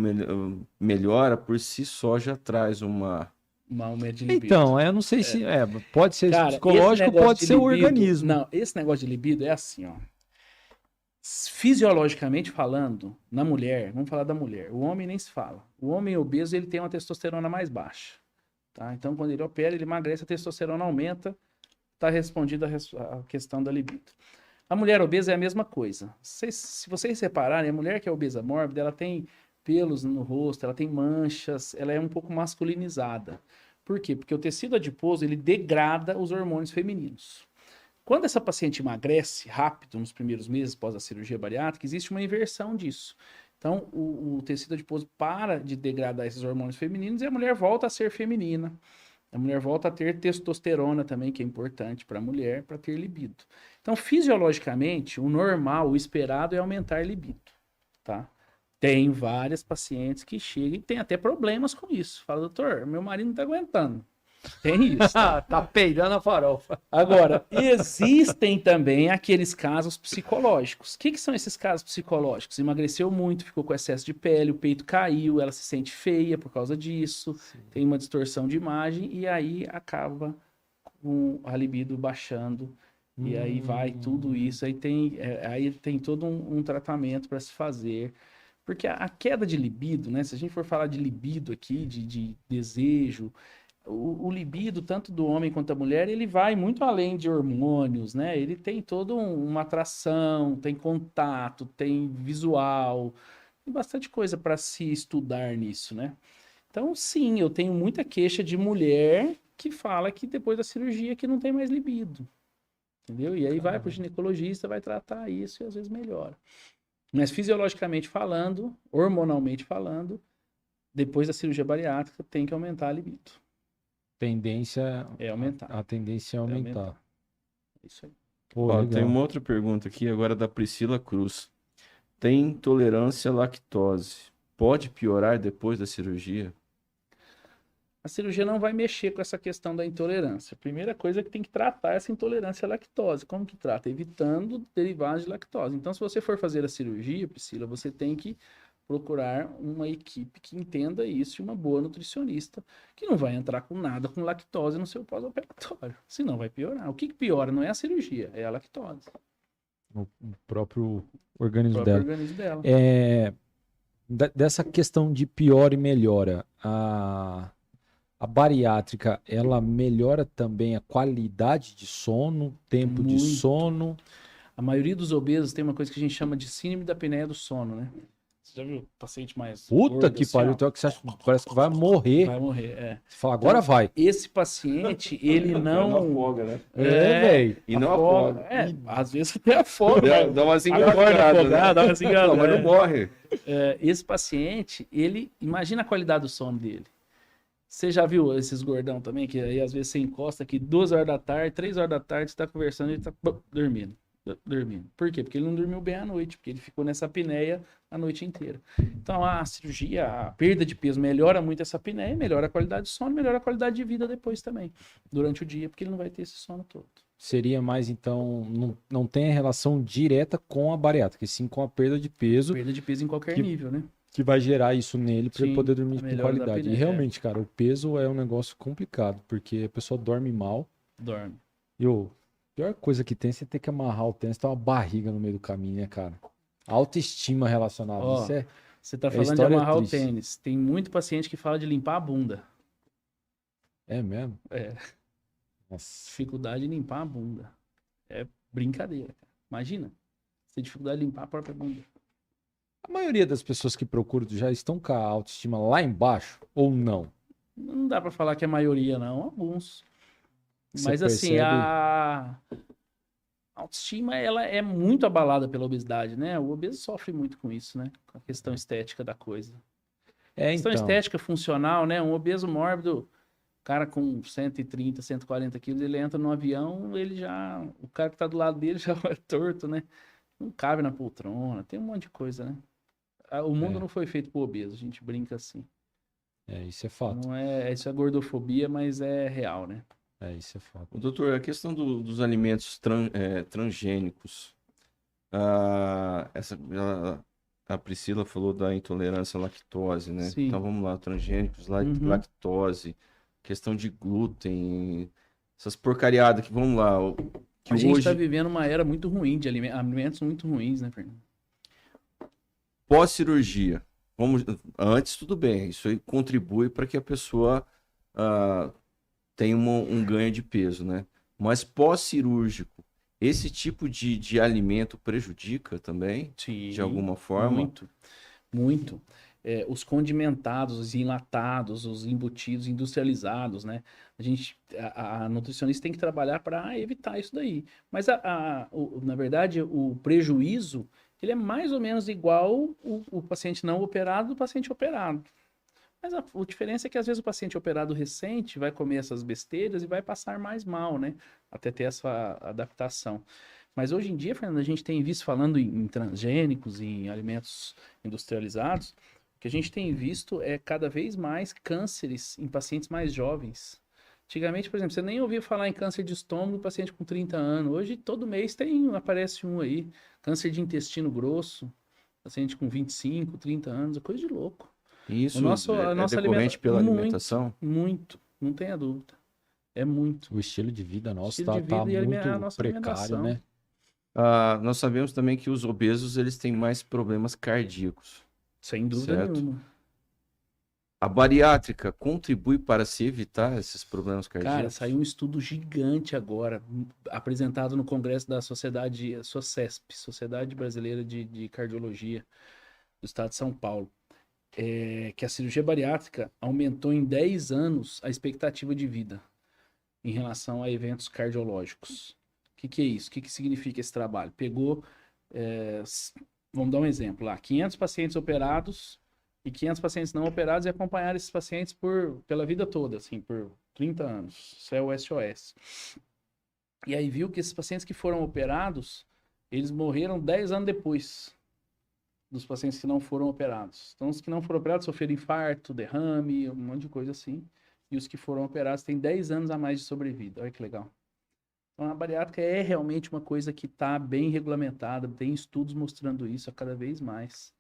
melhora por si só já traz uma aumento de libido. Então, eu não sei se pode ser Cara, psicológico, pode ser o organismo. Não, esse negócio de libido é assim, ó. Fisiologicamente falando, na mulher, vamos falar da mulher, o homem nem se fala. O homem obeso, ele tem uma testosterona mais baixa, tá? Então, quando ele opera, ele emagrece, a testosterona aumenta, tá respondida a questão da libido. A mulher obesa é a mesma coisa. Se vocês repararem, a mulher que é obesa mórbida, ela tem pelos no rosto, ela tem manchas, ela é um pouco masculinizada. Por quê? Porque o tecido adiposo, ele degrada os hormônios femininos. Quando essa paciente emagrece rápido, nos primeiros meses após a cirurgia bariátrica, existe uma inversão disso. Então, o tecido adiposo para de degradar esses hormônios femininos e a mulher volta a ser feminina. A mulher volta a ter testosterona também, que é importante para a mulher, para ter libido. Então, fisiologicamente, o normal, o esperado é aumentar a libido, tá? Tem várias pacientes que chegam e tem até problemas com isso. Fala, doutor, meu marido não tá aguentando. Tem isso. Tá peidando a farofa. Agora, existem também aqueles casos psicológicos. O que são esses casos psicológicos? Emagreceu muito, ficou com excesso de pele, o peito caiu, ela se sente feia por causa disso, tem uma distorção de imagem e aí acaba com a libido baixando. E aí vai tudo isso, aí tem todo um tratamento para se fazer. Porque a queda de libido, né? Se a gente for falar de libido aqui, de desejo, o libido, tanto do homem quanto da mulher, ele vai muito além de hormônios, né? Ele tem toda uma atração, tem contato, tem visual, tem bastante coisa para se estudar nisso, né? Então, sim, eu tenho muita queixa de mulher que fala que depois da cirurgia que não tem mais libido, entendeu? E aí vai para o ginecologista, vai tratar isso e às vezes melhora. Mas fisiologicamente falando, hormonalmente falando, depois da cirurgia bariátrica tem que aumentar a libido. Tendência é aumentar. A tendência é aumentar. Isso aí. Pô, Ó, legal. tem uma outra pergunta aqui agora da Priscila Cruz. Tem intolerância à lactose. Pode piorar depois da cirurgia? A cirurgia não vai mexer com essa questão da intolerância. A primeira coisa é que tem que tratar essa intolerância à lactose. Como que trata? Evitando derivados de lactose. Então, se você for fazer a cirurgia, Priscila, você tem que procurar uma equipe que entenda isso e uma boa nutricionista que não vai entrar com nada com lactose no seu pós-operatório. Senão vai piorar. O que piora não é a cirurgia, é a lactose. O próprio organismo O próprio dela. organismo dela. Dessa questão de piora e melhora, a bariátrica, ela melhora também a qualidade de sono, tempo de Muito. sono. A maioria dos obesos tem uma coisa que a gente chama de síndrome da apneia do sono, né? Você já viu paciente mais Puta gordo, que assim, pariu, ó? tem hora que você acha, parece que vai morrer. Vai morrer, é. Você fala, agora Então, vai. Esse paciente, ele não... afoga, né? Velho. E não afoga. afoga. Às vezes até afoga. Dá umas Agora engasgornadas, né? afogar, dá umas Não, mas não engasgadas. morre. Esse paciente, ele... Imagina a qualidade do sono dele. Você já viu esses gordão também, que aí às vezes você encosta aqui 2 horas da tarde, 3 horas da tarde, você tá conversando e ele tá dormindo. Por quê? Porque ele não dormiu bem à noite, porque ele ficou nessa apneia a noite inteira. Então a cirurgia, a perda de peso melhora muito essa apneia, melhora a qualidade de sono, melhora a qualidade de vida depois também, durante o dia, porque ele não vai ter esse sono todo. Seria mais, então, não tem relação direta com a bariátrica, e sim com a perda de peso. Perda de peso em qualquer nível, né? que vai gerar isso nele para ele Sim, poder a dormir com melhora da qualidade. E apneia, realmente, cara, o peso é um negócio complicado, porque a pessoa dorme mal. dorme. E a pior coisa que tem é você ter que amarrar o tênis, tá uma barriga no meio do caminho, né, cara? Autoestima relacionada. Ó, Isso você tá é falando de história amarrar o triste. tênis. Tem muito paciente que fala de limpar a bunda. é mesmo? É, Nossa. dificuldade em limpar a bunda. É brincadeira, cara. Imagina. Você tem dificuldade de limpar a própria bunda. A maioria das pessoas que procuram já estão com a autoestima lá embaixo ou não? Não dá pra falar que é a maioria, não. Alguns. Você Mas assim, percebe? a autoestima, ela é muito abalada pela obesidade, né? O obeso sofre muito com isso, né? Com a questão estética da coisa. Questão Então. estética funcional, né? Um obeso mórbido, cara com 130, 140 quilos, ele entra no avião, ele já... O cara que tá do lado dele já é torto, né? Não cabe na poltrona, tem um monte de coisa, né? O mundo não foi feito pro obeso, a gente brinca assim. Isso é fato. Não é, isso é gordofobia, mas é real, né? Isso é fato. Doutor, a questão dos alimentos transgênicos. A Priscila falou da intolerância à lactose, né? Sim. Então vamos lá, transgênicos, lactose, questão de glúten, essas porcariadas que vamos lá. Que A gente hoje, está vivendo uma era muito ruim de alimentos muito ruins, né, Fernando? pós-cirurgia, antes tudo bem, isso aí contribui para que a pessoa tenha um ganho de peso, né? Mas pós-cirúrgico, esse tipo de alimento prejudica também, Sim, de alguma forma? muito, muito. Os condimentados, os enlatados, os embutidos industrializados, né? A nutricionista tem que trabalhar para evitar isso daí. Mas, na verdade, o prejuízo, ele é mais ou menos igual o paciente não operado do paciente operado. Mas a diferença é que às vezes o paciente operado recente vai comer essas besteiras e vai passar mais mal, né? Até ter essa adaptação. Mas hoje em dia, Fernando, a gente tem visto falando em transgênicos, em alimentos industrializados, o que a gente tem visto é cada vez mais cânceres em pacientes mais jovens. Antigamente, por exemplo, você nem ouvia falar em câncer de estômago em paciente com 30 anos. Hoje, todo mês aparece um aí. Câncer de intestino grosso, paciente com 25, 30 anos, é coisa de louco. Isso A nossa decorrente pela alimentação? Muito, não tenha dúvida. É muito. O estilo de vida nosso Estilo de tá vida e a muito nossa precário, alimentação. né? Nós sabemos também que os obesos eles têm mais problemas cardíacos. Sem dúvida Certo. nenhuma. A bariátrica contribui para se evitar esses problemas cardíacos? Cara, saiu um estudo gigante agora, apresentado no Congresso da Sociedade, SOCESP, Sociedade Brasileira de Cardiologia do Estado de São Paulo, que a cirurgia bariátrica aumentou em 10 anos a expectativa de vida em relação a eventos cardiológicos. O que é isso? O que significa esse trabalho? Pegou, vamos dar um exemplo lá, 500 pacientes operados e 500 pacientes não operados e acompanharam esses pacientes pela vida toda, assim, por 30 anos. Isso é o SOS. E aí viu que esses pacientes que foram operados, eles morreram 10 anos depois dos pacientes que não foram operados. Então, os que não foram operados sofreram infarto, derrame, um monte de coisa assim. E os que foram operados têm 10 anos a mais de sobrevida. Olha que legal. Então, a bariátrica é realmente uma coisa que está bem regulamentada, tem estudos mostrando isso a cada vez mais,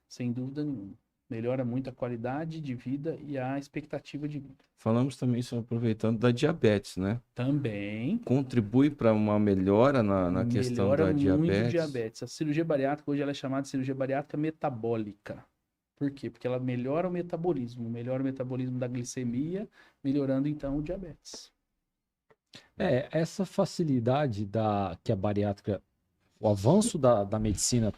sem dúvida nenhuma. Melhora muito a qualidade de vida e a expectativa de vida. Falamos também, só aproveitando, da diabetes, né? Também. Contribui para uma melhora na questão da diabetes? Melhora muito diabetes. A cirurgia bariátrica, hoje ela é chamada de cirurgia bariátrica metabólica. Por quê? Porque ela melhora o metabolismo da glicemia, melhorando então o diabetes. Essa facilidade que a bariátrica, o avanço da medicina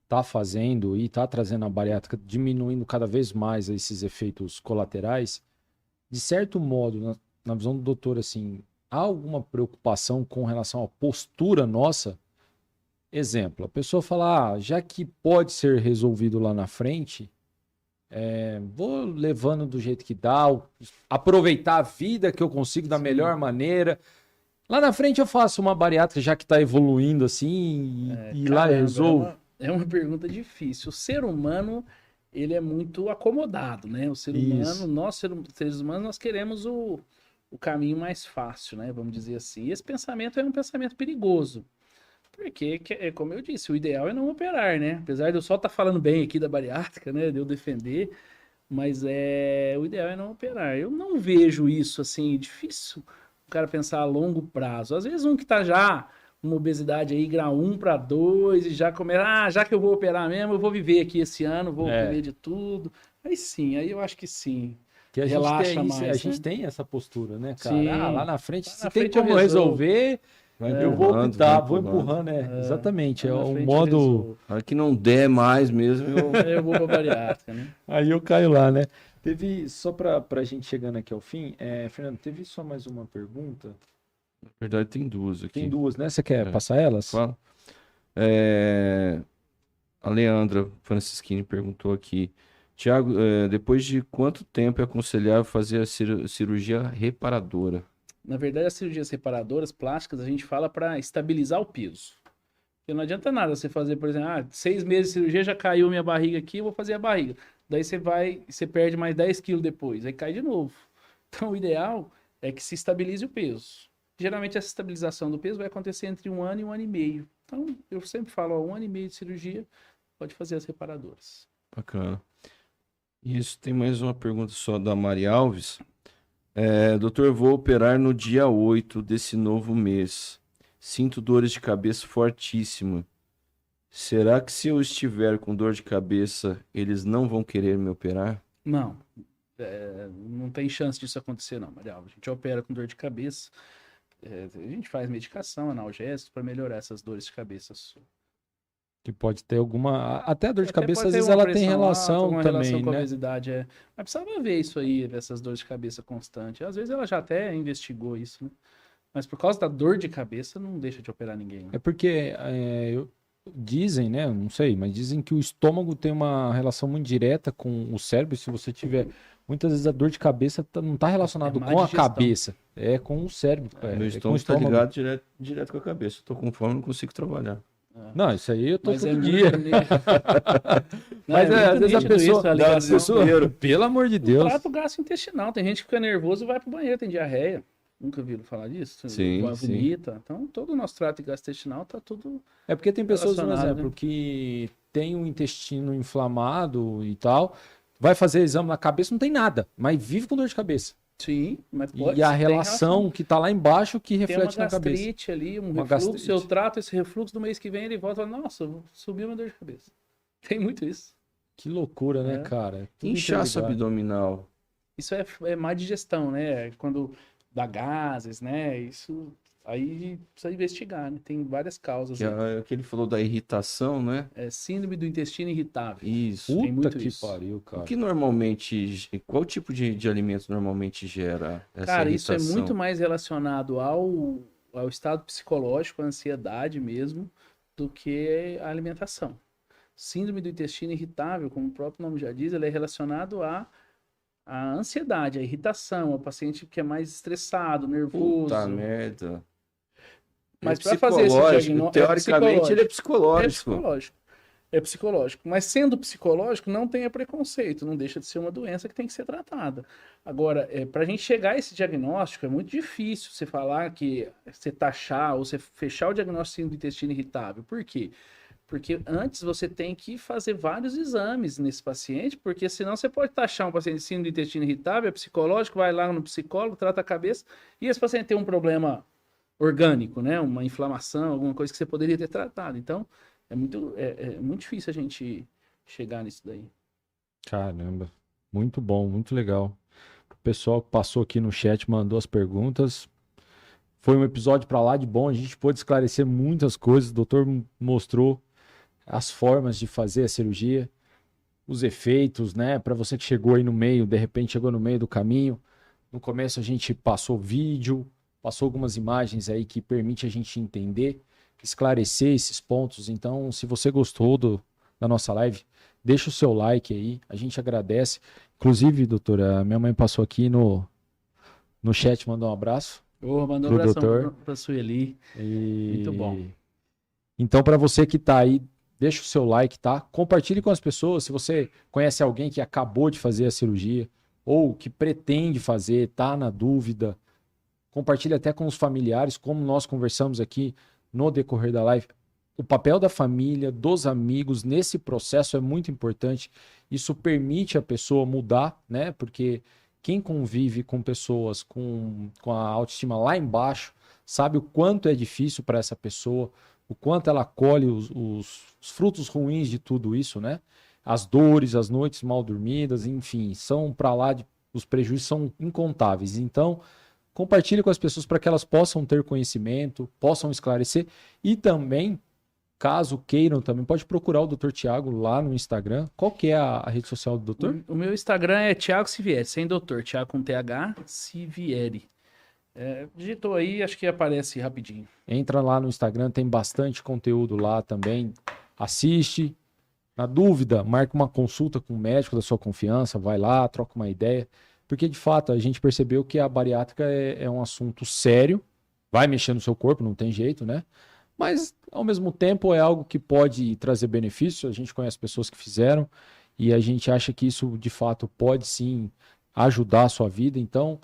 está fazendo e está trazendo a bariátrica, diminuindo cada vez mais esses efeitos colaterais, de certo modo, na visão do doutor, assim, há alguma preocupação com relação à postura nossa? Exemplo, a pessoa fala, já que pode ser resolvido lá na frente, vou levando do jeito que dá, aproveitar a vida que eu consigo da melhor maneira. Lá na frente eu faço uma bariátrica, já que está evoluindo assim, e lá eu resolvo. É uma pergunta difícil. O ser humano, ele é muito acomodado, né? O ser humano, nós seres humanos, nós queremos o caminho mais fácil, né? Vamos dizer assim. E esse pensamento é um pensamento perigoso. Porque, como eu disse, o ideal é não operar, né? Apesar de eu só estar falando bem aqui da bariátrica, né? De eu defender, mas o ideal é não operar. Eu não vejo isso assim, difícil o cara pensar a longo prazo. Às vezes um que tá já uma obesidade aí, grau 1 para 2, e já começa, já que eu vou operar mesmo, eu vou viver aqui esse ano, vou viver de tudo. Aí sim, aí eu acho que sim. Que a Relaxa gente tem, mais, a gente né? tem essa postura, né, cara? Sim. Lá na frente, Lá se na tem frente eu como resolvo. resolver, Vai eu vou empurrando, optar, vai vou empurrando. empurrando, Exatamente, é Lá na um frente eu modo... resolvo. A hora que não der mais mesmo, Eu vou pra bariátrica, né? Aí eu caio lá, né? Teve, só pra gente chegando aqui ao fim, Fernando, teve só mais uma pergunta? Na verdade, tem duas aqui. Tem duas, né? Você quer É. passar elas? Fala. A Leandra Francischini perguntou aqui. Tiago, depois de quanto tempo é aconselhável fazer a cirurgia reparadora? Na verdade, as cirurgias reparadoras plásticas a gente fala para estabilizar o peso. Porque não adianta nada você fazer, por exemplo, 6 meses de cirurgia, já caiu minha barriga aqui, eu vou fazer a barriga. Daí você perde mais 10 quilos depois, aí cai de novo. Então, o ideal é que se estabilize o peso. Geralmente, essa estabilização do peso vai acontecer entre 1 ano e 1 ano e meio. Então, eu sempre falo, 1 ano e meio de cirurgia, pode fazer as reparadoras. Bacana. Isso, tem mais uma pergunta só da Mari Alves. Doutor, vou operar no dia 8 desse novo mês. Sinto dores de cabeça fortíssima. Será que se eu estiver com dor de cabeça, eles não vão querer me operar? Não, não tem chance disso acontecer, não, Maria Alva. A gente opera com dor de cabeça, a gente faz medicação, analgésicos para melhorar essas dores de cabeça. Que pode ter alguma... Até a dor de Até cabeça, pode às ter vezes, uma ela tem pressão alta, relação alguma também, relação com a né? obesidade, Mas precisava ver isso aí, ver essas dores de cabeça constantes. Às vezes ela já até investigou isso, né? Mas por causa da dor de cabeça, não deixa de operar ninguém, né? É porque dizem, né? Não sei, mas dizem que o estômago tem uma relação muito direta com o cérebro. Se você tiver... Muitas vezes a dor de cabeça não está relacionado má com a digestão. cabeça, é com o cérebro. Meu com o estômago tá estômago. ligado direto com a cabeça. Eu tô com fome, não consigo trabalhar. Não, isso aí eu tô Mas todo muito dia. Não, Mas às muito vezes a nítido pessoa, isso, a ligação. pelo amor de O Deus. trato gastrointestinal. Tem gente que fica nervoso e vai pro banheiro, tem diarreia. Nunca ouviram falar disso? Sim, Vomita. Então, todo o nosso trato gastrointestinal tá tudo... É porque tem pessoas, por relacionado, exemplo, né? que tem um intestino inflamado e tal, vai fazer exame na cabeça, não tem nada, mas vive com dor de cabeça. Sim, mas E a relação que tá lá embaixo que Tem uma reflete na cabeça. gastrite ali, um Uma refluxo. gastrite. Eu trato esse refluxo, do mês que vem ele volta e fala, nossa, subiu uma dor de cabeça. Tem muito isso. Que loucura, né, É. cara? É tudo Inchaço interligado. abdominal. Isso é má digestão, né? Quando dá gases, né? Isso aí precisa investigar, né? Tem várias causas. Que aí. é que ele falou da irritação, né? É síndrome do intestino irritável. Isso. Tem Puta muito que isso. pariu, cara. Qual tipo de alimento normalmente gera essa Cara, isso é irritação? muito mais relacionado ao estado psicológico, à ansiedade mesmo, do que a alimentação. Síndrome do intestino irritável, como o próprio nome já diz, ele é relacionado à ansiedade, à irritação, ao paciente que é mais estressado, nervoso. Puta merda. Mas É para fazer esse psicológico. diagnóstico, Teoricamente, ele é É psicológico. psicológico. É psicológico. Mas sendo psicológico, não tenha preconceito, não deixa de ser uma doença que tem que ser tratada. Agora, para a gente chegar a esse diagnóstico, é muito difícil você falar que você taxar ou você fechar o diagnóstico do intestino irritável. Por quê? Porque antes você tem que fazer vários exames nesse paciente, porque senão você pode taxar um paciente de síndrome do intestino irritável, é psicológico, vai lá no psicólogo, trata a cabeça, e esse paciente tem um problema orgânico, né? Uma inflamação, alguma coisa que você poderia ter tratado. Então, é muito difícil a gente chegar nisso daí. Caramba. Muito bom, muito legal. O pessoal que passou aqui no chat mandou as perguntas. Foi um episódio pra lá de bom, a gente pôde esclarecer muitas coisas. O doutor mostrou as formas de fazer a cirurgia, os efeitos, né? Para você que chegou aí no meio, de repente chegou no meio do caminho. No começo a gente passou vídeo, passou algumas imagens aí que permite a gente entender, esclarecer esses pontos. Então, se você gostou da nossa live, deixa o seu like aí, a gente agradece. Inclusive, doutora, minha mãe passou aqui no chat, mandou um abraço. Mandou Pro um abração doutor. para Sueli. Muito bom. Então, para você que tá aí, deixa o seu like, tá? Compartilhe com as pessoas. Se você conhece alguém que acabou de fazer a cirurgia ou que pretende fazer, tá na dúvida, compartilhe até com os familiares, como nós conversamos aqui no decorrer da live. o papel da família, dos amigos nesse processo é muito importante. Isso permite a pessoa mudar, né? Porque quem convive com pessoas com a autoestima lá embaixo sabe o quanto é difícil para essa pessoa, o quanto ela colhe os frutos ruins de tudo isso, né? As dores, as noites mal dormidas, enfim, são para lá, os prejuízos são incontáveis. Então, compartilhe com as pessoas para que elas possam ter conhecimento, possam esclarecer e também, caso queiram, também pode procurar o Dr. Tiago lá no Instagram. Qual que é a rede social do doutor? O meu Instagram é Thiago Sivieri, sem doutor, Thiago com TH, Sivieri. Digitou aí, acho que aparece rapidinho. Entra lá no Instagram, tem bastante conteúdo lá também. Assiste. Na dúvida, marca uma consulta com o médico da sua confiança, vai lá, troca uma ideia. Porque, de fato, a gente percebeu que a bariátrica é um assunto sério, vai mexer no seu corpo, não tem jeito, né? Mas, ao mesmo tempo, é algo que pode trazer benefício. A gente conhece pessoas que fizeram e a gente acha que isso, de fato, pode sim ajudar a sua vida. Então,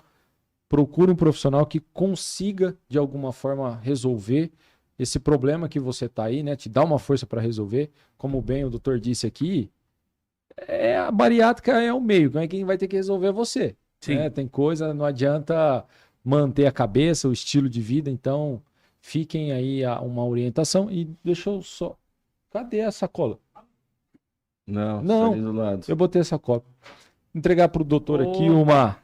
procure um profissional que consiga, de alguma forma, resolver esse problema que você está aí, né? Te dá uma força para resolver. Como bem o doutor disse aqui, a bariátrica é o meio, quem vai ter que resolver é você. Né? Tem coisa, não adianta manter a cabeça, o estilo de vida, então fiquem aí uma orientação. E deixa eu só... Cadê a sacola? Não, Não, tá ali do lado. eu botei a sacola. Entregar para o doutor aqui uma...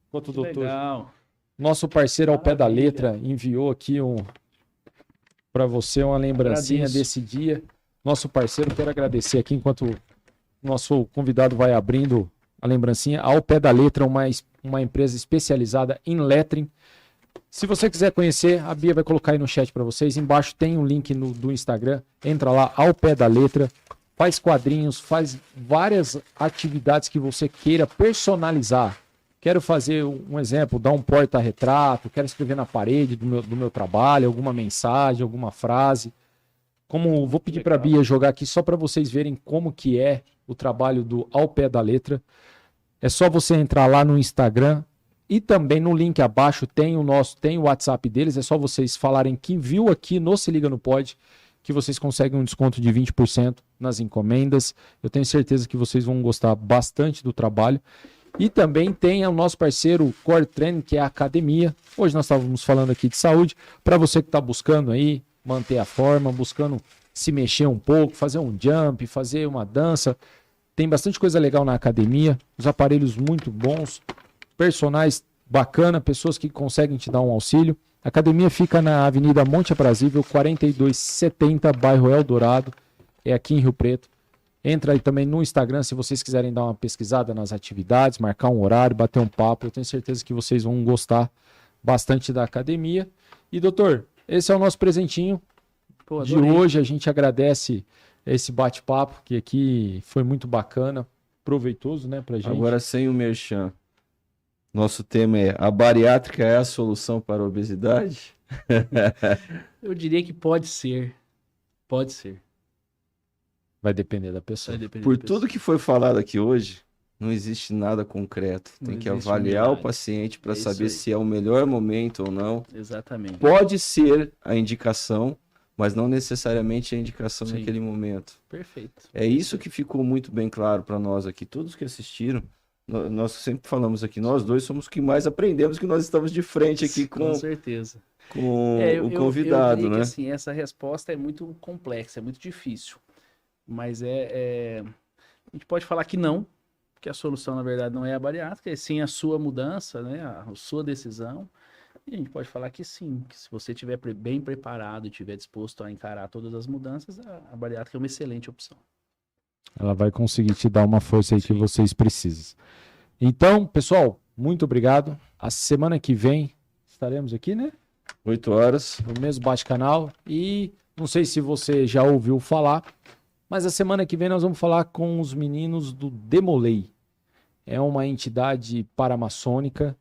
Enquanto o doutor... Legal. Nosso parceiro ao pé da Maravilha. letra enviou aqui para você uma lembrancinha Agradeço. desse dia. Nosso parceiro, quero agradecer aqui enquanto o nosso convidado vai abrindo a lembrancinha. Ao pé da letra, uma empresa especializada em lettering. Se você quiser conhecer, a Bia vai colocar aí no chat para vocês. Embaixo tem um link do Instagram. Entra lá, ao pé da letra. Faz quadrinhos, faz várias atividades que você queira personalizar. Quero fazer um exemplo, dar um porta-retrato, quero escrever na parede do meu trabalho, alguma mensagem, alguma frase. Vou pedir para a Bia jogar aqui só para vocês verem como que é o trabalho do Ao Pé da Letra. É só você entrar lá no Instagram e também no link abaixo tem o WhatsApp deles. É só vocês falarem que viu aqui no Se Liga no Pod que vocês conseguem um desconto de 20% nas encomendas. Eu tenho certeza que vocês vão gostar bastante do trabalho. E também tem o nosso parceiro Core Training, que é a academia. Hoje nós estávamos falando aqui de saúde. Para você que está buscando aí manter a forma, buscando se mexer um pouco, fazer um jump, fazer uma dança. Tem bastante coisa legal na academia. Os aparelhos muito bons, personagens bacana, pessoas que conseguem te dar um auxílio. A academia fica na Avenida Monte Aprazível, 4270, bairro Eldorado. É aqui em Rio Preto. Entra aí também no Instagram se vocês quiserem dar uma pesquisada nas atividades, marcar um horário, bater um papo. Eu tenho certeza que vocês vão gostar bastante da academia. E, doutor, esse é o nosso presentinho de hoje. A gente agradece esse bate-papo, que aqui foi muito bacana, proveitoso, né, pra gente. Agora sem o merchan. Nosso tema é: a bariátrica é a solução para a obesidade? Eu diria que pode ser. Pode ser. Vai depender da pessoa. Vai depender Por da pessoa. tudo que foi falado aqui hoje, não existe nada concreto. Não Tem que existe avaliar o unidade. paciente para É isso saber aí. se é o melhor momento ou não. Exatamente. Pode ser a indicação, mas não necessariamente a indicação Sim. naquele momento. Perfeito. É isso que ficou muito bem claro para nós aqui. Todos que assistiram, nós sempre falamos aqui, nós dois somos os que mais aprendemos, que nós estamos de frente aqui Com certeza. com Eu o convidado, diria né? que, assim, essa resposta é muito complexa, é muito difícil. Mas a gente pode falar que não, que a solução, na verdade, não é a bariátrica, é sim a sua mudança, né? A sua decisão. E a gente pode falar que sim, que se você estiver bem preparado e estiver disposto a encarar todas as mudanças, a bariátrica é uma excelente opção. Ela vai conseguir te dar uma força aí que vocês precisam. Então, pessoal, muito obrigado. A semana que vem estaremos aqui, né? 8 horas. No mesmo bate-canal. E não sei se você já ouviu falar, mas a semana que vem nós vamos falar com os meninos do Demolei. É uma entidade paramaçônica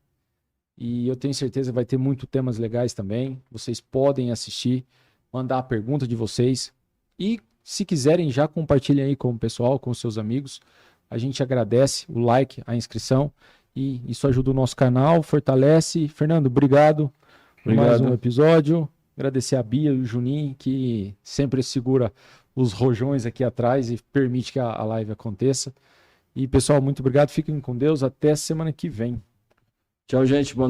e eu tenho certeza que vai ter muitos temas legais também. Vocês podem assistir, mandar a pergunta de vocês e, se quiserem, já compartilhem aí com o pessoal, com os seus amigos. A gente agradece o like, a inscrição e isso ajuda o nosso canal, fortalece. Fernando, obrigado por mais um episódio. Agradecer a Bia e o Juninho, que sempre segura os rojões aqui atrás e permite que a live aconteça. E, pessoal, muito obrigado. Fiquem com Deus. Até semana que vem. Tchau, gente. Boa